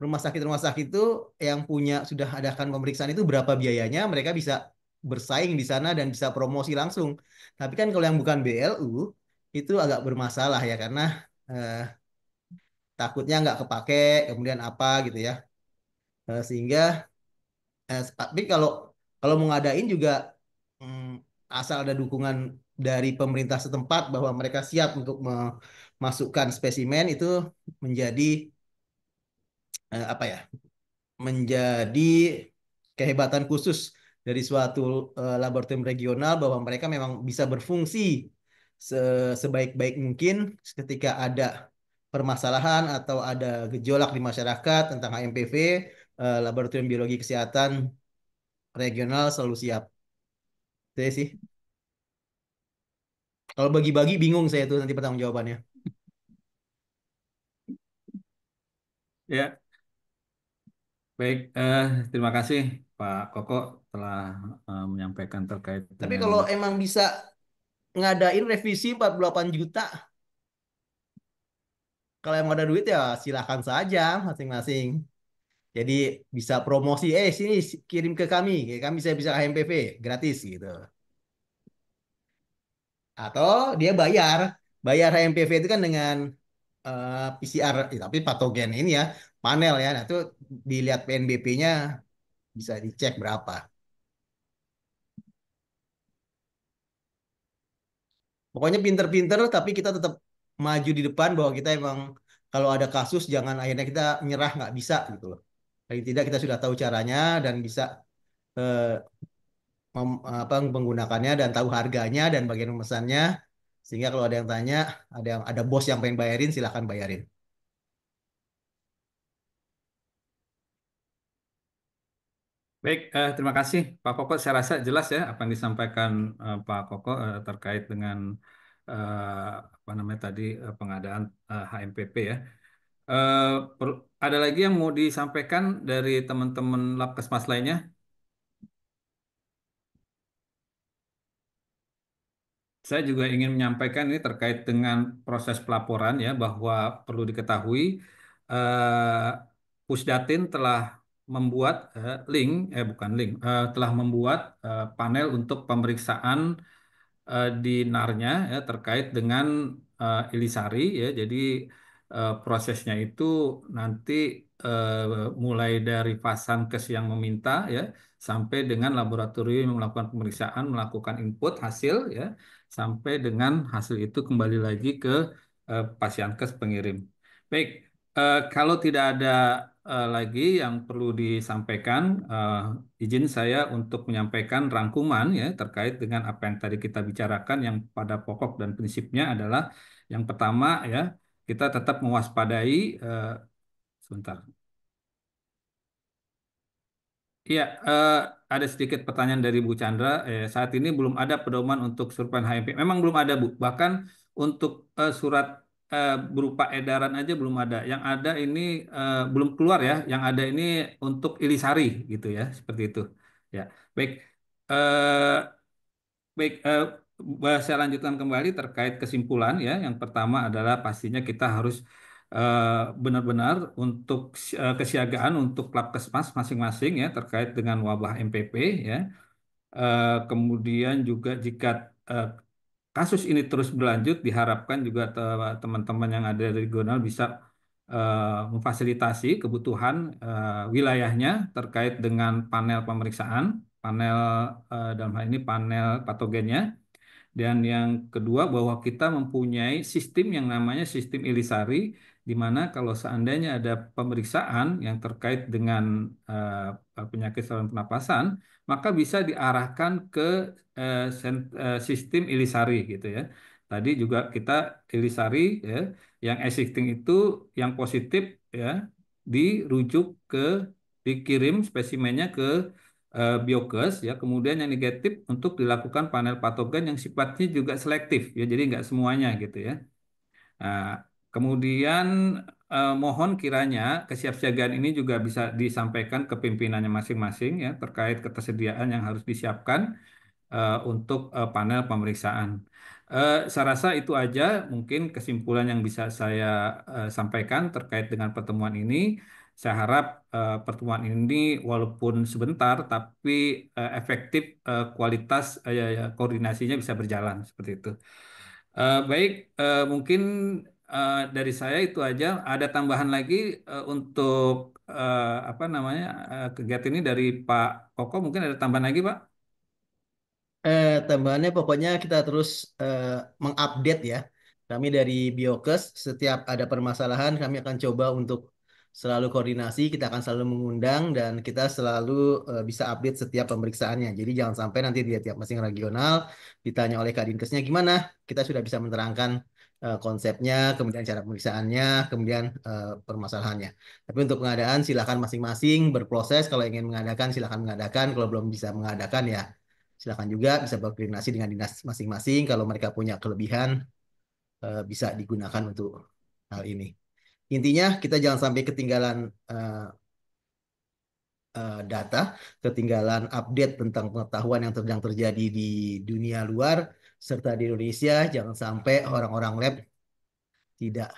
rumah sakit itu yang punya sudah adakan pemeriksaan itu berapa biayanya, mereka bisa bersaing di sana dan bisa promosi langsung. Tapi kan kalau yang bukan BLU itu agak bermasalah ya karena eh, takutnya nggak kepake, kemudian apa gitu ya. Sehingga tapi kalau kalau mau ngadain juga asal ada dukungan dari pemerintah setempat bahwa mereka siap untuk memasukkan spesimen itu menjadi apa ya? Menjadi kehebatan khusus dari suatu laboratorium regional bahwa mereka memang bisa berfungsi sebaik-baik mungkin ketika ada permasalahan atau ada gejolak di masyarakat tentang HMPV, laboratorium biologi kesehatan regional selalu siap. Itu sih. Kalau bagi-bagi bingung saya tuh nanti pertanggung jawabannya. Ya, baik. Terima kasih Pak Koko telah menyampaikan terkait Tapi dengan kalau emang bisa ngadain revisi 48 juta, kalau emang ada duit ya silakan saja masing-masing. Jadi bisa promosi, sini kirim ke kami, kami bisa HMPV gratis gitu. Atau dia bayar, bayar HMPV itu kan dengan PCR, tapi patogen ini ya panel ya. Nah, itu dilihat PNBP-nya bisa dicek berapa. Pokoknya pinter-pinter, tapi kita tetap maju di depan bahwa kita emang kalau ada kasus jangan akhirnya kita nyerah nggak bisa gitu loh. Paling tidak kita sudah tahu caranya dan bisa eh, apa, menggunakannya dan tahu harganya dan bagian pemesannya Sehingga kalau ada yang tanya, ada bos yang pengen bayarin, silahkan bayarin. Baik, terima kasih Pak Koko. Saya rasa jelas ya apa yang disampaikan Pak Koko terkait dengan apa namanya tadi pengadaan HMPP ya. Eh, ada lagi yang mau disampaikan dari teman-teman Labkesmas lainnya? Saya juga ingin menyampaikan ini terkait dengan proses pelaporan ya bahwa perlu diketahui eh, Pusdatin telah membuat bukan link telah membuat panel untuk pemeriksaan di NAR-nya ya terkait dengan Ilisari ya. Jadi prosesnya itu nanti mulai dari Fasankes yang meminta ya sampai dengan laboratorium yang melakukan pemeriksaan, melakukan input hasil ya sampai dengan hasil itu kembali lagi ke Pasienkes pengirim. Baik, kalau tidak ada lagi yang perlu disampaikan, izin saya untuk menyampaikan rangkuman ya terkait dengan apa yang tadi kita bicarakan yang pada pokok dan prinsipnya adalah yang pertama ya kita tetap mewaspadai sebentar. Iya, ada sedikit pertanyaan dari Bu Chandra. Saat ini belum ada pedoman untuk survei HMP. Memang belum ada, Bu. Bahkan untuk surat berupa edaran aja belum ada. Yang ada ini belum keluar ya. Yang ada ini untuk Ilisari gitu ya, seperti itu. Ya, baik. Eh, Baik, saya lanjutkan kembali terkait kesimpulan ya. Yang pertama adalah pastinya kita harus benar-benar untuk kesiagaan untuk Labkesmas masing-masing ya terkait dengan wabah MPP ya. Kemudian juga jika eh, kasus ini terus berlanjut, diharapkan juga teman-teman yang ada di regional bisa memfasilitasi kebutuhan wilayahnya terkait dengan panel pemeriksaan, panel dalam hal ini panel patogennya. Dan yang kedua bahwa kita mempunyai sistem yang namanya sistem Ilisari, di mana kalau seandainya ada pemeriksaan yang terkait dengan penyakit saluran pernapasan, maka bisa diarahkan ke sistem Ilisari gitu ya. Tadi juga kita Ilisari ya, yang existing itu yang positif ya dirujuk ke dikirim spesimennya ke biokes ya kemudian yang negatif untuk dilakukan panel patogen yang sifatnya juga selektif ya jadi nggak semuanya gitu ya. Nah, kemudian mohon kiranya kesiapsiagaan ini juga bisa disampaikan ke pimpinannya masing-masing ya terkait ketersediaan yang harus disiapkan untuk panel pemeriksaan. Saya rasa itu aja mungkin kesimpulan yang bisa saya sampaikan terkait dengan pertemuan ini. Saya harap pertemuan ini walaupun sebentar tapi efektif kualitas koordinasinya bisa berjalan seperti itu. Baik, mungkin dari saya itu aja. Ada tambahan lagi untuk apa namanya kegiatan ini dari Pak Koko. Mungkin ada tambahan lagi, Pak? Tambahannya pokoknya kita terus eh, mengupdate ya. Kami dari Biokes setiap ada permasalahan kami akan coba untuk selalu koordinasi, kita akan selalu mengundang dan kita selalu bisa update setiap pemeriksaannya. Jadi jangan sampai nanti di tiap masing regional ditanya oleh Kadinkesnya gimana, kita sudah bisa menerangkan konsepnya, kemudian cara pemeriksaannya, kemudian permasalahannya. Tapi untuk pengadaan silakan masing-masing berproses. Kalau ingin mengadakan silakan mengadakan. Kalau belum bisa mengadakan ya silakan juga bisa berkoordinasi dengan dinas masing-masing. Kalau mereka punya kelebihan, bisa digunakan untuk hal ini. Intinya kita jangan sampai ketinggalan eh, data, ketinggalan update tentang pengetahuan yang sedang terjadi di dunia luar, serta di Indonesia. Jangan sampai orang-orang lab tidak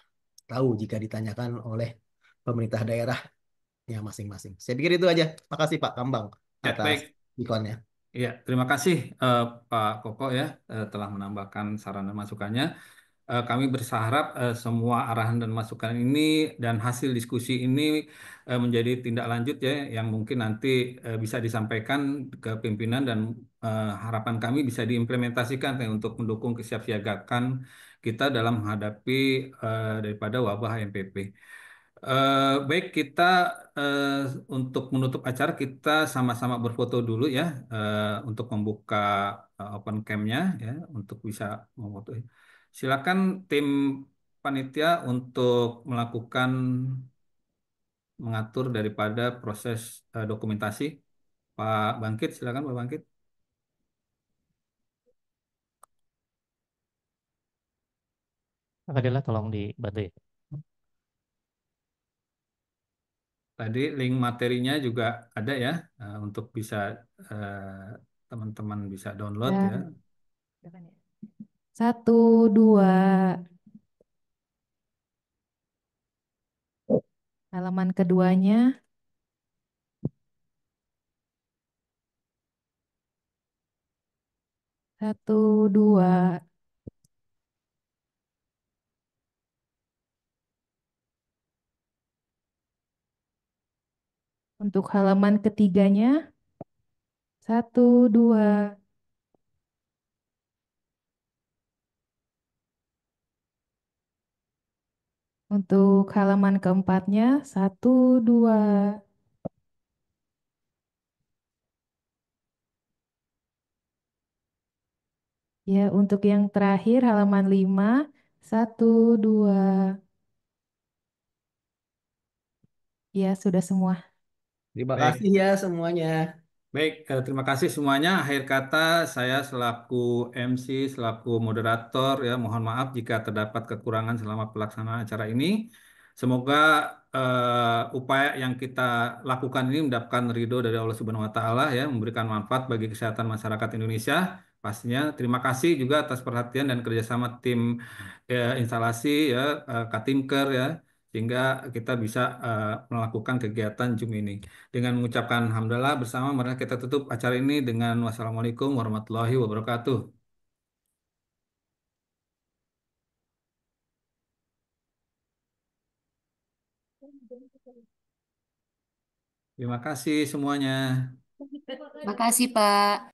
tahu jika ditanyakan oleh pemerintah daerahnya masing-masing. Saya pikir itu aja. Makasih Pak Kambang Ya, atas baik. ikonnya. Ya, terima kasih Pak Koko ya telah menambahkan saran dan masukannya. Kami berharap semua arahan dan masukan ini dan hasil diskusi ini menjadi tindak lanjut ya yang mungkin nanti bisa disampaikan ke pimpinan dan harapan kami bisa diimplementasikan ya, untuk mendukung kesiapsiagaan kita dalam menghadapi daripada wabah MPP. Baik, kita eh, untuk menutup acara kita sama-sama berfoto dulu ya untuk membuka open cam-nya ya untuk bisa memfoto. Silakan tim panitia untuk melakukan mengatur daripada proses dokumentasi. Pak Bangkit, silakan Pak Bangkit. Kak Fadila tolong dibantu ya. Tadi link materinya juga ada ya, untuk bisa teman-teman bisa download ya. Ya. 1, 2. Halaman keduanya. 1, 2. Untuk halaman ketiganya. 1, 2. Untuk halaman keempatnya. 1, 2. Ya, untuk yang terakhir halaman 5. 1, 2. Ya, sudah semua. Terima Baik. kasih ya semuanya. Baik, terima kasih semuanya. Akhir kata, saya selaku MC, selaku moderator, ya mohon maaf jika terdapat kekurangan selama pelaksanaan acara ini. Semoga upaya yang kita lakukan ini mendapatkan ridho dari Allah Subhanahu Wa Taala, ya, memberikan manfaat bagi kesehatan masyarakat Indonesia. Pastinya, terima kasih juga atas perhatian dan kerjasama tim instalasi, ya, Katimker, ya, sehingga kita bisa melakukan kegiatan Zoom ini. Dengan mengucapkan hamdalah bersama, mari kita tutup acara ini dengan wassalamualaikum warahmatullahi wabarakatuh. Terima kasih semuanya. Makasih, Pak.